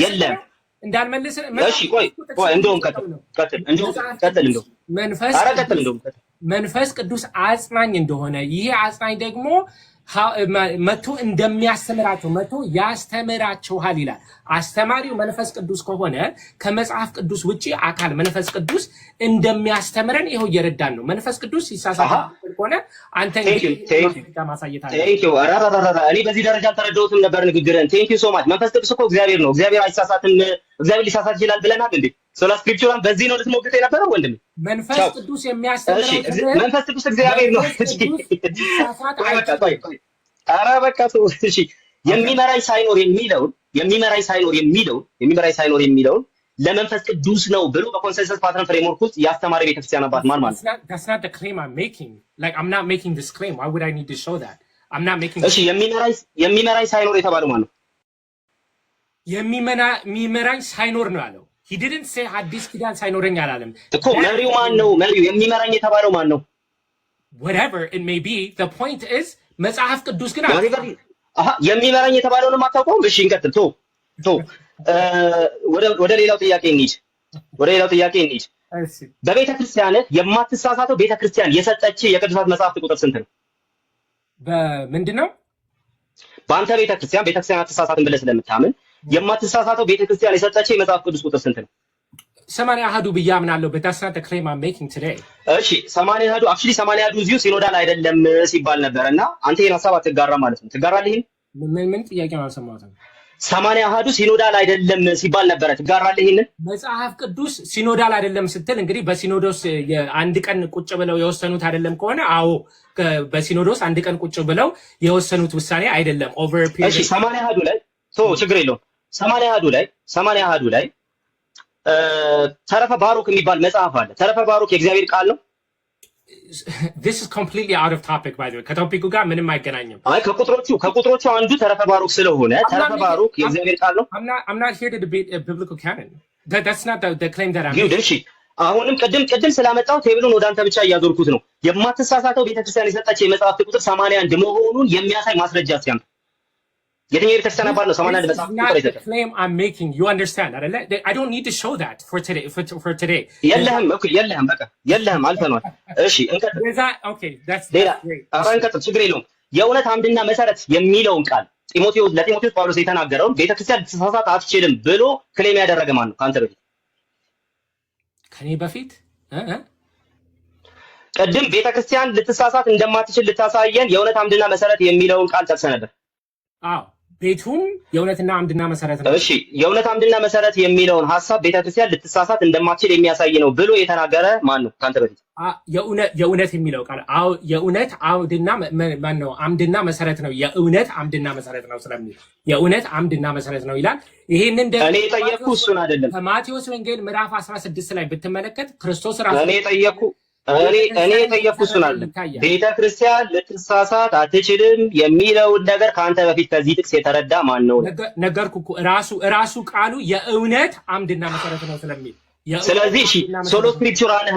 የለም እንዳልመልስ እሺ፣ ቆይ እንደውም ቀጥል መንፈስ ቅዱስ አጽናኝ እንደሆነ ይሄ አጽናኝ ደግሞ መቶ እንደሚያስተምራቸው መቶ ያስተምራቸዋል ይላል። አስተማሪው መንፈስ ቅዱስ ከሆነ ከመጽሐፍ ቅዱስ ውጪ አካል መንፈስ ቅዱስ እንደሚያስተምረን ይኸው እየረዳን ነው። መንፈስ ቅዱስ ሲሳሳት ከሆነ አንተ ማሳየት አለ። እኔ በዚህ ደረጃ አልተረዳሁትም ነበር ንግግርን። ቴንኪው ሶ ማች። መንፈስ ቅዱስ እኮ እግዚአብሔር ነው። እግዚአብሔር አይሳሳትም። እግዚአብሔር ሊሳሳት ይችላል ብለናል እንዴ? ሶላ ስክሪፕቸራን በዚህ ነው ልትሞግተው የነበረው ወንድም። መንፈስ ቅዱስ የሚያስተምረው መንፈስ ቅዱስ እግዚአብሔር ነው። ኧረ በቃ እሺ፣ የሚመራኝ ሳይኖር የሚለውን ለመንፈስ ቅዱስ ነው ብሎ በኮንሰንሰስ ፓተርን ፍሬምወርክ ውስጥ ያስተማረ ቤተክርስቲያን አባት ማን ማለት ነው? That's not the claim I'm making. Like I'm not making this claim. Why would I need to show that? I'm not making. እሺ፣ የሚመራኝ ሳይኖር የተባለው ማን ነው? የሚመራኝ ሳይኖር ነው ያለው። he didn't say አዲስ ኪዳን ሳይኖረኝ አላለም እኮ። መሪው ማን ነው? መሪው የሚመራኝ የተባለው ማን ነው? whatever it may be, the point is መጽሐፍ ቅዱስ ግን የሚመራኝ የተባለውንም አታውቀውም? እሺ እንቀጥል። ወደ ሌላው ጥያቄ እንሂድ። በቤተ ክርስቲያንህ የማትሳሳተው ቤተ ክርስቲያን የሰጠች የቅዱሳት መጽሐፍት ቁጥር ስንት ነው? በምንድን ነው? በአንተ ቤተ ክርስቲያን አትሳሳትም ብለህ ስለምታምን የማትሳሳተው ቤተ ክርስቲያን የሰጠች የመጽሐፍ ቅዱስ ቁጥር ስንት ነው? 80 አሃዱ ብዬ አምናለሁ። but that's not the claim I'm making today. እሺ 80 አሃዱ actually 80 አሃዱ እዚሁ ሲኖዳል አይደለም ሲባል ነበር እና አንተ ይሄን ሐሳብ አትጋራ ማለት ነው። ትጋራለህ? ይሄን ምን ጥያቄ ነው አልሰማሁትም። 80 አሃዱ ሲኖዳል አይደለም ሲባል ነበር። ትጋራለህ? ይሄን መጽሐፍ ቅዱስ ሲኖዳል አይደለም ስትል እንግዲህ በሲኖዶስ አንድ ቀን ቁጭ ብለው የወሰኑት አይደለም ከሆነ አዎ፣ በሲኖዶስ አንድ ቀን ቁጭ ብለው የወሰኑት ውሳኔ አይደለም over a period። እሺ 80 አሃዱ ላይ ችግር የለውም። 80 አሃዱ ላይ ተረፈ ባሩክ የሚባል መጽሐፍ አለ። ተረፈ ባሩክ የእግዚአብሔር ቃል ነው? This is completely out of topic by the way. ከቶፒኩ ጋር ምንም አይገናኝም። አይ ከቁጥሮቹ አንዱ ተረፈ ባሩክ ስለሆነ ተረፈ ባሩክ የእግዚአብሔር ቃል ነው። I'm not here to debate a biblical canon. That's not the claim that I'm making. እሺ አሁንም ቅድም ስላመጣው ቴብሉን ወደ አንተ ብቻ እያዞርኩት ነው። የማትሳሳተው ቤተክርስቲያን የሰጣቸው የመጽሐፍት ቁጥር 81 መሆኑን የሚያሳይ ማስረጃ ሲያምጥ የትኛው ቤተክርስቲያን አባል ነው 81 መጽሐፍ ቁጥር ይሰጣል? claim I'm making, you understand? I don't need to show that for today. የለህም በቃ የለህም አልፈናል። እሺ እንቀጥል። that's great. እንቀጥል፣ ችግር የለውም። የእውነት አምድና መሰረት የሚለውን ቃል ለጢሞቴዎስ ጳውሎስ የተናገረውን ቤተክርስቲያን ልትሳሳት አትችልም ብሎ ክሌም ያደረገ ማን ነው? ከአንተ በፊት ከኔ በፊት ቅድም ቤተክርስቲያን ልትሳሳት እንደማትችል ልታሳየን የእውነት አምድና መሰረት የሚለውን ቃል ጠቅሰህ ነበር። አዎ ቤቱም የእውነትና አምድና መሰረት ነው። እሺ የእውነት አምድና መሰረት የሚለውን ሐሳብ ቤተክርስቲያን ልትሳሳት እንደማትችል የሚያሳይ ነው ብሎ የተናገረ ማን ነው ካንተ በፊት? የእውነት የሚለው ቃል የእውነት አምድና ማን ነው? አምድና መሰረት ነው። የእውነት አምድና መሰረት ነው ስለሚል የእውነት አምድና መሰረት ነው ይላል። ይሄንን ደግሞ እኔ የጠየቅኩ እሱን አይደለም። ከማቴዎስ ወንጌል ምዕራፍ 16 ላይ ብትመለከት ክርስቶስ ራሱ እኔ የጠየቅኩ እሱን አይደለም። ቤተክርስቲያን ልትሳሳት አትችልም የሚለውን ነገር ከአንተ በፊት ከዚህ ጥቅስ የተረዳ ማን ነው? ነገርኩ እኮ ራሱ ቃሉ የእውነት አምድና መሰረት ነው ስለሚል ስለዚህ እሺ ሶሎ ስክሪፕቹራ ነህ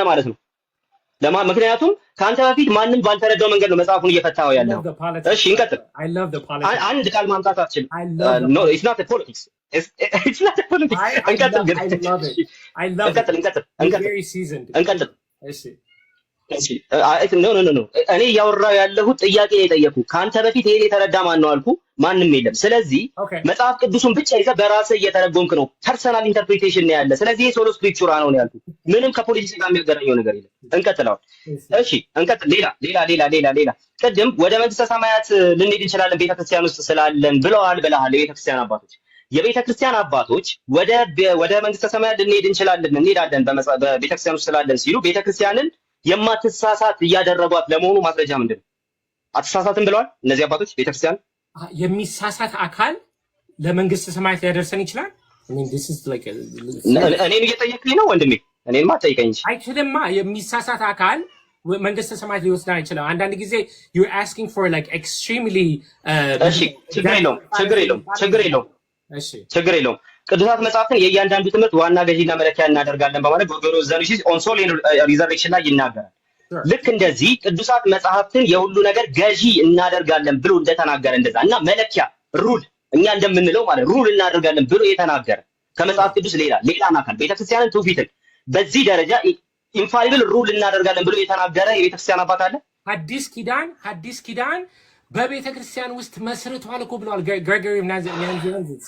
ማለት ነው። ምክንያቱም ከአንተ በፊት ማንም ባልተረዳው መንገድ ነው መጽሐፉን እየፈታው ያለው። እሺ እንቀጥል። አንድ ቃል ማምጣት አትችልም። no it's not a politics. It's not a politics. እንቀጥል። እሺ ኖ እኔ እያወራሁ ያለሁት ጥያቄ የጠየኩ ከአንተ በፊት ይሄን የተረዳ ማን ነው አልኩ። ማንም የለም። ስለዚህ መጽሐፍ ቅዱሱን ብቻ ይዘህ በራስህ እየተረጎምክ ነው። ፐርሰናል ኢንተርፕሪቴሽን ነው ያለ። ስለዚህ የሶሎ ስክሪፕቹራ ነው ያልኩት። ምንም ከፖለቲክስ ጋር የሚያገናኘው ነገር የለም። እንቀጥለዋል። እሺ እንቀጥል። ሌላ ቅድም ወደ መንግስተ ሰማያት ልንሄድ እንችላለን ቤተክርስቲያን ውስጥ ስላለን ብለዋል ብለሃል። የቤተክርስቲያን አባቶች ወደ መንግስተ ሰማያት ልንሄድ እንሄዳለን በቤተክርስቲያን ውስጥ ስላለን ሲሉ ቤተክርስቲያንን የማትሳሳት እያደረጓት ለመሆኑ ማስረጃ ምንድን ነው? አትሳሳትም ብለዋል እነዚህ አባቶች። ቤተክርስቲያን የሚሳሳት አካል ለመንግስተ ሰማያት ሊያደርሰን ይችላል። እኔን እየጠየቅኝ ነው ወንድሜ? እኔንማ አትጠይቀኝ እንጂ። አይችልማ። የሚሳሳት አካል መንግስተ ሰማያት ሊወስድ አይችልም። አንዳንድ ጊዜ you're asking for like extremely እሺ፣ ችግር የለውም። ቅዱሳት መጽሐፍትን የእያንዳንዱ ትምህርት ዋና ገዢና መለኪያ እናደርጋለን በማለት ጎርጎርዮስ ዘኑሲስ ኦን ሶል ሪዘርቬክሽን ላይ ይናገራል። ልክ እንደዚህ ቅዱሳት መጽሐፍትን የሁሉ ነገር ገዢ እናደርጋለን ብሎ እንደተናገረ እንደዛ እና መለኪያ ሩል እኛ እንደምንለው ማለት ሩል እናደርጋለን ብሎ የተናገረ ከመጽሐፍ ቅዱስ ሌላን አካል ቤተክርስቲያንን ትውፊትን በዚህ ደረጃ ኢንፋሊብል ሩል እናደርጋለን ብሎ የተናገረ የቤተክርስቲያን አባት አለ? ሐዲስ ኪዳን በቤተክርስቲያን ውስጥ መስርቷል እኮ ብለዋል ግሬጎሪ ናዚያንዚስ።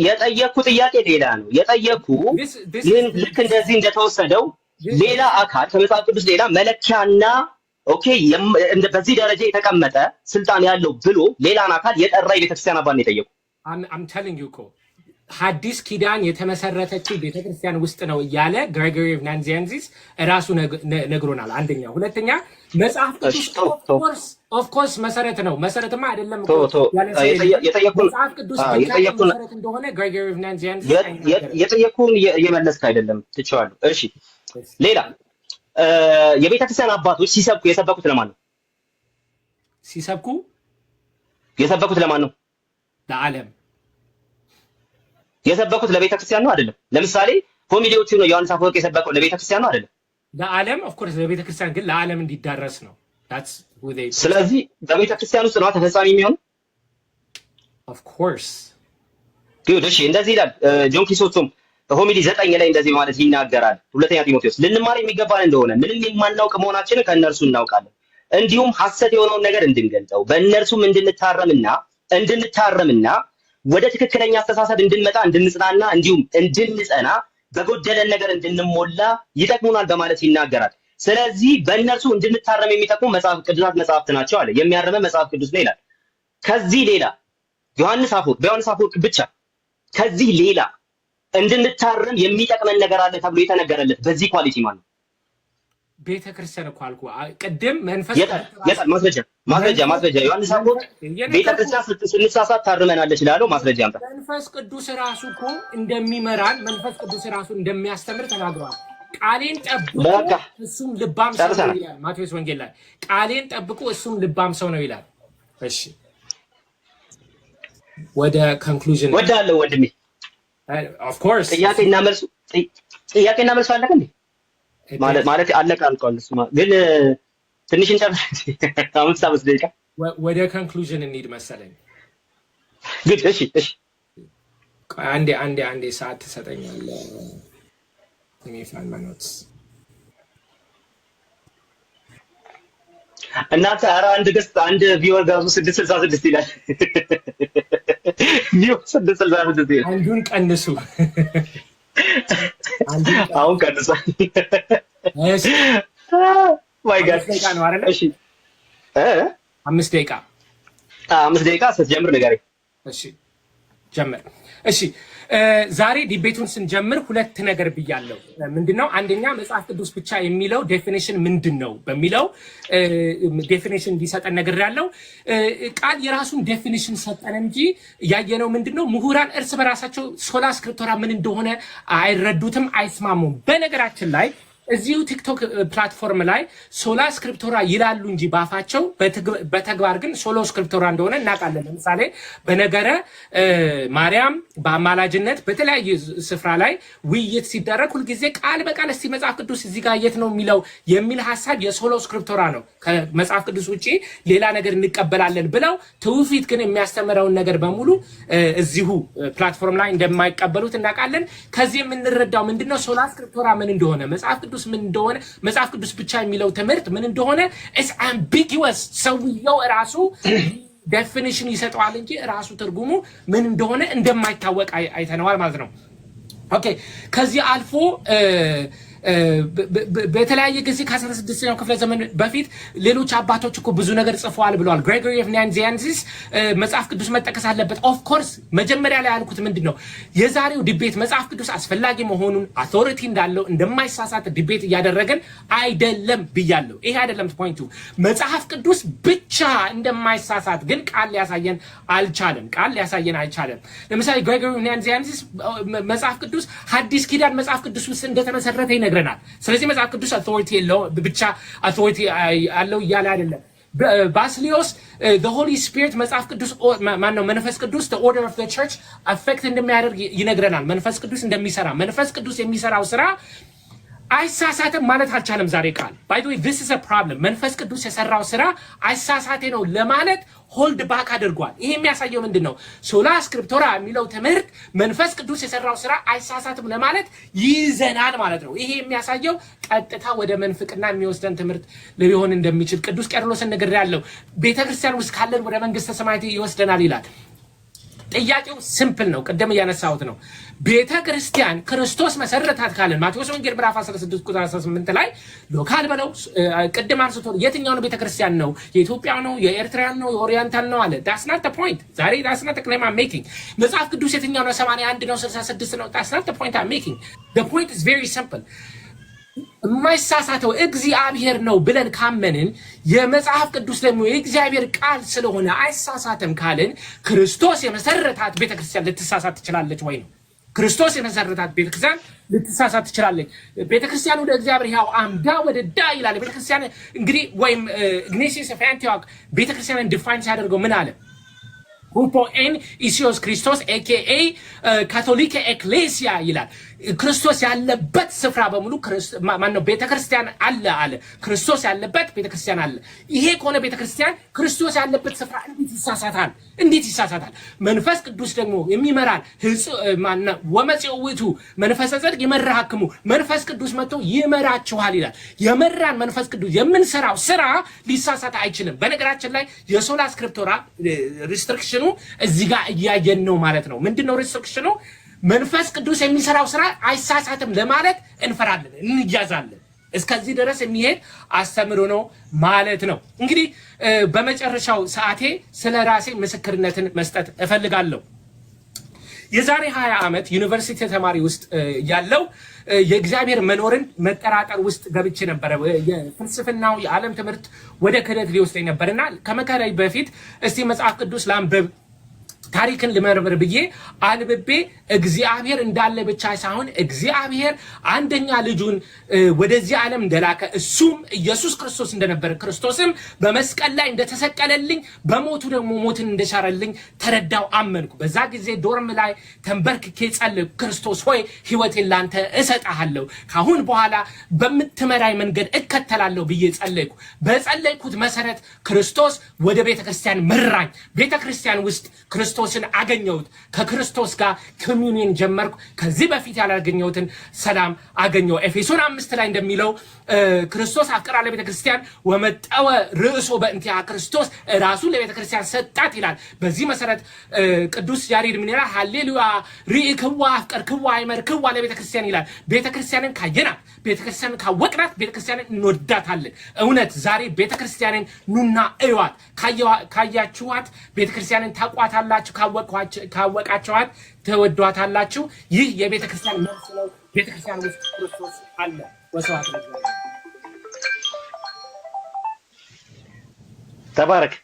የጠየኩ ጥያቄ ሌላ ነው። የጠየኩ ግን ልክ እንደዚህ እንደተወሰደው ሌላ አካል ከመጽሐፍ ቅዱስ ሌላ መለኪያና በዚህ ደረጃ የተቀመጠ ስልጣን ያለው ብሎ ሌላን አካል የጠራ የቤተክርስቲያን አባል ነው የጠየቁ። I'm telling you እኮ ሐዲስ ኪዳን የተመሰረተችው ቤተክርስቲያን ውስጥ ነው እያለ ግሬጎሪ ናዚያንዚስ ራሱ ነግሮናል። አንደኛ። ሁለተኛ መጽሐፍ ቅዱስ ኦፍ ኮርስ መሰረት ነው። መሰረትማ አይደለም እኮ መጽሐፍ ቅዱስ መሰረት እንደሆነ ግሬጎሪ ናዚያንዚስ የጠየቁን እየመለስክ አይደለም። ትቼዋለሁ። እሺ ሌላ የቤተክርስቲያን አባቶች የሰበኩት ለማን ነው? የሰበኩት ለማን ነው? ለዓለም። የሰበኩት ለቤተክርስቲያን ነው አይደለም? ለምሳሌ ሆሚሊዎቹ ነው ዮሐንስ አፈወርቅ የሰበከው ለቤተክርስቲያን ነው አይደለም? ለዓለም ኦፍ ኮርስ ለቤተክርስቲያን ግን ለዓለም እንዲዳረስ ነው። ስለዚህ በቤተክርስቲያን ውስጥ ነው ተፈጻሚ የሚሆነው። ኦፍ ኮርስ ጉድ። እሺ እንደዚህ ይላል ጆን ክሪሶስቶም ሆሚሊ 9 ላይ እንደዚህ ማለት ይናገራል። ሁለተኛ ጢሞቴዎስ ልንማር የሚገባን እንደሆነ ምንም የማናውቅ መሆናችንን ከእነርሱ እናውቃለን፣ እንዲሁም ሐሰት የሆነውን ነገር እንድንገልጠው በእነርሱም እንድንታረምና ወደ ትክክለኛ አስተሳሰብ እንድንመጣ እንድንጽናና እንዲሁም እንድንጸና በጎደለን ነገር እንድንሞላ ይጠቅሙናል በማለት ይናገራል። ስለዚህ በእነርሱ እንድንታረም የሚጠቅሙ ቅዱሳት መጽሐፍት ናቸው አለ። የሚያርመ መጽሐፍ ቅዱስ ነው ይላል። ከዚህ ሌላ በዮሐንስ አፈወርቅ ብቻ ከዚህ ሌላ እንድንታረም የሚጠቅመን ነገር አለ ተብሎ የተነገረለት በዚህ ኳሊቲ ማለት ነው። ቤተክርስቲያን እኮ አልኩ ቅድም መንፈስ ማስረጃ ዮሐንስ አፈወርቅ ቤተክርስቲያን ስንሳሳት ታርመናለች ላለው ማስረጃ አምጣ። መንፈስ ቅዱስ ራሱ እኮ እንደሚመራን መንፈስ ቅዱስ ራሱ እንደሚያስተምር ተናግሯል። ቃሌን ጠብቁ እሱም ልባም ሰው ነው ይላል ማቴዎስ ወንጌል ላይ። ቃሌን ጠብቁ እሱም ልባም ሰው ነው ይላል። እሺ ወደ ኮንክሉዥን ወዳለው ወንድሜ ኦፍ ኮርስ ጥያቄና መልስ አለቀ እንዴ? ማለት አለቀ አልቋል። እሱማ ግን ትንሽ እንጨምር 5 ደቂቃ ወደ ኮንክሉዥን እንሂድ መሰለኝ። ግድ እሺ አንዴ ሰዓት ትሰጠኛለህ? እናንተ ኧረ አንድ ቪወር ጋር 666 ይላል። ቪወር 666 ይላል። አንዱን ቀንሱ። አሁን ቀንሷል። እሺ ማይ ጋድ ነው አይደል? እሺ 5 ደቂቃ 5 ደቂቃ ስትጀምር ንገረኝ። እሺ ጀምር። እሺ ዛሬ ዲቤቱን ስንጀምር ሁለት ነገር ብያለሁ። ምንድነው? አንደኛ መጽሐፍ ቅዱስ ብቻ የሚለው ዴፊኒሽን ምንድነው በሚለው ዴፊኒሽን እንዲሰጠን ነገር ያለው ቃል የራሱን ዴፊኒሽን ሰጠን እንጂ ያየነው ምንድነው ምሁራን እርስ በራሳቸው ሶላ ስክሪፕቶራ ምን እንደሆነ አይረዱትም፣ አይስማሙም። በነገራችን ላይ እዚሁ ቲክቶክ ፕላትፎርም ላይ ሶላ ስክሪፕቶራ ይላሉ እንጂ ባፋቸው በተግባር ግን ሶሎ ስክሪፕቶራ እንደሆነ እናውቃለን። ለምሳሌ በነገረ ማርያም በአማላጅነት በተለያየ ስፍራ ላይ ውይይት ሲደረግ ሁልጊዜ ቃል በቃል እስቲ መጽሐፍ ቅዱስ እዚህ ጋር የት ነው የሚለው የሚል ሀሳብ የሶሎ ስክሪፕቶራ ነው። ከመጽሐፍ ቅዱስ ውጪ ሌላ ነገር እንቀበላለን ብለው ትውፊት ግን የሚያስተምረውን ነገር በሙሉ እዚሁ ፕላትፎርም ላይ እንደማይቀበሉት እናውቃለን። ከዚህ የምንረዳው ምንድነው ሶላ ስክሪፕቶራ ምን እንደሆነ መጽሐፍ ቅዱስ ምን እንደሆነ መጽሐፍ ቅዱስ ብቻ የሚለው ትምህርት ምን እንደሆነ is ambiguous። ሰውየው ራሱ ዴፊኒሽን ይሰጠዋል እንጂ ራሱ ትርጉሙ ምን እንደሆነ እንደማይታወቅ አይተነዋል ማለት ነው። ኦኬ ከዚህ አልፎ በተለያየ ጊዜ ከ16ኛው ክፍለ ዘመን በፊት ሌሎች አባቶች እኮ ብዙ ነገር ጽፈዋል ብለዋል። ግሬጎሪ ኦፍ ናንዚያንሲስ መጽሐፍ ቅዱስ መጠቀስ አለበት። ኦፍ ኮርስ መጀመሪያ ላይ ያልኩት ምንድነው የዛሬው ዲቤት መጽሐፍ ቅዱስ አስፈላጊ መሆኑን አውቶሪቲ እንዳለው እንደማይሳሳት ዲቤት እያደረገን አይደለም ብያለሁ። ይሄ አይደለም ፖይንቱ። መጽሐፍ ቅዱስ ብቻ እንደማይሳሳት ግን ቃል ሊያሳየን አልቻለም። ለምሳሌ ግሬጎሪ ኦፍ ናንዚያንሲስ መጽሐፍ ቅዱስ ሐዲስ ኪዳን መጽሐፍ ቅዱስ ውስጥ እንደተመሰረተ ይነግረናል። ስለዚህ መጽሐፍ ቅዱስ አውቶሪቲ የለው ብቻ አውቶሪቲ አለው እያለ አይደለም። ባስሊዮስ the holy spirit መጽሐፍ ቅዱስ ማነው መንፈስ ቅዱስ the order of the church affect እንደሚያደርግ ይነግረናል። መንፈስ ቅዱስ እንደሚሰራ መንፈስ ቅዱስ የሚሰራው ስራ አይሳሳትም ማለት አልቻለም ዛሬ ቃል። by the way this is a problem መንፈስ ቅዱስ የሰራው ስራ አይሳሳቴ ነው ለማለት ሆልድ ባክ አድርጓል። ይሄ የሚያሳየው ምንድነው ሶላ ስክሪፕቶራ የሚለው ትምህርት መንፈስ ቅዱስ የሰራው ስራ አይሳሳትም ለማለት ይዘናል ማለት ነው። ይሄ የሚያሳየው ቀጥታ ወደ መንፍቅና የሚወስደን ትምህርት ሊሆን እንደሚችል ቅዱስ ቄርሎስን ነገር ያለው ቤተክርስቲያን ውስጥ ካለን ወደ መንግስተ ሰማያት ይወስደናል ይላል። ጥያቄው ሲምፕል ነው። ቀደም ያነሳሁት ነው። ቤተክርስቲያን ክርስቶስ መሰረታት ካለን ማቴዎስ ወንጌል ምዕራፍ 16 ቁጥር 18 ላይ ሎካል በለው ቀደም አንስቶ የትኛው ነው ቤተክርስቲያን ነው? የኢትዮጵያው ነው? የኤርትራው ነው? የኦሪየንታል ነው አለ። that's not the point ዛሬ that's not the claim I'm making። መጽሐፍ ቅዱስ የትኛው ነው? 81 ነው? 66 ነው? that's not the point I'm making። the point is very simple። የማይሳሳተው እግዚአብሔር ነው ብለን ካመንን የመጽሐፍ ቅዱስ ደግሞ የእግዚአብሔር ቃል ስለሆነ አይሳሳትም ካልን ክርስቶስ የመሰረታት ቤተክርስቲያን ልትሳሳት ትችላለች ወይ ነው? ክርስቶስ የመሰረታት ቤተክርስቲያን ልትሳሳት ትችላለች። ቤተክርስቲያን ወደ እግዚአብሔር ያው አምዳ ወደ ዳ ይላል። ቤተክርስቲያን እንግዲህ ወይም ኢግናቲዮስ ኦፍ አንቲዮክ ቤተክርስቲያንን ዲፋይን ሲያደርገው ምን አለ? ሁፖ ኤን ኢሲዮስ ክርስቶስ ኤኬኤ ካቶሊክ ኤክሌሲያ ይላል። ክርስቶስ ያለበት ስፍራ በሙሉ ማነው? ቤተክርስቲያን አለ። ክርስቶስ ያለበት ቤተክርስቲያን አለ። ይሄ ከሆነ ቤተክርስቲያን ክርስቶስ ያለበት ስፍራ እንዴት ይሳሳታል? መንፈስ ቅዱስ ደግሞ የሚመራን ወመጽውቱ መንፈሰ ጽድቅ ይመራሃክሙ መንፈስ ቅዱስ መጥቶ ይመራችኋል ይላል። የመራን መንፈስ ቅዱስ የምንሰራው ስራ ሊሳሳት አይችልም። በነገራችን ላይ የሶላ ስክሪፕቶራ ሪስትሪክሽኑ እዚህ ጋር እያየን ነው ማለት ነው። ምንድነው ሪስትሪክሽኑ? መንፈስ ቅዱስ የሚሰራው ስራ አይሳሳትም ለማለት እንፈራለን፣ እንያዛለን። እስከዚህ ድረስ የሚሄድ አስተምሮ ነው ማለት ነው። እንግዲህ በመጨረሻው ሰዓቴ ስለ ራሴ ምስክርነትን መስጠት እፈልጋለሁ። የዛሬ 20 ዓመት ዩኒቨርሲቲ ተማሪ ውስጥ ያለው የእግዚአብሔር መኖርን መጠራጠር ውስጥ ገብቼ ነበር። የፍልስፍናው የዓለም ትምህርት ወደ ክህደት ሊወስደኝ ነበርና ከመከራይ በፊት እስቲ መጽሐፍ ቅዱስ ላንብብ ታሪክን ልመርምር ብዬ አንብቤ እግዚአብሔር እንዳለ ብቻ ሳይሆን እግዚአብሔር አንደኛ ልጁን ወደዚህ ዓለም እንደላከ እሱም ኢየሱስ ክርስቶስ እንደነበረ ክርስቶስም በመስቀል ላይ እንደተሰቀለልኝ በሞቱ ደግሞ ሞትን እንደሻረልኝ ተረዳው፣ አመንኩ። በዛ ጊዜ ዶርም ላይ ተንበርክኬ ጸለይኩ። ክርስቶስ ሆይ ሕይወቴን ላንተ እሰጣለሁ፣ ካሁን በኋላ በምትመራይ መንገድ እከተላለሁ ብዬ ጸለይኩ። በጸለይኩት መሰረት ክርስቶስ ወደ ቤተክርስቲያን መራኝ። ቤተክርስቲያን ውስጥ ክርስቶስን አገኘሁት። ከክርስቶስ ጋር ኮሚዩኒየን ጀመርኩ። ከዚህ በፊት ያላገኘሁትን ሰላም አገኘሁ። ኤፌሶን 5 ላይ እንደሚለው ክርስቶስ አፍቀራ ለቤተክርስቲያን ወመጠወ ርእሶ በእንቲያ ክርስቶስ ራሱ ለቤተክርስቲያን ሰጣት ይላል። በዚህ መሰረት ቅዱስ ያሬድ ምን ይላል? ሃሌሉያ ሪኢክዋ አፍቀርክዋ አይመርክዋ ለቤተክርስቲያን ይላል። ቤተክርስቲያንን ካየናት፣ ቤተክርስቲያንን ካወቅናት፣ ቤተክርስቲያንን እንወዳታለን። እውነት ዛሬ ቤተክርስቲያንን ኑና እዩዋት። ካያችኋት ቤተክርስቲያንን ታቋታላችሁ፣ ካወቃችኋት ተወዷታላችሁ። ይህ የቤተክርስቲያን መልስ ነው። ቤተክርስቲያን ውስጥ ክርስቶስ አለ። ወሰዋት ተባረክ።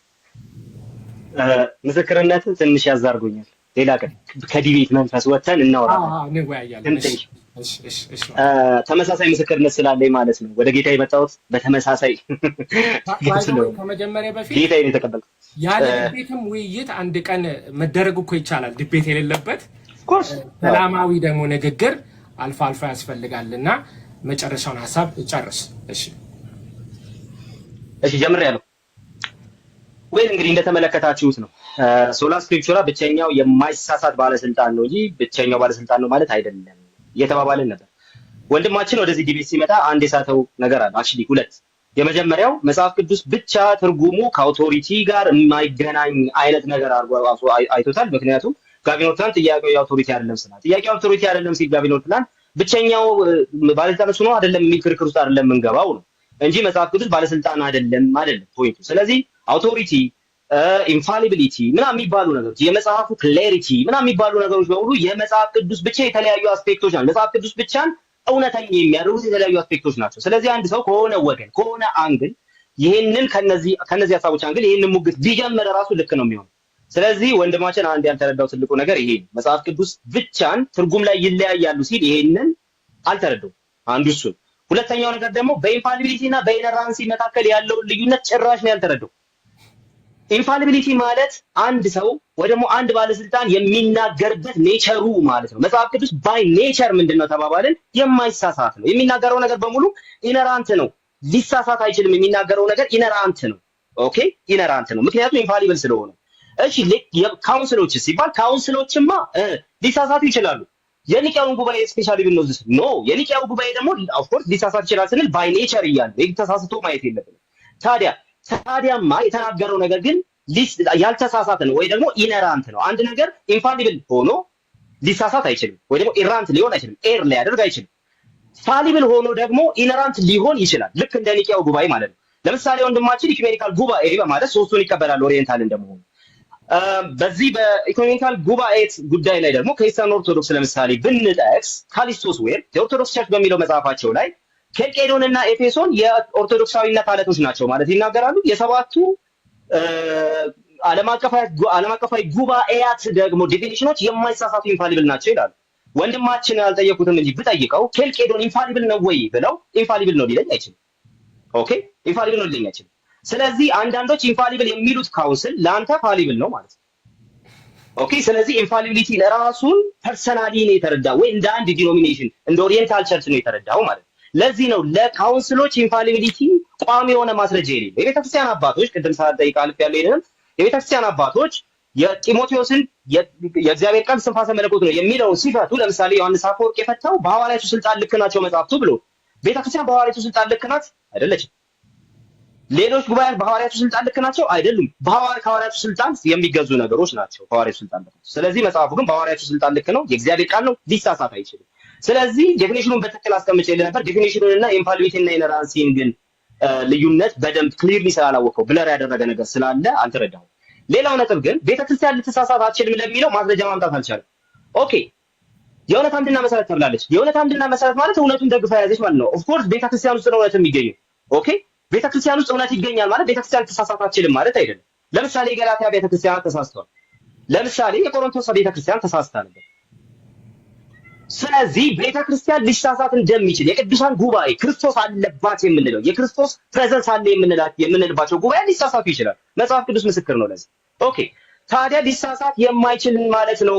ምስክርነት ትንሽ ያዛርጎኛል። ሌላ ቀን ከዲቤት መንፈስ ወጥተን እናወራለን። ተመሳሳይ ምስክርነት ስላለኝ ማለት ነው ወደ ጌታ የመጣሁት። በተመሳሳይ ከመጀመሪያ በፊት ጌታዬን የተቀበልኩት ያለ ዲቤትም ውይይት አንድ ቀን መደረግ እኮ ይቻላል። ዲቤት የሌለበት ሰላማዊ ደግሞ ንግግር አልፎ አልፎ ያስፈልጋልና መጨረሻውን ሐሳብ ጨርስ። እሺ ጀምሬያለሁ ወይ? እንግዲህ እንደተመለከታችሁት ነው ሶላ ስክሪፕቹራ ብቸኛው የማይሳሳት ባለስልጣን ነው እንጂ ብቸኛው ባለስልጣን ነው ማለት አይደለም እየተባባልን ነበር። ወንድማችን ወደዚህ ዲቤት ሲመጣ አንድ የሳተው ነገር አለ። አክቹሊ ሁለት የመጀመሪያው መጽሐፍ ቅዱስ ብቻ ትርጉሙ ከአውቶሪቲ ጋር የማይገናኝ አይነት ነገር አድርጎ አይቶታል። ምክንያቱም ጋቢኖርትላንድ ጥያቄው የአውቶሪቲ አይደለም ስላ ጥያቄው አውቶሪቲ አይደለም ሲል ጋቢኖርትላንድ ብቸኛው ባለስልጣን እሱ ነው አይደለም የሚል ክርክር ውስጥ አይደለም የምንገባው ነው እንጂ መጽሐፍ ቅዱስ ባለስልጣን አይደለም ፖይንቱ። ስለዚህ አውቶሪቲ ኢንፋሊቢሊቲ ምናምን የሚባሉ ነገሮች የመጽሐፉ ክላሪቲ ምናምን የሚባሉ ነገሮች በሙሉ የመጽሐፍ ቅዱስ ብቻ የተለያዩ አስፔክቶች ናቸው። መጽሐፍ ቅዱስ ብቻን እውነተኛ የሚያደርጉት የተለያዩ አስፔክቶች ናቸው። ስለዚህ አንድ ሰው ከሆነ ወገን ከሆነ አንግል ይሄንን ከነዚህ ሐሳቦች አንግል ይሄንን ሙግት ቢጀምር ራሱ ልክ ነው የሚሆነው። ስለዚህ ወንድማችን አንድ ያልተረዳው ትልቁ ነገር ይሄ ነው። መጽሐፍ ቅዱስ ብቻን ትርጉም ላይ ይለያያሉ ሲል ይሄንን አልተረዳውም። አንዱ እሱ። ሁለተኛው ነገር ደግሞ በኢንፋሊቢሊቲ እና በኢነራንሲ መካከል ያለውን ልዩነት ጭራሽ ነው ያልተረዳው። ኢንፋሊቢሊቲ ማለት አንድ ሰው ወይ ደግሞ አንድ ባለስልጣን የሚናገርበት ኔቸሩ ማለት ነው። መጽሐፍ ቅዱስ ባይ ኔቸር ምንድነው ተባባልን? የማይሳሳት ነው። የሚናገረው ነገር በሙሉ ኢነራንት ነው። ሊሳሳት አይችልም። የሚናገረው ነገር ኢነራንት ነው። ኦኬ ኢነራንት ነው፣ ምክንያቱም ኢንፋሊብል ስለሆነ። እሺ ካውንስሎች ሲባል ካውንስሎችማ ሊሳሳቱ ይችላሉ። የኒቅያውን ጉባኤ ስፔሻሊ ብንወስድ ኖ የኒቅያው ጉባኤ ደግሞ ኦፍ ኮርስ ሊሳሳት ይችላል ስንል ባይ ኔቸር እያለ ተሳስቶ ማየት የለብንም። ታዲያማ የተናገረው ነገር ግን ያልተሳሳተ ነው ወይ ደግሞ ኢነራንት ነው። አንድ ነገር ኢንፋሊብል ሆኖ ሊሳሳት አይችልም ወይ ደግሞ ኢራንት ሊሆን አይችልም፣ ኤር ሊያደርግ አይችልም። ፋሊብል ሆኖ ደግሞ ኢነራንት ሊሆን ይችላል፣ ልክ እንደ ኒቅያው ጉባኤ ማለት ነው። ለምሳሌ ወንድማችን ኢኩሜኒካል ጉባኤ በማለት ሶስቱን ይቀበላል ኦሪየንታል እንደመሆኑ። በዚህ በኢኮኖሚካል ጉባኤ ጉዳይ ላይ ደግሞ ከኢስተርን ኦርቶዶክስ ለምሳሌ ብንጠቅስ ካሊስቶስ ዌር የኦርቶዶክስ ቸርች በሚለው መጽሐፋቸው ላይ ኬልቄዶንና ኤፌሶን የኦርቶዶክሳዊነት አለቶች ናቸው ማለት ይናገራሉ። የሰባቱ ዓለም አቀፋዊ ጉባኤያት ደግሞ ዲፊኒሽኖች የማይሳሳቱ ኢንፋሊብል ናቸው ይላሉ። ወንድማችን ያልጠየቁትም እንጂ ብጠይቀው ኬልቄዶን ኢንፋሊብል ነው ወይ ብለው ኢንፋሊብል ነው ሊለኝ አይችልም። ኦኬ ኢንፋሊብል ነው ሊለኝ አይችልም። ስለዚህ አንዳንዶች ኢንፋሊብል የሚሉት ካውንስል ለአንተ ፋሊብል ነው ማለት ነው። ኦኬ ስለዚህ ኢንፋሊቢሊቲ ለራሱን ፐርሰናሊ ነው የተረዳው ወይ እንደ አንድ ዲኖሚኔሽን እንደ ኦሪየንታል ቸርች ነው የተረዳው ማለት ነው። ለዚህ ነው ለካውንስሎች ኢንፋሊቢሊቲ ቋሚ የሆነ ማስረጃ የሌለው። የቤተክርስቲያን አባቶች ቅድም ሳልጠይቅ አልፍ ያለው ይሄንን የቤተክርስቲያን አባቶች የጢሞቴዎስን የእግዚአብሔር ቃል ስንፋሰ መለኮት ነው የሚለውን ሲፈቱ ለምሳሌ ዮሐንስ አፈወርቅ የፈታው በሐዋርያቱ ስልጣን ልክ ናቸው መጽሐፍቱ ብሎ ቤተክርስቲያን በሐዋርያቱ ስልጣን ልክ ናት አይደለችም። ሌሎች ጉባኤያት በሐዋርያቱ ስልጣን ልክ ናቸው አይደሉም። ከሐዋርያቱ ስልጣን የሚገዙ ነገሮች ናቸው በሐዋርያቱ ስልጣን ልክ ናቸው። ስለዚህ መጽሐፉ ግን በሐዋርያቱ ስልጣን ልክ ነው፣ የእግዚአብሔር ቃል ነው፣ ሊሳሳት አይችልም። ስለዚህ ዴፊኒሽኑን በትክክል አስቀምጬልህ ነበር። ዴፊኒሽኑንና ኢንፋሊቢሊቲ እና ኢነራንሲን ግን ልዩነት በደንብ ክሊርሊ ስላላወቀው ብለር ያደረገ ነገር ስላለ አልተረዳሁም። ሌላው ነጥብ ግን ቤተክርስቲያን ልትሳሳት አትችልም ለሚለው ማስረጃ ማምጣት አልቻለም። ኦኬ የእውነት አምድና መሰረት ተብላለች። የእውነት አምድና መሰረት ማለት እውነቱን ደግፋ ያዘች ማለት ነው። ኦፍ ኮርስ ቤተክርስቲያን ውስጥ ነው እውነት የሚገኘው። ኦኬ ቤተክርስቲያን ውስጥ እውነት ይገኛል ማለት ቤተክርስቲያን ልትሳሳት አትችልም ማለት አይደለም። ለምሳሌ የገላትያ ቤተክርስቲያን ተሳስተዋል። ለምሳሌ የቆሮንቶስ ቤተክርስቲያን ተሳስታ ነበር። ስለዚህ ቤተክርስቲያን ሊሳሳት እንደሚችል የቅዱሳን ጉባኤ ክርስቶስ አለባት የምንለው የክርስቶስ ፕሬዘንስ አለ የምንልባቸው ጉባኤ ሊሳሳቱ ይችላል። መጽሐፍ ቅዱስ ምስክር ነው ለዚህ። ኦኬ ታዲያ ሊሳሳት የማይችል ማለት ነው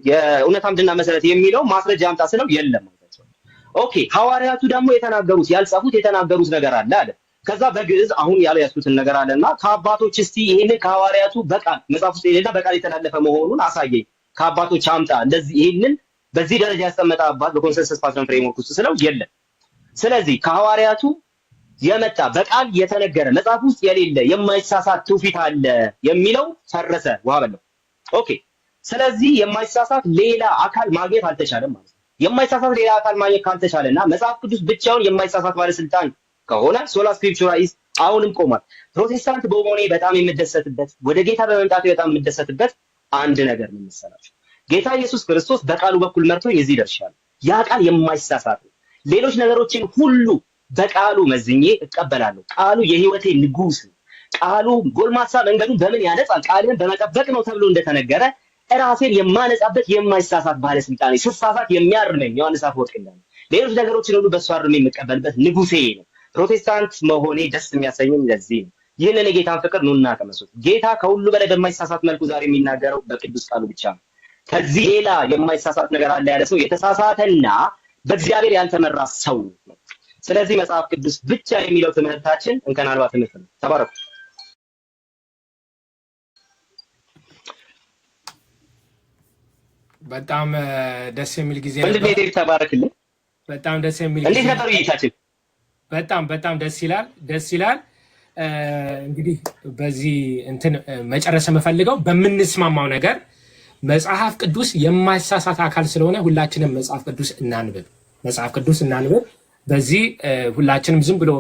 የእውነት አምድና መሰረት የሚለው ማስረጃ አምጣ ስለው የለም ማለት ነው። ኦኬ ሐዋርያቱ ደግሞ የተናገሩት ያልጻፉት የተናገሩት ነገር አለ። ከዛ በግዕዝ አሁን ያልያዝኩትን ነገር አለና ከአባቶች እስቲ ይሄንን ከሐዋርያቱ በቃል መጽሐፍ ውስጥ የሌለና በቃል የተላለፈ መሆኑን አሳየኝ፣ ከአባቶች አምጣ እንደዚህ ይሄንን በዚህ ደረጃ ያስቀመጠ አባት በኮንሰንሰስ ፓትረን ፍሬምወርክ ውስጥ ስለው የለም። ስለዚህ ከሐዋርያቱ የመጣ በቃል የተነገረ መጽሐፍ ውስጥ የሌለ የማይሳሳት ትውፊት አለ የሚለው ፈረሰ፣ ውሃ በለው። ኦኬ ስለዚህ የማይሳሳት ሌላ አካል ማግኘት አልተቻለም ማለት ነው። የማይሳሳት ሌላ አካል ማግኘት ካልተቻለና መጽሐፍ ቅዱስ ብቻውን የማይሳሳት ባለስልጣን ከሆነ ሶላ ስክሪፕቹራሊስ አሁንም ቆሟል። ፕሮቴስታንት በመሆኔ በጣም የምደሰትበት ወደ ጌታ በመምጣቴ በጣም የምደሰትበት አንድ ነገር ምን መሰላችሁ? ጌታ ኢየሱስ ክርስቶስ በቃሉ በኩል መርቶኝ እዚህ ደርሻለሁ። ያ ቃል የማይሳሳት ነው። ሌሎች ነገሮችን ሁሉ በቃሉ መዝኜ እቀበላለሁ። ቃሉ የህይወቴ ንጉስ ነው። ቃሉ ጎልማሳ መንገዱን በምን ያነጻል? ቃልህን በመጠበቅ ነው ተብሎ እንደተነገረ ራሴን የማነጻበት የማይሳሳት ባለስልጣን፣ ስሳሳት የሚያርመኝ ዮሐንስ አፈወርቅ እንዳለ ሌሎች ነገሮችን ሁሉ በእሱ አርሜ የምቀበልበት ንጉሴ ነው። ፕሮቴስታንት መሆኔ ደስ የሚያሰኘኝ ለዚህ ነው። ይህንን የጌታን ፍቅር ኑና ቀመሱት። ጌታ ከሁሉ በላይ በማይሳሳት መልኩ ዛሬ የሚናገረው በቅዱስ ቃሉ ብቻ ነው። ከዚህ ሌላ የማይሳሳት ነገር አለ ያለ ሰው የተሳሳተና በእግዚአብሔር ያልተመራ ሰው ነው። ስለዚህ መጽሐፍ ቅዱስ ብቻ የሚለው ትምህርታችን እንከን አልባ ትምህርት ነው። ተባረኩ። በጣም ደስ የሚል ጊዜ ነበር። እንዴት ተባረክልኝ። በጣም ደስ የሚል እንዴት ነበር ይታችን? በጣም ደስ ይላል። እንግዲህ በዚህ እንትን መጨረስ የምፈልገው በምንስማማው ነገር መጽሐፍ ቅዱስ የማይሳሳት አካል ስለሆነ ሁላችንም መጽሐፍ ቅዱስ እናንብብ። በዚህ ሁላችንም ዝም ብሎ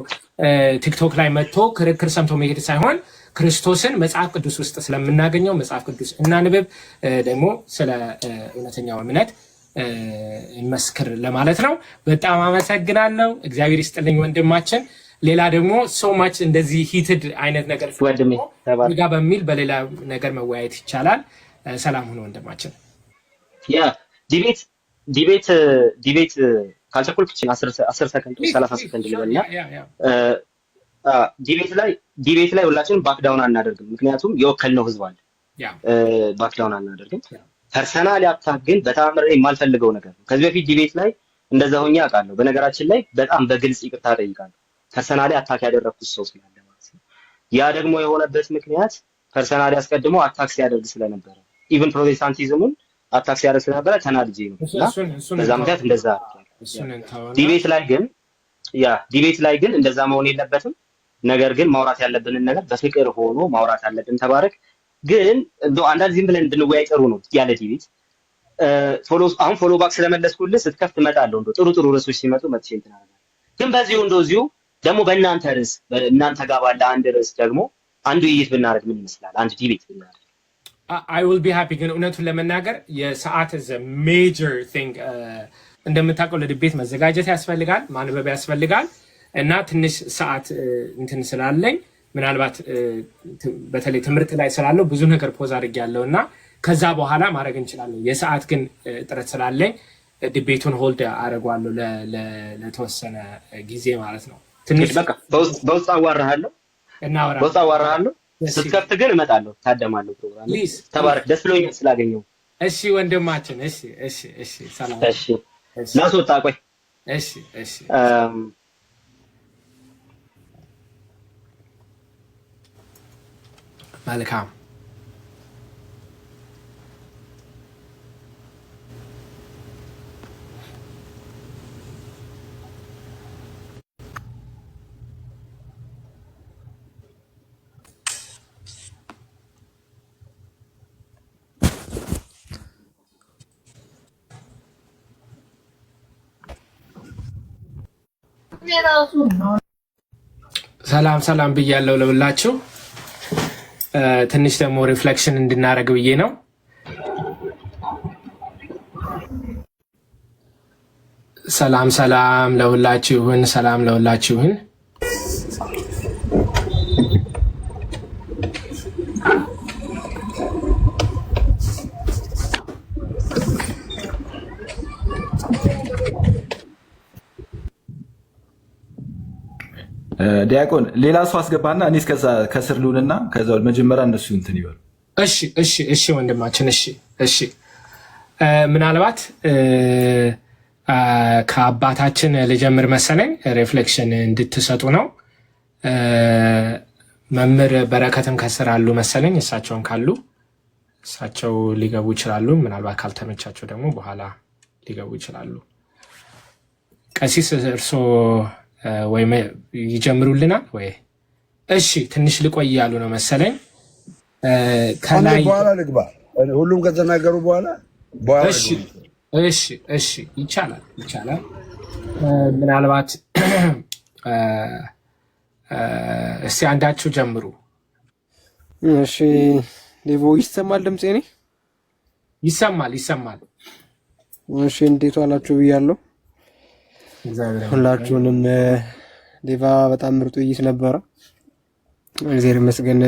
ቲክቶክ ላይ መጥቶ ክርክር ሰምቶ መሄድ ሳይሆን ክርስቶስን መጽሐፍ ቅዱስ ውስጥ ስለምናገኘው መጽሐፍ ቅዱስ እናንብብ። ደግሞ ስለ እውነተኛው እምነት እንመስክር ለማለት ነው። በጣም አመሰግናለሁ። እግዚአብሔር ይስጥልኝ ወንድማችን። ሌላ ደግሞ ሶ ማች እንደዚህ ሂትድ አይነት ነገር ጋ በሚል በሌላ ነገር መወያየት ይቻላል። ሰላም ሁኑ ወንድማችን። ያ ዲቤት ካልቸኮልኩችን 10 ሰከንድ 30 ሰከንድ ልበልና ዲቤት ላይ ሁላችንም ባክዳውን አናደርግም። ምክንያቱም የወከልነው ህዝብ አለ። ባክዳውን አናደርግም። ፐርሰናል አታክ ግን በጣም የማልፈልገው ነገር ነው። ከዚህ በፊት ዲቤት ላይ እንደዛ ሆኜ አውቃለሁ። በነገራችን ላይ በጣም በግልጽ ይቅርታ ጠይቃለሁ። ፐርሰናሊ አታክ ያደረኩት ሰው ስላለ ማለት ነው። ያ ደግሞ የሆነበት ምክንያት ፐርሰናሊ አስቀድሞ አታክ ሲያደርግ ስለነበረ ኢቭን ፕሮቴስታንቲዝሙን አታክ ሲያደርግ ስለነበረ ተናድጄ ነው እና በዛ ምክንያት እንደዛ ዲቤት ላይ ግን እንደዛ መሆን የለበትም። ነገር ግን ማውራት ያለብንን ነገር በፍቅር ሆኖ ማውራት አለብን። ተባረክ። ግን እንደው አንዳንድ ዝም ብለን እንድንወያይ ጥሩ ነው ያለ ዲቤት። ፎሎ ባክ ስለመለስኩልህ ስትከፍት እመጣለሁ። እንደው ጥሩ ርዕሶች ሲመጡ መጥቼ እንትን አደርጋለሁ። ግን በዚሁ ደግሞ በእናንተ ርዕስ እናንተ ጋር ባለ አንድ ርዕስ ደግሞ አንድ ውይይት ብናደርግ ምን ይመስላል? አንድ ዲቤት ብናደርግ I will be happy። ግን እውነቱን ለመናገር የሰዓት is a major thing። እንደምታውቀው ለዲቤት መዘጋጀት ያስፈልጋል፣ ማንበብ ያስፈልጋል እና ትንሽ ሰዓት እንትን ስላለኝ ምናልባት በተለይ ትምህርት ላይ ስላለው ብዙ ነገር ፖዝ አድርጌያለሁ እና ከዛ በኋላ ማድረግ እንችላለን። የሰዓት ግን ጥረት ስላለኝ ዲቤቱን ሆልድ አደርገዋለሁ ለተወሰነ ጊዜ ማለት ነው። ትንሽ በቃ በውስጥ አዋራሃለሁ። ስትከፍት ግን እመጣለሁ፣ ታደማለሁ ፕሮግራም። ተባረክ። ደስ ብሎኛል ስላገኘው። እሺ ወንድማችን። እሺ ሰላም። እሺ ናስወጣ። ቆይ እሺ መልካም። ሰላም ብያለሁ ለሁላችሁ። ትንሽ ደግሞ ሪፍሌክሽን እንድናደርግ ብዬ ነው። ሰላም ለሁላችሁን። ዲያቆን ሌላ ሰው አስገባና እኔ ከስር ልሁንና ከዛው መጀመሪያ እነሱ እንትን ይበሉ። እሺ ወንድማችን። እሺ ምናልባት ከአባታችን ልጀምር መሰለኝ። ሪፍሌክሽን እንድትሰጡ ነው። መምህር በረከትም ከስር አሉ መሰለኝ። እሳቸው ሊገቡ ይችላሉ። ምናልባት ካልተመቻቸው ደግሞ በኋላ ሊገቡ ይችላሉ። ቀሲስ እርሶ ወይ ይጀምሩልናል ወይ? እሺ ትንሽ ልቆይ ያሉ ነው መሰለኝ። ከላይ በኋላ ልግባ። ሁሉም ከተናገሩ በኋላ እሺ ይቻላል። ምናልባት እስቲ አንዳችሁ ጀምሩ። እሺ ሌቦ ይሰማል? ድምጼ እኔ ይሰማል። እሺ እንዴት ዋላችሁ ብያለሁ ሁላችሁንም። ሌባ በጣም ምርጡ ውይይት ነበረ። እግዚአብሔር ይመስገን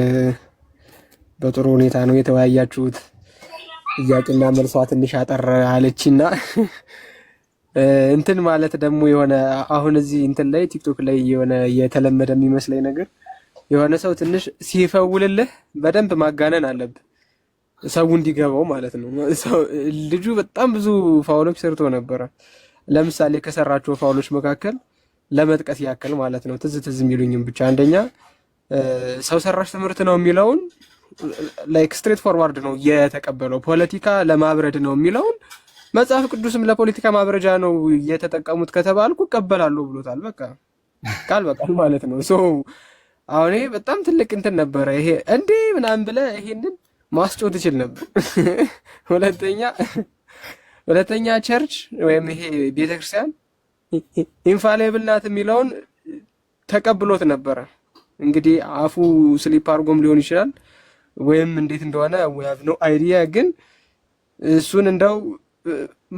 በጥሩ ሁኔታ ነው የተወያያችሁት። ጥያቄና መልሷ ትንሽ አጠር አለችና እንትን ማለት ደግሞ የሆነ አሁን እዚህ እንትን ላይ ቲክቶክ ላይ የሆነ የተለመደ የሚመስለኝ ነገር የሆነ ሰው ትንሽ ሲፈውልልህ በደንብ ማጋነን አለብህ፣ ሰው እንዲገባው ማለት ነው። ልጁ በጣም ብዙ ፋውሎች ሰርቶ ነበረ። ለምሳሌ ከሰራቸው ፋውሎች መካከል ለመጥቀስ ያክል ማለት ነው ትዝ የሚሉኝም ብቻ አንደኛ ሰው ሰራሽ ትምህርት ነው የሚለውን ላይክ ስትሬት ፎርዋርድ ነው የተቀበለው። ፖለቲካ ለማብረድ ነው የሚለውን መጽሐፍ ቅዱስም ለፖለቲካ ማብረጃ ነው የተጠቀሙት ከተባልኩ እቀበላለሁ ብሎታል። በቃ ቃል በቃል ማለት ነው። አሁን ይሄ በጣም ትልቅ እንትን ነበረ። ይሄ እንዴ ምናምን ብለህ ይሄንን ማስጮህ ትችል ነበር። ሁለተኛ ቸርች ወይም ይሄ ቤተክርስቲያን ኢንፋሌብል ናት የሚለውን ተቀብሎት ነበረ። እንግዲህ አፉ ስሊፕ አድርጎም ሊሆን ይችላል ወይም እንዴት እንደሆነ we have no idea። ግን እሱን እንደው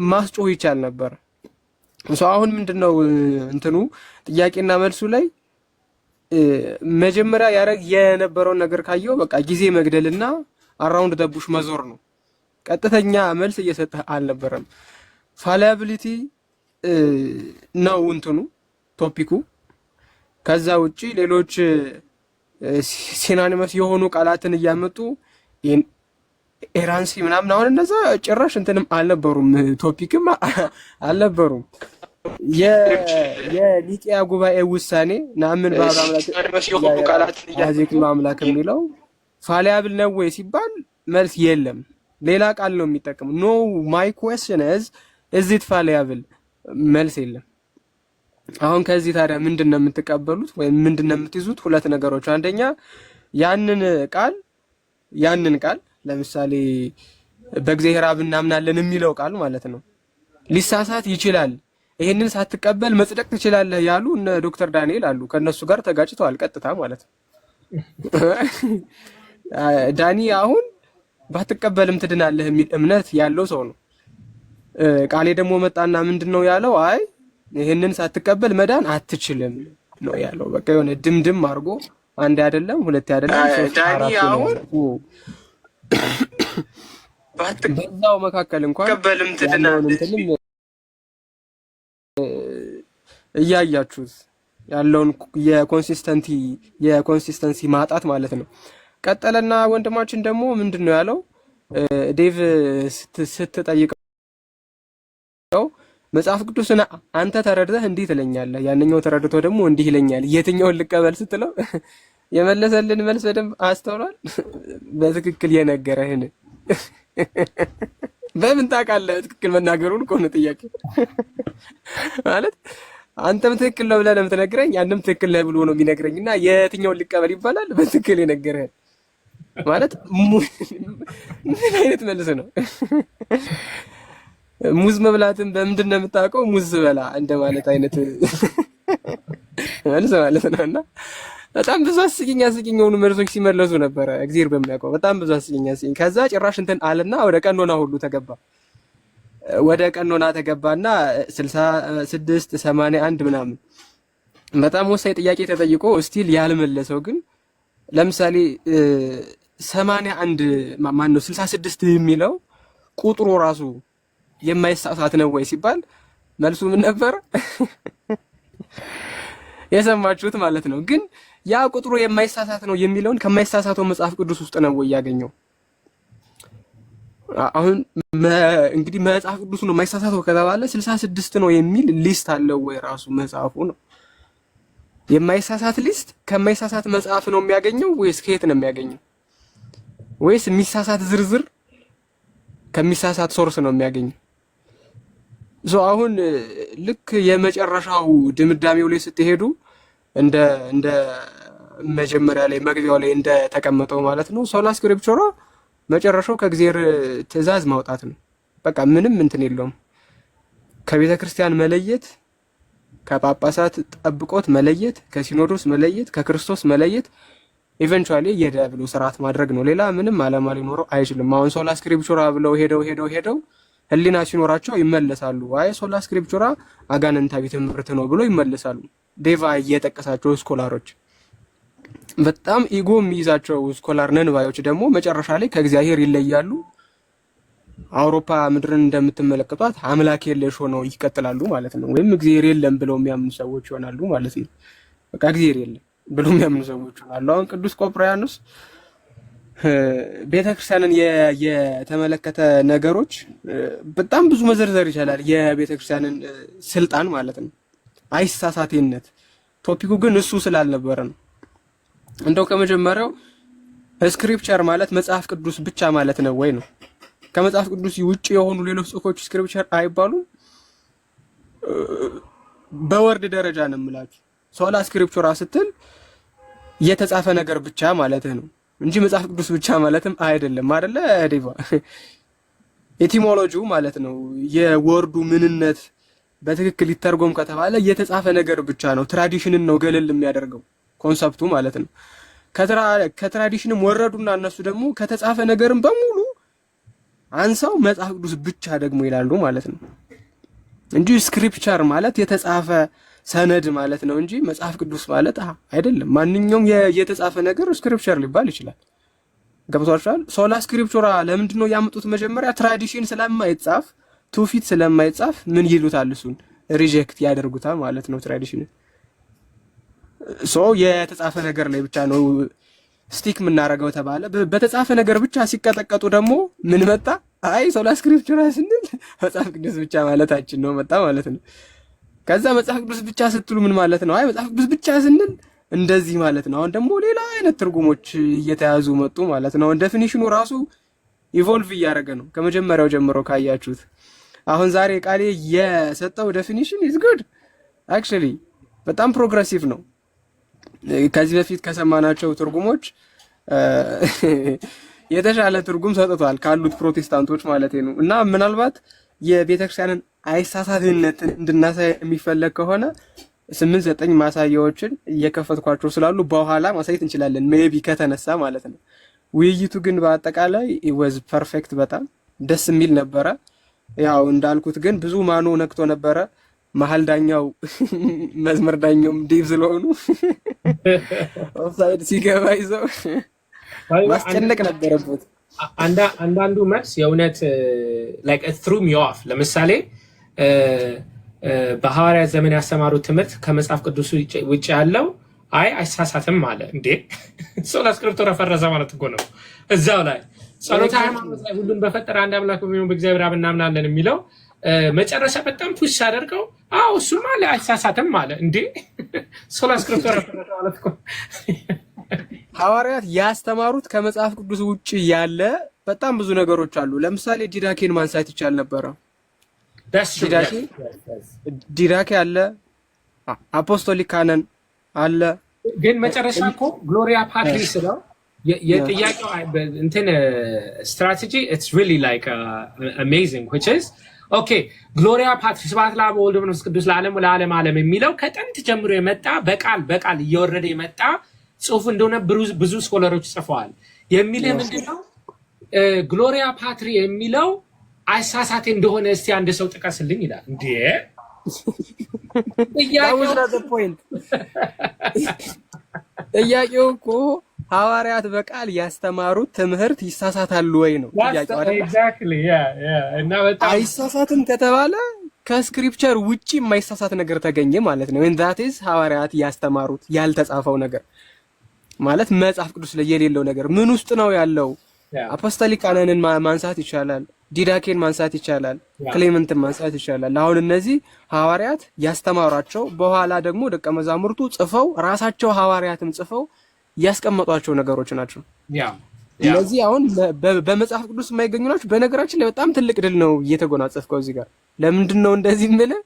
ማስጮህ ይቻል ነበር። አሁን ምንድነው እንትኑ ጥያቄና መልሱ ላይ መጀመሪያ ያረግ የነበረውን ነገር ካየው በቃ ጊዜ መግደልና አራውንድ ደቡሽ መዞር ነው። ቀጥተኛ መልስ እየሰጠህ አልነበረም። ፋሊያቢሊቲ ነው እንትኑ ቶፒኩ። ከዛ ውጪ ሌሎች ሲናኒመስ የሆኑ ቃላትን እያመጡ ኤራንሲ ምናምን አሁን እነዛ ጭራሽ እንትንም አልነበሩም፣ ቶፒክም አልነበሩም። የኒቂያ ጉባኤ ውሳኔ ናምን በአምላክ አምላክ የሚለው ፋሊያብል ነው ወይ ሲባል መልስ የለም። ሌላ ቃል ነው የሚጠቀሙ። ኖ ማይ ኩዌስችን ኢዝ ኢት ፋሊያብል? መልስ የለም። አሁን ከዚህ ታዲያ ምንድን ነው የምትቀበሉት ወይም ምንድን ነው የምትይዙት? ሁለት ነገሮች። አንደኛ ያንን ቃል ለምሳሌ በእግዚአብሔር አብ እናምናለን የሚለው ቃል ማለት ነው ሊሳሳት ይችላል። ይሄንን ሳትቀበል መጽደቅ ትችላለህ ያሉ እነ ዶክተር ዳንኤል አሉ። ከነሱ ጋር ተጋጭተዋል ቀጥታ ማለት ነው። ዳኒ አሁን ባትቀበልም ትድናለህ የሚል እምነት ያለው ሰው ነው። ቃሌ ደግሞ መጣና ምንድነው ያለው? አይ ይሄንን ሳትቀበል መዳን አትችልም ነው ያለው። በቃ የሆነ ድምድም አድርጎ አንድ አይደለም ሁለት አይደለም ሶስት ዳኒ አሁን በዛው መካከል እንኳን ባትቀበልም ትድናለህ እያያችሁት ያለውን የኮንሲስተንሲ ማጣት ማለት ነው። ቀጠለና ወንድማችን ደግሞ ምንድነው ያለው? ዴቭ ስትጠይቀው መጽሐፍ ቅዱስን አንተ ተረድተህ እንዲህ ትለኛለህ፣ ያንኛው ተረድቶ ደግሞ እንዲህ ይለኛል፣ የትኛውን ልቀበል ስትለው የመለሰልን መልስ በደንብ አስተውሏል። በትክክል የነገረህን በምን ታውቃለህ? ትክክል መናገሩን እኮ ነው ጥያቄ ማለት። አንተም ትክክል ነው ብለህ ነው የምትነግረኝ፣ ያንንም ትክክል ነው ብሎ ነው የሚነግረኝ እና የትኛውን ሊቀበል ይባላል? በትክክል የነገረህን ማለት ምን አይነት መልስ ነው? ሙዝ መብላትን በምንድን ነው የምታውቀው? ሙዝ ስበላ እንደማለት አይነት መልስ ማለት ነው። እና በጣም ብዙ አስቂኝ የሆኑ መልሶች ሲመለሱ ነበረ። እግዚአብሔር በሚያውቀው በጣም ብዙ አስቂኝ። ከዛ ጭራሽ እንትን አለና ወደ ቀኖና ሁሉ ተገባ። ወደ ቀኖና ተገባና 66 81 ምናምን በጣም ወሳኝ ጥያቄ ተጠይቆ ስቲል ያልመለሰው ግን ለምሳሌ 81 ማን ነው 66 የሚለው ቁጥሩ ራሱ የማይሳሳት ነው ወይ ሲባል መልሱ ምን ነበር? የሰማችሁት ማለት ነው። ግን ያ ቁጥሩ የማይሳሳት ነው የሚለውን ከማይሳሳተው መጽሐፍ ቅዱስ ውስጥ ነው ወይ ያገኘው? አሁን እንግዲህ መጽሐፍ ቅዱስ ነው የማይሳሳተው ከተባለ 66 ነው የሚል ሊስት አለው ወይ? ራሱ መጽሐፉ ነው የማይሳሳት ሊስት ከማይሳሳት መጽሐፍ ነው የሚያገኘው ወይስ ከየት ነው የሚያገኘው? ወይስ የሚሳሳት ዝርዝር ከሚሳሳት ሶርስ ነው የሚያገኘው? አሁን ልክ የመጨረሻው ድምዳሜው ላይ ስትሄዱ እንደ መጀመሪያ ላይ መግቢያው ላይ እንደ ተቀመጠው ማለት ነው ሶላ ስክሪፕቹራ መጨረሻው ከእግዚአብሔር ትእዛዝ ማውጣት ነው። በቃ ምንም እንትን የለውም። ከቤተ ክርስቲያን መለየት፣ ከጳጳሳት ጠብቆት መለየት፣ ከሲኖዶስ መለየት፣ ከክርስቶስ መለየት፣ ኢቨንቹዋሊ የዲያብሎ ስርዓት ማድረግ ነው። ሌላ ምንም ዓላማ ሊኖረው አይችልም። አሁን ሶላ ስክሪፕቹራ ብለው ሄደው ህሊና ሲኖራቸው ይመለሳሉ። አይ ሶላ ስክሪፕቹራ አጋንንታዊ ትምህርት ነው ብሎ ይመለሳሉ። ዴቫ እየጠቀሳቸው ስኮላሮች በጣም ኢጎ የሚይዛቸው ስኮላር ነን ባዮች ደግሞ መጨረሻ ላይ ከእግዚአብሔር ይለያሉ። አውሮፓ ምድርን እንደምትመለከቷት አምላክ የለሽ ሆነው ይቀጥላሉ ማለት ነው። ወይም እግዚአብሔር የለም ብለው የሚያምኑ ሰዎች ይሆናሉ ማለት ነው። በቃ እግዚአብሔር የለም ብለው የሚያምኑ ሰዎች ይሆናሉ። አሁን ቅዱስ ቆጵርያኖስ ቤተክርስቲያንን የተመለከተ ነገሮች በጣም ብዙ መዘርዘር ይቻላል። የቤተክርስቲያንን ስልጣን ማለት ነው፣ አይሳሳቴነት። ቶፒኩ ግን እሱ ስላልነበረ ነው። እንደው ከመጀመሪያው ስክሪፕቸር ማለት መጽሐፍ ቅዱስ ብቻ ማለት ነው ወይ ነው? ከመጽሐፍ ቅዱስ ውጪ የሆኑ ሌሎች ጽሑፎች ስክሪፕቸር አይባሉም። በወርድ ደረጃ ነው የምላችሁ። ሶላ ስክሪፕቹራ ስትል የተጻፈ ነገር ብቻ ማለትህ ነው እንጂ መጽሐፍ ቅዱስ ብቻ ማለትም አይደለም አይደለ ዴቫ? ኤቲሞሎጂው ማለት ነው የወርዱ ምንነት በትክክል ይተርጎም ከተባለ የተጻፈ ነገር ብቻ ነው። ትራዲሽንን ነው ገለል የሚያደርገው ኮንሰፕቱ ማለት ነው። ከትራዲሽንም ወረዱና እነሱ ደግሞ ከተጻፈ ነገርም በሙሉ አንሳው መጽሐፍ ቅዱስ ብቻ ደግሞ ይላሉ ማለት ነው እንጂ ስክሪፕቸር ማለት የተጻፈ ሰነድ ማለት ነው እንጂ መጽሐፍ ቅዱስ ማለት አይደለም። ማንኛውም የተጻፈ ነገር ስክሪፕቸር ሊባል ይችላል። ገብቷችኋል? ሶላ ስክሪፕቹራ ለምንድን ነው ያመጡት? መጀመሪያ ትራዲሽን ስለማይጻፍ ትውፊት ስለማይጻፍ ምን ይሉታል? እሱን ሪጀክት ያደርጉታል ማለት ነው ትራዲሽን። የተጻፈ ነገር ላይ ብቻ ነው ስቲክ የምናደርገው ተባለ። በተጻፈ ነገር ብቻ ሲቀጠቀጡ ደግሞ ምን መጣ? አይ ሶላ ስክሪፕቹራ ስንል መጽሐፍ ቅዱስ ብቻ ማለታችን ነው መጣ ማለት ነው። ከዛ መጽሐፍ ቅዱስ ብቻ ስትሉ ምን ማለት ነው? አይ መጽሐፍ ቅዱስ ብቻ ስንል እንደዚህ ማለት ነው። አሁን ደግሞ ሌላ አይነት ትርጉሞች እየተያዙ መጡ ማለት ነው። ዴፊኒሽኑ ራሱ ኢቮልቭ እያደረገ ነው ከመጀመሪያው ጀምሮ ካያችሁት። አሁን ዛሬ ቃሌ የሰጠው ዴፊኒሽን ኢዝ ጉድ አክቹሊ በጣም ፕሮግሬሲቭ ነው። ከዚህ በፊት ከሰማናቸው ትርጉሞች የተሻለ ትርጉም ሰጥቷል ካሉት ፕሮቴስታንቶች ማለት ነው። እና ምናልባት የቤተክርስቲያንን አይሳሳትነትን እንድናሳይ የሚፈለግ ከሆነ 8-9 ማሳያዎችን እየከፈትኳቸው ስላሉ በኋላ ማሳየት እንችላለን ሜቢ ከተነሳ ማለት ነው። ውይይቱ ግን በአጠቃላይ ወዝ ፐርፌክት፣ በጣም ደስ የሚል ነበረ። ያው እንዳልኩት ግን ብዙ ማኖ ነክቶ ነበረ። መሀል ዳኛው መዝመር ዳኛውም ዲቭ ስለሆኑ ኦፍሳይድ ሲገባ ይዘው ማስጨነቅ ነበረበት። አንዳንዱ መልስ የእውነት like it threw me off። ለምሳሌ በሐዋርያት ዘመን ያስተማሩት ትምህርት ከመጽሐፍ ቅዱስ ውጭ ያለው አይሳሳትም አለ እንዴ! ሶላ ስክሪፕቱራ ፈረሰ ማለት እኮ ነው። እዛው ላይ ጸሎተ ሃይማኖት ላይ ሁሉን በፈጠረ አንድ አምላክ በሚሆን በእግዚአብሔር አብ እናምናለን የሚለው መጨረሻ በጣም ፑሽ አደርገው እሱማ አይሳሳትም አለ እንዴ! ሶላ ስክሪፕቱራ ፈረሰ ማለት እኮ ሐዋርያት ያስተማሩት ከመጽሐፍ ቅዱስ ውጭ ያለ በጣም ብዙ ነገሮች አሉ። ለምሳሌ ዲዳኬን ማንሳት ይቻል ነበረ። ዲዳኬ አለ፣ አፖስቶሊክ ካነን አለ። ግን መጨረሻ እኮ ግሎሪያ ፓትሪ ስለው የጥያቄው እንትን ስትራቴጂ ኢትስ ሪሊ ላይክ አሜዚንግ which is okay ግሎሪያ ፓትሪ ስብሐት ለአብ ወወልድ ወመንፈስ ቅዱስ ለዓለም ዓለም የሚለው ከጥንት ጀምሮ የመጣ በቃል እየወረደ የመጣ ጽሁፍ እንደሆነ ብዙ ስኮለሮች ጽፈዋል። የሚለው ምንድነው? ግሎሪያ ፓትሪ የሚለው አይሳሳቴ እንደሆነ እስቲ አንድ ሰው ጥቀስልኝ ይላል። እንዴ ጥያቄው እኮ ሐዋርያት በቃል ያስተማሩት ትምህርት ይሳሳታሉ ወይ ነው ጥያቄው አይደል? ኤግዛክትሊ እና በጣም አይሳሳትም ከተባለ ከስክሪፕቸር ውጪ የማይሳሳት ነገር ተገኘ ማለት ነው። and that is ሐዋርያት ያስተማሩት ያልተጻፈው ነገር ማለት መጽሐፍ ቅዱስ ላይ የሌለው ነገር ምን ውስጥ ነው ያለው? አፖስቶሊክ ካነንን ማንሳት ይቻላል፣ ዲዳኬን ማንሳት ይቻላል፣ ክሌመንትን ማንሳት ይቻላል። አሁን እነዚህ ሐዋርያት ያስተማሯቸው በኋላ ደግሞ ደቀ መዛሙርቱ ጽፈው ራሳቸው ሐዋርያትም ጽፈው ያስቀመጧቸው ነገሮች ናቸው። እነዚህ አሁን በመጽሐፍ ቅዱስ የማይገኙ ናቸው። በነገራችን ላይ በጣም ትልቅ ድል ነው እየተጎናጸፍከው እዚህ ጋር። ለምንድን ነው እንደዚህ የምልህ?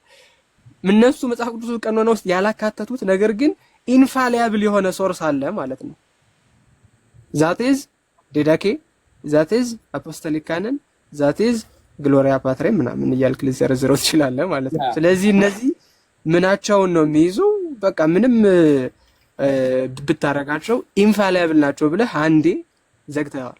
እነሱ መጽሐፍ ቅዱስ ቀኖና ውስጥ ያላካተቱት ነገር ግን ኢንፋሊያብል የሆነ ሶርስ አለ ማለት ነው። ዛት ኢዝ ዲዳኬ፣ ዛት ኢዝ አፖስቶሊክ ካነን፣ ዛት ኢዝ ግሎሪያ ፓትሪ ምናምን እያልክ ልዘረዝረው ትችላለህ ማለት ነው። ስለዚህ እነዚህ ምናቸውን ነው የሚይዙ? በቃ ምንም ብታረጋቸው ኢንፋሊያብል ናቸው ብለህ አንዴ ዘግተዋል።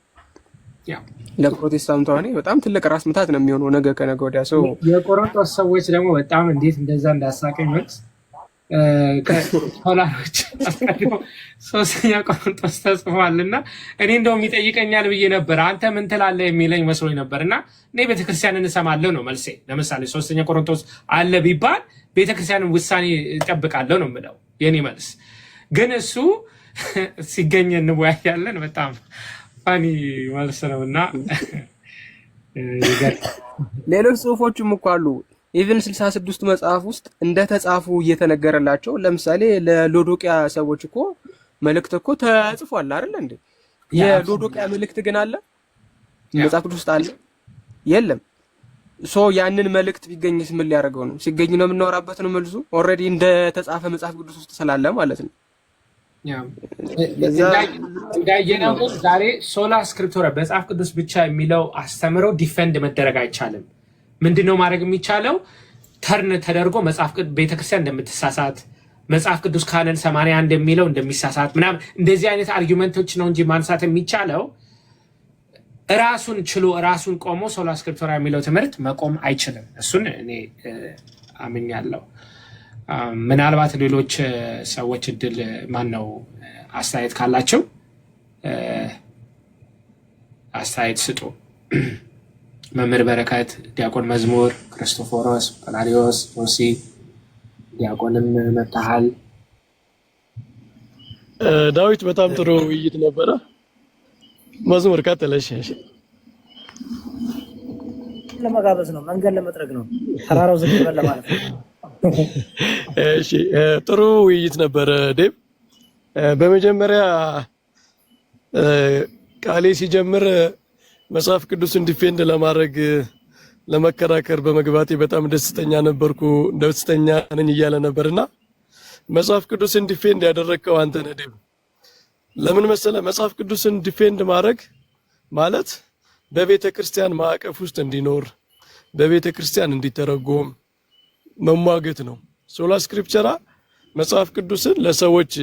ለፕሮቴስታንቱ ሆነ በጣም ትልቅ ራስ ምታት ነው የሚሆነው ነገ ከነገ ወዲያ። ሰው የቆሮንቶስ ሰዎች ደግሞ በጣም እንዴት እንደዛ እንዳሳቀኝ መልስ ከሆላሮች አስቀድሞ 3ኛ ቆሮንቶስ ተጽፏልና እኔ እንደውም ይጠይቀኛል ብዬ ነበር። አንተ ምን ትላለህ የሚለኝ መስሎኝ ነበርና እኔ ቤተክርስቲያንን እሰማለሁ ነው መልሴ። ለምሳሌ 3ኛ ቆሮንቶስ አለ ቢባል ቤተክርስቲያንን ውሳኔ እጠብቃለሁ ነው የምለው የኔ መልስ። ግን እሱ ሲገኝ እንወያያለን። በጣም ፋኒ መልስ ነውና ሌሎች ጽሁፎችም እኮ አሉ ኢቭን 66 መጽሐፍ ውስጥ እንደተጻፉ እየተነገረላቸው። ለምሳሌ ለሎዶቅያ ሰዎች እኮ መልእክት እኮ ተጽፏል አይደል እንዴ? የሎዶቅያ መልእክት ግን አለ መጽሐፍ ቅዱስ ውስጥ አለ? የለም። ሶ ያንን መልእክት ቢገኝስ ምን ሊያደርገው ነው? ሲገኝ ነው የምናወራበት ነው መልሱ። ኦልሬዲ እንደ ተጻፈ መጽሐፍ ቅዱስ ውስጥ ስላለ ማለት ነው። እንዳየነው ዛሬ ሶላ ስክሪፕቶራ መጽሐፍ ቅዱስ ብቻ የሚለው አስተምሮ ዲፌንድ መደረግ አይቻልም። ምንድነው ማድረግ የሚቻለው? ተርን ተደርጎ መጽሐፍ ቅዱስ ቤተክርስቲያን እንደምትሳሳት መጽሐፍ ቅዱስ ካነን 81 እንደሚለው እንደሚሳሳት ምናምን እንደዚህ አይነት አርጊውመንቶች ነው እንጂ ማንሳት የሚቻለው ራሱን ችሎ ራሱን ቆሞ ሶላ ስክሪፕቶራ የሚለው ትምህርት መቆም አይችልም። እሱን እኔ አምኛለሁ። ምናልባት ሌሎች ሰዎች እድል ማነው አስተያየት ካላቸው አስተያየት ስጡ። መምህር በረከት፣ ዲያቆን መዝሙር፣ ክርስቶፎሮስ፣ ጳላዲዮስ፣ ዮሲ ዲያቆንም መታሃል። ዳዊት በጣም ጥሩ ውይይት ነበረ። መዝሙር ቀጥለሽ። ለመጋበዝ ነው፣ መንገድ ለመጥረግ ነው፣ ተራራው ዝቅ ይበል ማለት ነው። እሺ ጥሩ ውይይት ነበረ ዴብ። በመጀመሪያ ቃሌ ሲጀምር መጽሐፍ ቅዱስን ዲፌንድ ለማድረግ ለመከራከር በመግባቴ በጣም ደስተኛ ነበርኩ፣ ደስተኛ ነኝ እያለ ነበርና መጽሐፍ ቅዱስን ዲፌንድ ያደረግከው አንተ ነህ ዴብ። ለምን መሰለ? መጽሐፍ ቅዱስን ዲፌንድ ማድረግ ማለት በቤተ ክርስቲያን ማዕቀፍ ውስጥ እንዲኖር በቤተ ክርስቲያን እንዲተረጎም መሟገት ነው። ሶላ ስክሪፕቸራ መጽሐፍ ቅዱስን ለሰዎች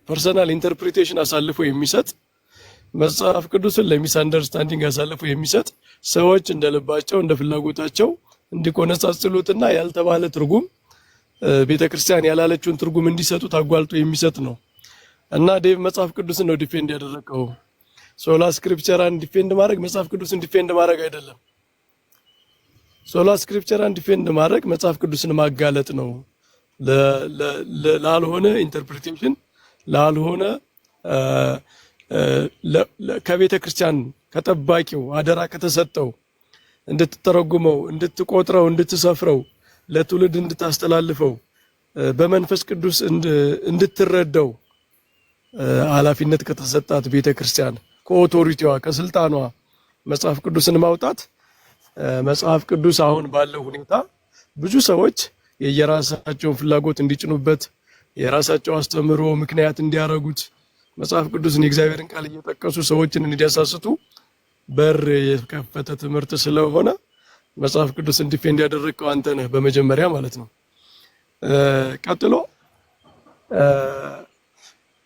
ፐርሰናል ኢንተርፕሪቴሽን አሳልፎ የሚሰጥ መጽሐፍ ቅዱስን ለሚስ አንደርስታንዲንግ አሳልፎ የሚሰጥ ሰዎች እንደልባቸው እንደ ፍላጎታቸው እንዲቆነጻጽሉትና ያልተባለ ትርጉም ቤተክርስቲያን ያላለችውን ትርጉም እንዲሰጡት አጓልጦ የሚሰጥ ነው። እና ዴቭ መጽሐፍ ቅዱስን ነው ዲፌንድ ያደረገው። ሶላ ስክሪፕቸራን ዲፌንድ ማድረግ መጽሐፍ ቅዱስን ዲፌንድ ማድረግ አይደለም። ሶላ ስክሪፕቸራን ዲፌንድ ማድረግ መጽሐፍ ቅዱስን ማጋለጥ ነው። ላልሆነ ኢንተርፕሪቴሽን ላልሆነ ከቤተ ክርስቲያን ከጠባቂው አደራ ከተሰጠው እንድትተረጉመው፣ እንድትቆጥረው፣ እንድትሰፍረው፣ ለትውልድ እንድታስተላልፈው፣ በመንፈስ ቅዱስ እንድትረዳው ኃላፊነት ከተሰጣት ቤተ ክርስቲያን ከኦቶሪቲዋ ከስልጣኗ መጽሐፍ ቅዱስን ማውጣት መጽሐፍ ቅዱስ አሁን ባለው ሁኔታ ብዙ ሰዎች የየራሳቸውን ፍላጎት እንዲጭኑበት የራሳቸው አስተምሮ ምክንያት እንዲያረጉት መጽሐፍ ቅዱስን የእግዚአብሔርን ቃል እየጠቀሱ ሰዎችን እንዲያሳስቱ በር የከፈተ ትምህርት ስለሆነ መጽሐፍ ቅዱስን ዲፌንድ ያደረግከው አንተ ነህ በመጀመሪያ ማለት ነው። ቀጥሎ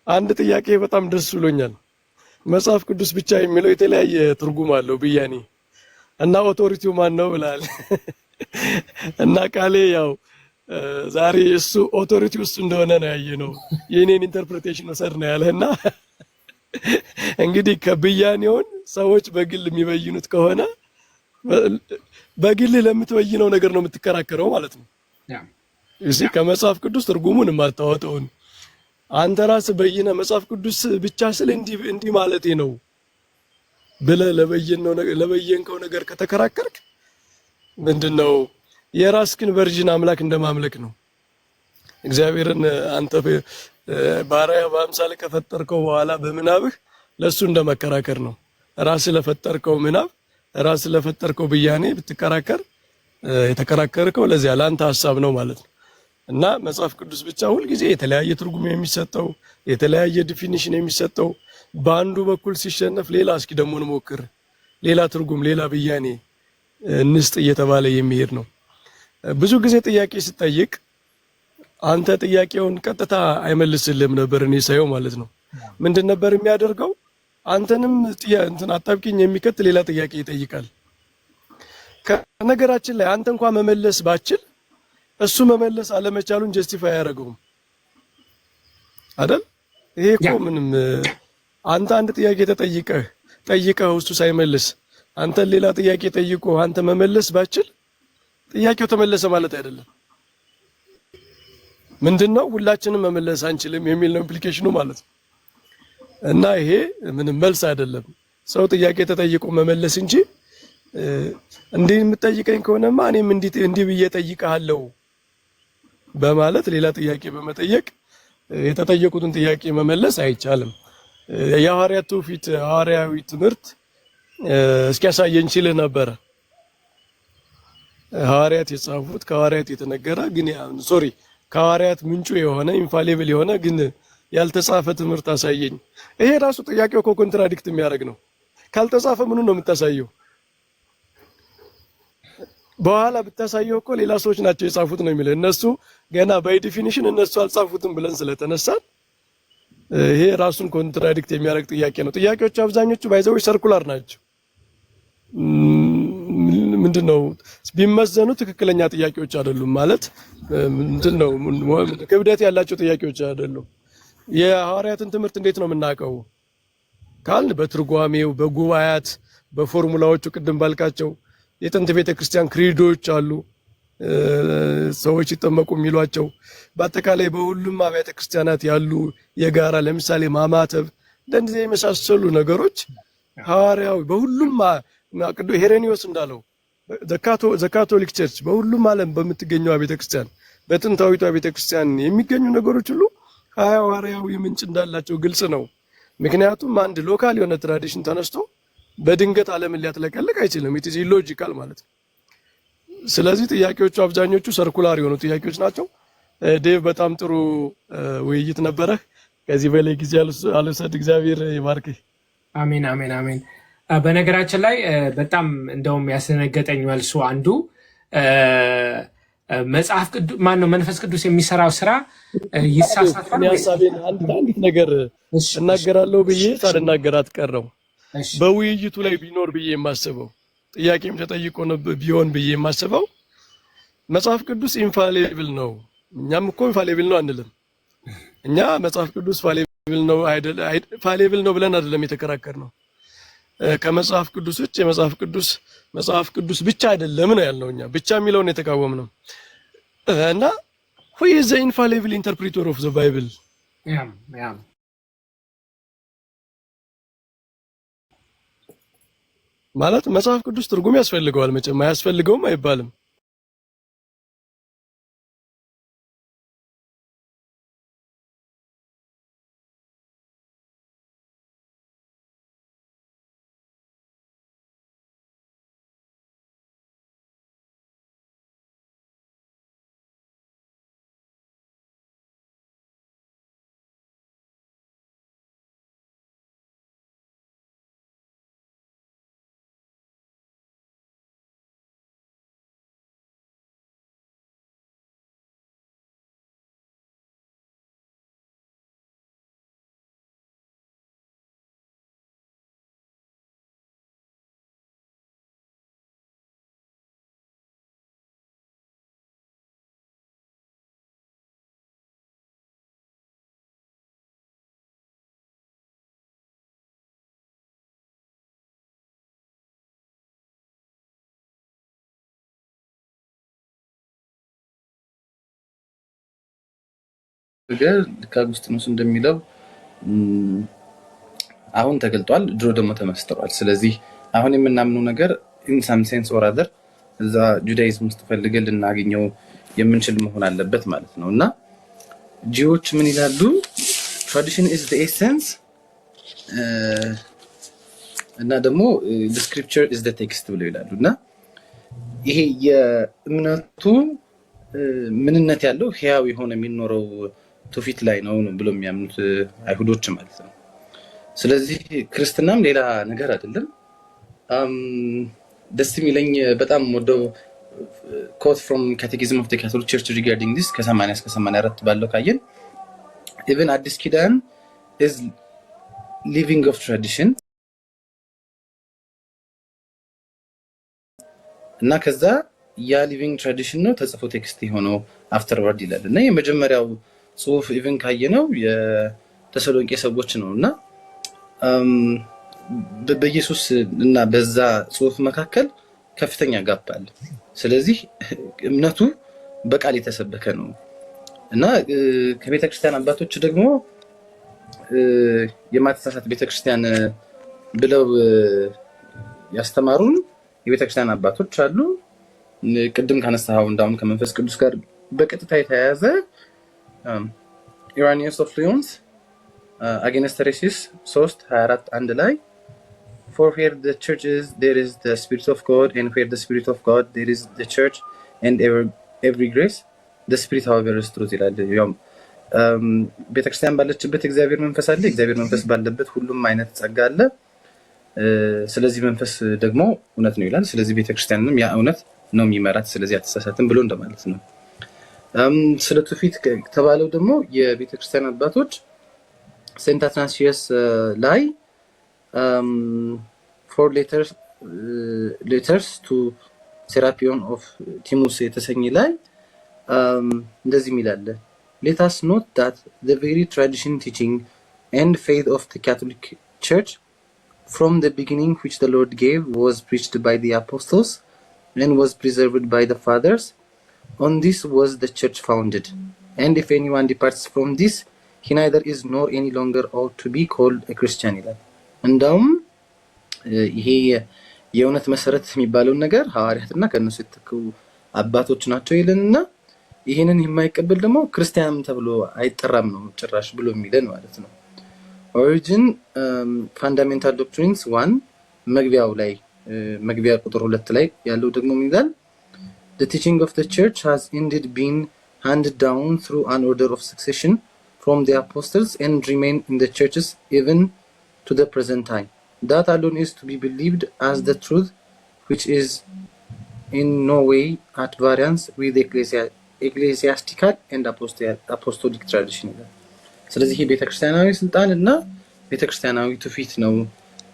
አንድ ጥያቄ በጣም ደስ ብሎኛል። መጽሐፍ ቅዱስ ብቻ የሚለው የተለያየ ትርጉም አለው ብያኔ እና ኦቶሪቲው ማን ነው ብላል እና ቃሌ ያው ዛሬ እሱ ኦቶሪቲ ውስጥ እንደሆነ ነው ያየነው። የኔን ኢንተርፕሪቴሽን ወሰድ ነው ያለና እንግዲህ ከብያኔውን ሰዎች በግል የሚበይኑት ከሆነ በግል ለምትበይነው ነገር ነው የምትከራከረው ማለት ነው። እሺ ከመጽሐፍ ቅዱስ ትርጉሙን የማታወጣውን አንተ ራስህ በይነ መጽሐፍ ቅዱስ ብቻ ስለ እንዲህ ማለቴ ነው ብለህ ለበየንከው ነገር ከተከራከርክ ምንድነው የራስህን ቨርዥን አምላክ እንደማምለክ ነው። እግዚአብሔርን አንተ ባሪያ በአምሳል ከፈጠርከው በኋላ በምናብህ ለሱ እንደመከራከር ነው። ራስህ ለፈጠርከው ምናብ ራስህ ለፈጠርከው ብያኔ ብትከራከር የተከራከርከው ለዚያ ለአንተ ሐሳብ ነው ማለት ነው። እና መጽሐፍ ቅዱስ ብቻ ሁልጊዜ የተለያየ ትርጉም የሚሰጠው የተለያየ ዲፊኒሽን የሚሰጠው በአንዱ በኩል ሲሸነፍ ሌላ እስኪ ደግሞ እንሞክር ሌላ ትርጉም ሌላ ብያኔ እንስጥ እየተባለ የሚሄድ ነው። ብዙ ጊዜ ጥያቄ ስጠይቅ አንተ ጥያቄውን ቀጥታ አይመልስልህም ነበር እኔ ሳየው ማለት ነው። ምንድን ነበር የሚያደርገው? አንተንም እንትን አጣብቂኝ የሚከት ሌላ ጥያቄ ይጠይቃል። ከነገራችን ላይ አንተ እንኳን መመለስ ባችል እሱ መመለስ አለመቻሉን ጀስቲፋይ አያደርገውም አይደል? ይሄ እኮ ምንም አንተ አንድ ጥያቄ ጠይቀህ እሱ ሳይመልስ አንተ ሌላ ጥያቄ ጠይቆ አንተ መመለስ ባችል ጥያቄው ተመለሰ ማለት አይደለም። ምንድነው ሁላችንም መመለስ አንችልም የሚል ነው ኢምፕሊኬሽኑ ማለት ነው። እና ይሄ ምንም መልስ አይደለም። ሰው ጥያቄ ተጠይቆ መመለስ እንጂ እንዴ የምትጠይቀኝ ከሆነማ እኔም እንዲህ ብዬ ጠይቀሃለሁ በማለት ሌላ ጥያቄ በመጠየቅ የተጠየቁትን ጥያቄ መመለስ አይቻልም። የሐዋርያት ትውፊት ሐዋርያዊ ትምህርት እስኪያሳየን ይችል ነበር። ሐዋርያት የጻፉት ከሐዋርያት የተነገረ ግን ሶሪ ከሐዋርያት ምንጩ የሆነ ኢንፋሊብል የሆነ ግን ያልተጻፈ ትምህርት አሳየኝ። ይሄ ራሱ ጥያቄው እኮ ኮንትራዲክት የሚያደርግ ነው። ካልተጻፈ ምኑን ነው የምታሳየው? በኋላ ብታሳየው እኮ ሌላ ሰዎች ናቸው የጻፉት ነው የሚለው። እነሱ ገና ባይ ዲፊኒሽን እነሱ አልጻፉትም ብለን ስለተነሳን ይሄ ራሱን ኮንትራዲክት የሚያደርግ ጥያቄ ነው። ጥያቄዎቹ አብዛኞቹ ባይዘዎች ሰርኩላር ናቸው። ምንድነው ቢመዘኑ ትክክለኛ ጥያቄዎች አይደሉም ማለት ምንድነው ክብደት ያላቸው ጥያቄዎች አይደሉም። የሐዋርያትን ትምህርት እንዴት ነው የምናውቀው ካልን በትርጓሜው፣ በጉባኤያት፣ በፎርሙላዎቹ ቅድም ባልካቸው የጥንት ቤተክርስቲያን ክሪዶች አሉ ሰዎች ይጠመቁ የሚሏቸው በአጠቃላይ በሁሉም አብያተ ክርስቲያናት ያሉ የጋራ ለምሳሌ ማማተብ እንደዚህ የመሳሰሉ ነገሮች ሐዋርያዊ በሁሉም ቅዱስ ሄሬኒዮስ እንዳለው ዘካቶሊክ ቸርች በሁሉም ዓለም በምትገኘው ቤተክርስቲያን በጥንታዊቷ ቤተክርስቲያን የሚገኙ ነገሮች ሁሉ ሐዋርያዊ ምንጭ እንዳላቸው ግልጽ ነው። ምክንያቱም አንድ ሎካል የሆነ ትራዲሽን ተነስቶ በድንገት ዓለምን ሊያጥለቀልቅ አይችልም። ኢት ኢዝ ኢሎጂካል ማለት ነው። ስለዚህ ጥያቄዎቹ አብዛኞቹ ሰርኩላር የሆኑ ጥያቄዎች ናቸው። ዴቭ በጣም ጥሩ ውይይት ነበረ። ከዚህ በላይ ጊዜ አልወሰድ። እግዚአብሔር ይባርክህ። አሜን አሜን አሜን። በነገራችን ላይ በጣም እንደውም ያስደነገጠኝ መልሱ አንዱ መጽሐፍ ቅዱስ ማን ነው መንፈስ ቅዱስ የሚሰራው ስራ ይሳሳታል። አንዲት ነገር እናገራለሁ ብዬ ሳልናገር አትቀረው። በውይይቱ ላይ ቢኖር ብዬ የማስበው ጥያቄም ተጠይቆ ቢሆን ብዬ የማስበው መጽሐፍ ቅዱስ ኢንፋሊብል ነው። እኛም እኮ ኢንፋሊብል ነው አንልም። እኛ መጽሐፍ ቅዱስ ፋሊብል ነው ብለን አይደለም የተከራከርነው። ከመጽሐፍ ቅዱስ ውጭ መጽሐፍ ቅዱስ ብቻ አይደለም ነው ያልነው። እኛ ብቻ የሚለውን የተቃወምነው እና who is the infallible interpreter of the Bible? ማለት መጽሐፍ ቅዱስ ትርጉም ያስፈልገዋል መቼም አያስፈልገውም አይባልም። ነገር ከአጉስጢኖስ እንደሚለው አሁን ተገልጧል፣ ድሮ ደግሞ ተመስጥሯል። ስለዚህ አሁን የምናምነው ነገር in some sense or other እዛ ጁዳይዝም ውስጥ ፈልገን ልናገኘው የምንችል መሆን አለበት ማለት ነው። እና ጂዎች ምን ይላሉ? tradition is the essence እና ደግሞ the scripture is the text ብለው ይላሉ። እና ይሄ የእምነቱ ምንነት ያለው ህያው የሆነ የሚኖረው ትውፊት ላይ ነው ብሎ የሚያምኑት አይሁዶች ማለት ነው። ስለዚህ ክርስትናም ሌላ ነገር አይደለም። ደስ የሚለኝ በጣም ወደው quote from Catechism of the Catholic Church regarding this ከ80 እስከ 84 ባለው ካየን even አዲስ ኪዳን is living of tradition እና ከዛ ያ ሊቪንግ ትራዲሽን ነው ተጽፎ ቴክስት የሆነው አፍተርዋርድ ይላል። እና የመጀመሪያው ጽሁፍ ኢቭን ካየነው የተሰሎንቄ ሰዎች ነው። እና በኢየሱስ እና በዛ ጽሁፍ መካከል ከፍተኛ ጋፕ አለ። ስለዚህ እምነቱ በቃል የተሰበከ ነው። እና ከቤተክርስቲያን አባቶች ደግሞ የማተሳሳት ቤተክርስቲያን ብለው ያስተማሩን የቤተክርስቲያን አባቶች አሉ። ቅድም ካነሳው እንዳውም ከመንፈስ ቅዱስ ጋር በቀጥታ የተያያዘ ኢራኒየስ ኦፍ ሊዮንስ አጌንስት ሄሬሲስ 3:24 1 ላይ for where the church is, there is the Spirit of God, and where the Spirit of God, there is the church, and every grace. The Spirit, however, is truth ይላል። ያው ቤተክርስቲያን ባለችበት እግዚአብሔር መንፈስ አለ። እግዚአብሔር መንፈስ ባለበት ሁሉም አይነት ጸጋ አለ። ስለዚህ መንፈስ ደግሞ እውነት ነው ይላል። ስለዚህ ቤተክርስቲያንም ያ እውነት ነው የሚመራት። ስለዚህ አትሳሳትም ብሎ እንደማለት ነው። ስለ ትውፊት ተባለው ደግሞ የቤተክርስቲያን አባቶች ሴንት አትናሲየስ ላይ 4 letters to Serapion of Timus የተሰኘ ላይ እንደዚህ ይላል። Let us note that the very tradition, teaching, and faith of the Catholic Church from the beginning, which the Lord gave, was preached by the apostles and was preserved by the fathers. On this was the church founded. And if anyone departs from this, he neither is nor any longer ought to be called a Christian. እንደውም ይሄ የእውነት መሰረት የሚባለውን ነገር ሐዋርያትና ከነሱ የተተኩ አባቶች ናቸው ይለንና ይሄንን የማይቀበል ደግሞ ክርስቲያን ተብሎ አይጠራም ነው ጭራሽ ብሎ የሚለን ማለት ነው። ኦሪጂን ፋንዳሜንታል ዶክትሪንስ 1 መግቢያው ላይ መግቢያ ቁጥር 2 ላይ ያለው ደግሞ ይላል The teaching of the church has indeed been handed down through an order of succession from the apostles and remain in the churches even to the present time. That alone is to be believed as the truth, which is in no way at variance with ecclesiastical and apostolic tradition. ስለዚህ ቤተክርስቲያናዊ ስልጣን እና ቤተክርስቲያናዊ ትውፊት ነው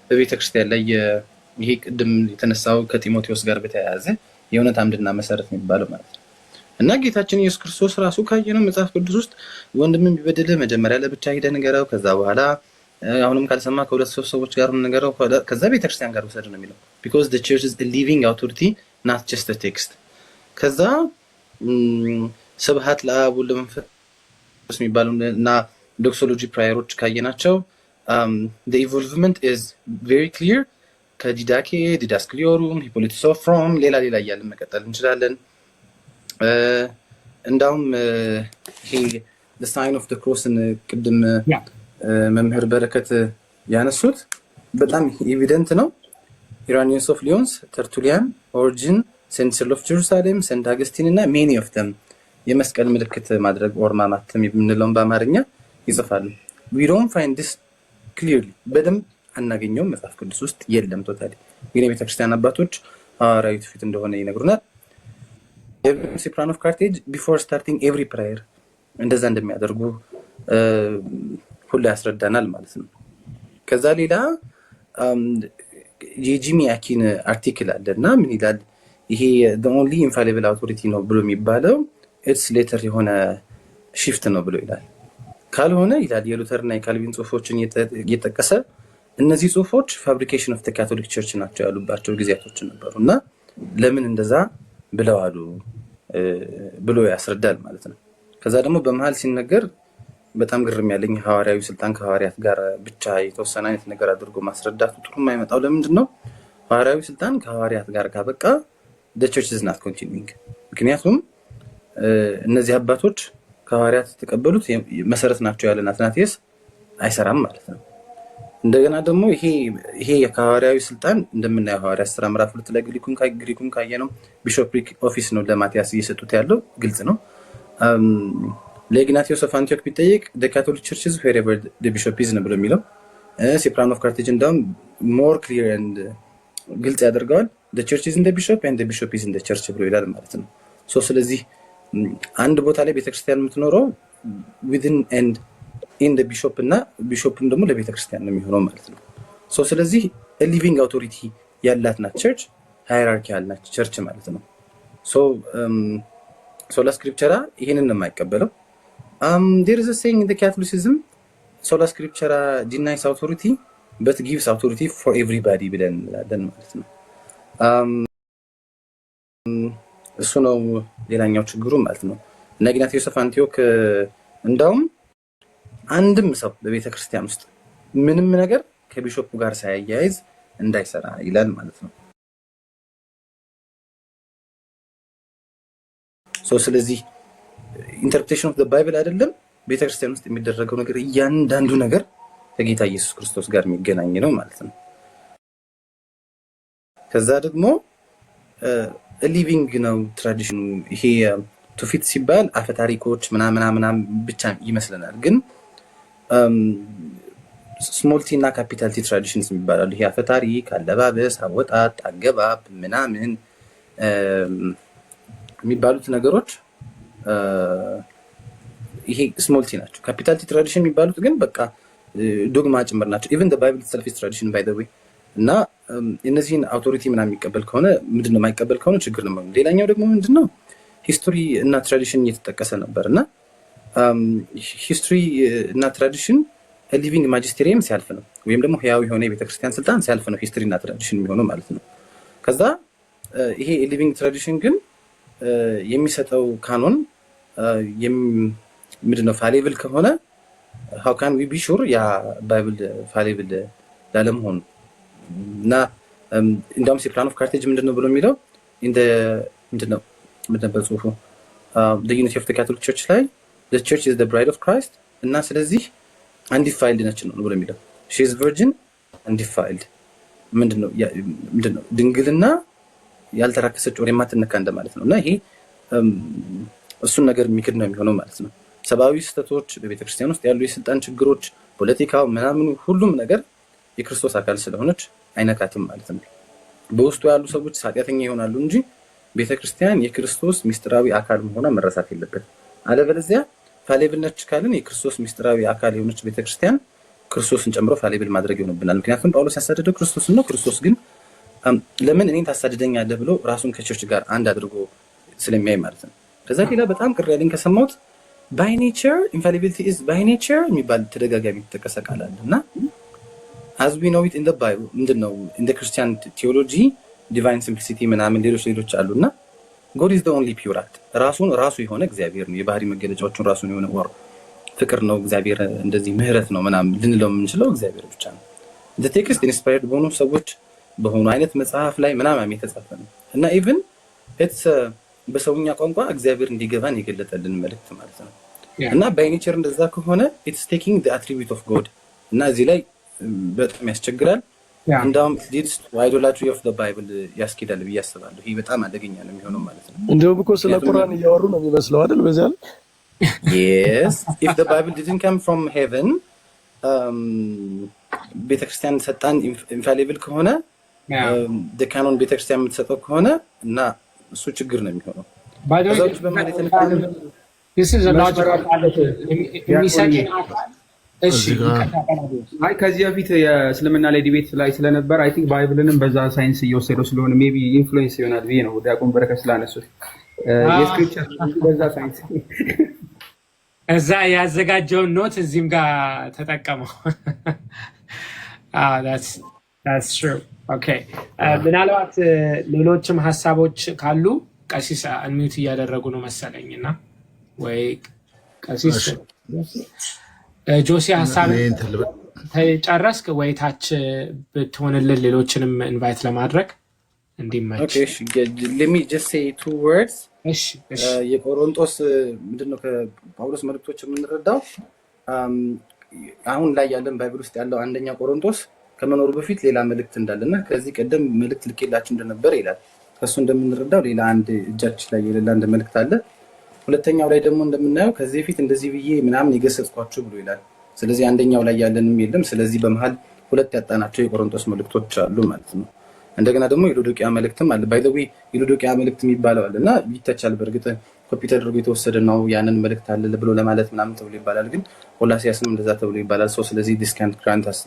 በቤተክርስቲያን ላይ ይሄ ቅድም የተነሳው ከጢሞቴዎስ ጋር በተያያዘ የእውነት አምድና መሰረት የሚባለው ማለት ነው። እና ጌታችን ኢየሱስ ክርስቶስ ራሱ ካየነው መጽሐፍ ቅዱስ ውስጥ ወንድምን ቢበድልህ መጀመሪያ ለብቻ ሄደህ ንገረው፣ ከዛ በኋላ አሁንም ካልሰማ ከሁለት ሶስት ሰዎች ጋር ንገረው፣ ከዛ ቤተክርስቲያን ጋር ወሰድ ነው የሚለው because the church is a living authority not just a text። ከዛ ስብሐት ለአብ ወወልድ ወመንፈስ የሚባሉ እና ዶክሶሎጂ ፕራየሮች ካየናቸው the evolvement is very clear ከዲዳኬ ዲዳስክሊዮሩም ሂፖሊቲስ ኦፍ ሮም ሌላ እያልን መቀጠል እንችላለን። እንዳውም ይሄ the sign of the cross ቅድም መምህር በረከት ያነሱት በጣም ኤቪደንት ነው። ኢራኒየስ ኦፍ ሊዮንስ፣ ተርቱሊያን፣ ኦሪጂን፣ ሴንት ሲል ኦፍ ጀሩሳሌም፣ ሴንት አገስቲን እና ሜኒ ኦፍ them የመስቀል ምልክት ማድረግ ኦር ማማተም የምንለውን በአማርኛ ይጽፋሉ። we don't find this clearly በደንብ አናገኘውም መጽሐፍ ቅዱስ ውስጥ የለም ቶታሊ። ግን የቤተክርስቲያን አባቶች ሐዋርያዊ ትውፊት እንደሆነ ይነግሩናል። ሲፕራን ኦፍ ካርቴጅ ቢፎር ስታርቲንግ ኤቭሪ ፕራየር እንደዛ እንደሚያደርጉ ሁሉ ያስረዳናል ማለት ነው። ከዛ ሌላ የጂሚ አኪን አርቲክል አለና ምን ይላል? ይሄ the only infallible authority ነው ብሎ የሚባለው ኢትስ ሌተር የሆነ shift ነው ብሎ ይላል። ካልሆነ ይላል የሉተርና የካልቪን ጽሁፎችን እየጠቀሰ እነዚህ ጽሁፎች ፋብሪኬሽን ኦፍ ዘ ካቶሊክ ቸርች ናቸው ያሉባቸው ጊዜያቶች ነበሩና ለምን እንደዛ ብለው አሉ ብሎ ያስረዳል ማለት ነው። ከዛ ደግሞ በመሃል ሲነገር በጣም ግርም ያለኝ ሐዋርያዊ ስልጣን ከሐዋርያት ጋር ብቻ የተወሰነ አይነት ነገር አድርጎ ማስረዳቱ ጥሩ የማይመጣው ለምንድን ነው? ሐዋርያዊ ስልጣን ከሐዋርያት ጋር ካበቃ the church is not continuing። ምክንያቱም እነዚህ አባቶች ከሐዋርያት የተቀበሉት መሰረት ናቸው ያለን አትናቴስ አይሰራም ማለት ነው። እንደገና ደግሞ ይሄ የሐዋርያዊ ስልጣን እንደምናየው ሐዋርያት ሥራ ምዕራፍ 2 ላይ ግሪኩን ካየነው ቢሾፕሪክ ኦፊስ ነው ለማቲያስ እየሰጡት ያለው ግልጽ ነው። ለኢግናቲዮስ ኦፍ አንቲዮክ ቢጠየቅ the Catholic Church is wherever the bishop is ነው ብሎ የሚለው ሲፕራን ኦፍ ካርቴጅ እንደውም more clear and ግልጽ ያደርገዋል the church is in the bishop and the bishop is in the church ብሎ ይላል ማለት ነው። ስለዚህ አንድ ቦታ ላይ ቤተክርስቲያን የምትኖረው within and in the bishop እና ቢሾፕም ደግሞ ለቤተክርስቲያን ነው የሚሆነው ማለት ነው። ስለዚህ a living authority ያላት ናት ቸርች፣ ሃይራርኪ ያላት ቸርች ማለት ነው። ሶላ ስክሪፕቸራ ይሄንን ነው የማይቀበለው። there is a saying in the Catholicism sola scriptura denies authority but gives authority for everybody ብለን እንላለን ማለት ነው። እሱ ነው ሌላኛው ችግሩ ማለት ነው። እና ኢግናቲዮስ ኦፍ አንቲዮክ እንደውም አንድም ሰው በቤተ ክርስቲያን ውስጥ ምንም ነገር ከቢሾፑ ጋር ሳያያይዝ እንዳይሰራ ይላል ማለት ነው። ስለዚህ ኢንተርፕሬቴሽን ኦፍ ዘ ባይብል አይደለም ቤተክርስቲያን ውስጥ የሚደረገው ነገር እያንዳንዱ ነገር ከጌታ ኢየሱስ ክርስቶስ ጋር የሚገናኝ ነው ማለት ነው። ከዛ ደግሞ ሊቪንግ ነው ትራዲሽኑ። ይሄ ትውፊት ሲባል አፈታሪኮች ምናምን ብቻ ይመስለናል፣ ግን ስሞልቲ እና ካፒታልቲ ትራዲሽንስ የሚባላሉ። ይሄ አፈታሪክ፣ አለባበስ፣ አወጣጥ፣ አገባብ ምናምን የሚባሉት ነገሮች ይሄ ስሞልቲ ናቸው። ካፒታልቲ ትራዲሽን የሚባሉት ግን በቃ ዶግማ ጭምር ናቸው። ኢቨን ባይብል ኢትሰልፍ ኢዝ ትራዲሽን ባይ ዘ ዌይ። እና እነዚህን አውቶሪቲ ምናምን የሚቀበል ከሆነ ምንድነው የማይቀበል ከሆነ ችግር ነው። ሌላኛው ደግሞ ምንድነው ሂስቶሪ እና ትራዲሽን እየተጠቀሰ ነበር እና ሂስቶሪ እና ትራዲሽን ሊቪንግ ማጅስቴሪየም ሲያልፍ ነው፣ ወይም ደግሞ ህያው የሆነ የቤተክርስቲያን ስልጣን ሲያልፍ ነው ሂስቶሪ እና ትራዲሽን የሚሆነው ማለት ነው። ከዛ ይሄ ሊቪንግ ትራዲሽን ግን የሚሰጠው ካኖን ምንድነው ፋሌብል ከሆነ how can we be sure ያ ባይብል ፋሌብል ላለመሆኑ እና እንደውም ፕላን ኦፍ ካርቴጅ ምንድነው ብሎ የሚለው ምንድነው ጽሁፉ the unity of the Catholic Church ላይ the church is the bride of Christ እና ስለዚህ undefiled ነች ነው ብሎ የሚለው she is virgin undefiled ምንድነው ድንግልና ያልተራከሰች ወር የማትነካ እንደማለት ነው። እና ይሄ እሱን ነገር የሚክድ ነው የሚሆነው ማለት ነው። ሰብአዊ ስህተቶች በቤተክርስቲያን ውስጥ ያሉ የስልጣን ችግሮች፣ ፖለቲካው ምናምን ሁሉም ነገር የክርስቶስ አካል ስለሆነች አይነካትም ማለት ነው። በውስጡ ያሉ ሰዎች ኃጢአተኛ ይሆናሉ እንጂ ቤተክርስቲያን የክርስቶስ ሚስጥራዊ አካል መሆኗ መረሳት የለበትም። አለበለዚያ ፋሌብል ነች ካልን የክርስቶስ ሚስጥራዊ አካል የሆነች ቤተክርስቲያን ክርስቶስን ጨምሮ ፋሌብል ማድረግ ይሆንብናል። ምክንያቱም ጳውሎስ ያሳደደው ክርስቶስን ነው። ክርስቶስ ግን ለምን እኔን ታሳድደኛለህ ብሎ ራሱን ከቸርች ጋር አንድ አድርጎ ስለሚያይ ማለት ነው። ከዛ ሌላ በጣም ቅር ያለኝ ከሰማሁት by nature infallibility is by nature የሚባል ተደጋጋሚ የተጠቀሰ ቃል አለ እና as we know it in the Bible ምንድነው in the Christian theology divine simplicity ምናምን ሌሎች አሉና God is the only pure act ራሱ የሆነ እግዚአብሔር ነው። የባህሪ መገለጫዎቹን ራሱን የሆነ ወር ፍቅር ነው እግዚአብሔር፣ እንደዚህ ምህረት ነው ምናምን ልንለው የምንችለው እግዚአብሔር ብቻ ነው። the text inspired በሆኑ ሰዎች በሆኑ አይነት መጽሐፍ ላይ ምናምን የተጻፈ ነው እና ኢቭን it's በሰውኛ ቋንቋ እግዚአብሔር እንዲገባን የገለጠልን መልእክት ማለት ነው። እና ባይ ኔቸር እንደዛ ከሆነ it's taking the attribute of God እና እዚህ ላይ በጣም ያስቸግራል። እንደውም leads to idolatry of the Bible ያስኬዳል ብዬ አስባለሁ። ይሄ በጣም አደገኛ ነው የሚሆነው ማለት ነው። እንደውም እኮ ስለ ቁርአን እያወሩ ነው የሚመስለው አይደል? በዚያ ላይ yes if the Bible didn't come from heaven ቤተክርስቲያን ሰጣን ኢንፋሊብል ከሆነ ካኖን ቤተክርስቲያን የምትሰጠው ከሆነ እና እሱ ችግር ነው የሚሆነው። ከዚህ በፊት የእስልምና ላይ ዲቤት ላይ ስለነበር አይ ቲንክ ባይብልንም በዛ ሳይንስ እየወሰደው ስለሆነ ሜቢ ኢንፍሉዌንስ ይሆናል ብዬ ነው። ዲያቆን በረከት ስላነሱት የስክሪፕቸር በዛ ሳይንስ እዛ ያዘጋጀውን ኖት እዚህም ጋር ተጠቀመው። that's true. Okay. ምናልባት ሌሎችም ሀሳቦች ካሉ ቀሲስ አንሚዩት እያደረጉ ነው መሰለኝና ወይ ቀሲስ ጆሲ ሀሳብ ተጨረስክ ወይ ታች ብትሆንልን ሌሎችንም ኢንቫይት ለማድረግ እንዲመች። Okay, let me just say 2 words. እሺ የቆሮንቶስ ምንድነው ከጳውሎስ መልእክቶች የምንረዳው አሁን ላይ ያለን ባይብል ውስጥ ያለው አንደኛ ቆሮንቶስ ከመኖሩ በፊት ሌላ መልእክት እንዳለና ከዚህ ቀደም መልእክት ልኬላችሁ እንደነበር ይላል። ከሱ እንደምንረዳው ሌላ አንድ እጃችን ላይ የሌላ አንድ መልእክት አለ። ሁለተኛው ላይ ደግሞ እንደምናየው ከዚህ በፊት እንደዚህ ብዬ ምናምን የገሰጽኳችሁ ብሎ ይላል። ስለዚህ አንደኛው ላይ ያለንም የለም። ስለዚህ በመሃል ሁለት ያጣናቸው የቆሮንቶስ መልእክቶች አሉ ማለት ነው። እንደገና ደግሞ የሎዶቅያ መልእክትም አለ። ባይ ዘ ዌይ የሎዶቅያ መልእክት የሚባለው አለና ይተቻል። በእርግጥ ኮፒ ተደርጎ የተወሰደ ነው ያንን መልእክት አለ ብሎ ለማለት ምናምን ተብሎ ይባላል። ግን ቆላሲያስም እንደዛ ተብሎ ይባላል። ስለዚህ ዲስካውንት ግራንታስ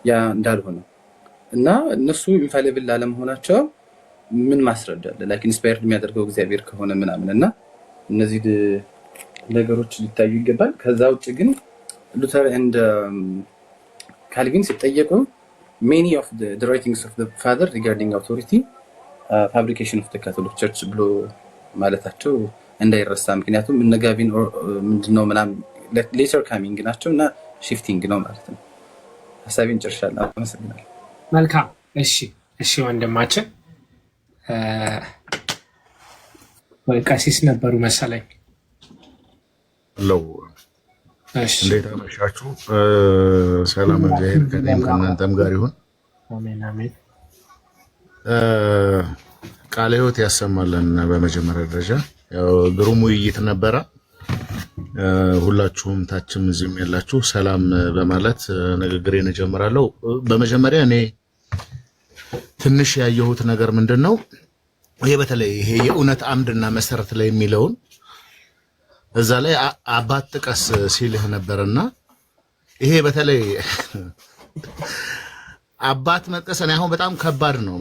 ያ እንዳልሆነ እና እነሱ ኢንፋሊብል ላለመሆናቸው ምን ማስረጃ አለ? ላይክ ኢንስፓየርድ የሚያደርገው እግዚአብሔር ከሆነ ምናምን እና እነዚህ ነገሮች ሊታዩ ይገባል። ከዛ ውጭ ግን ሉተር ኤንድ ካልቪን ሲጠየቁ many of the writings of the father regarding authority fabrication of the Catholic Church ብሎ ማለታቸው እንዳይረሳ። ምክንያቱም እነጋቪን ምንድነው ምናምን ሌተር ካሚንግ ናቸው እና ሺፍቲንግ ነው ማለት ነው። ሀሳቤን ጨርሻለሁ። አመሰግናለሁ። መልካም። እሺ ወንድማችን ወይ ቀሲስ ነበሩ መሰለኝ። እንዴት አመሻችሁ? ሰላም እግዚአብሔር ከእናንተም ጋር ይሁን። አሜን አሜን። ቃለ ሕይወት ያሰማልን። በመጀመሪያ ደረጃ ያው ግሩም ውይይት ነበረ። ሁላችሁም ታችም እዚህም ያላችሁ ሰላም በማለት ንግግሬን እጀምራለሁ። በመጀመሪያ እኔ ትንሽ ያየሁት ነገር ምንድነው ይሄ በተለይ ይሄ የእውነት አምድና መሰረት ላይ የሚለውን እዛ ላይ አባት ጥቀስ ሲልህ ነበርና ይሄ በተለይ አባት መጥቀስ እኔ አሁን በጣም ከባድ ነው።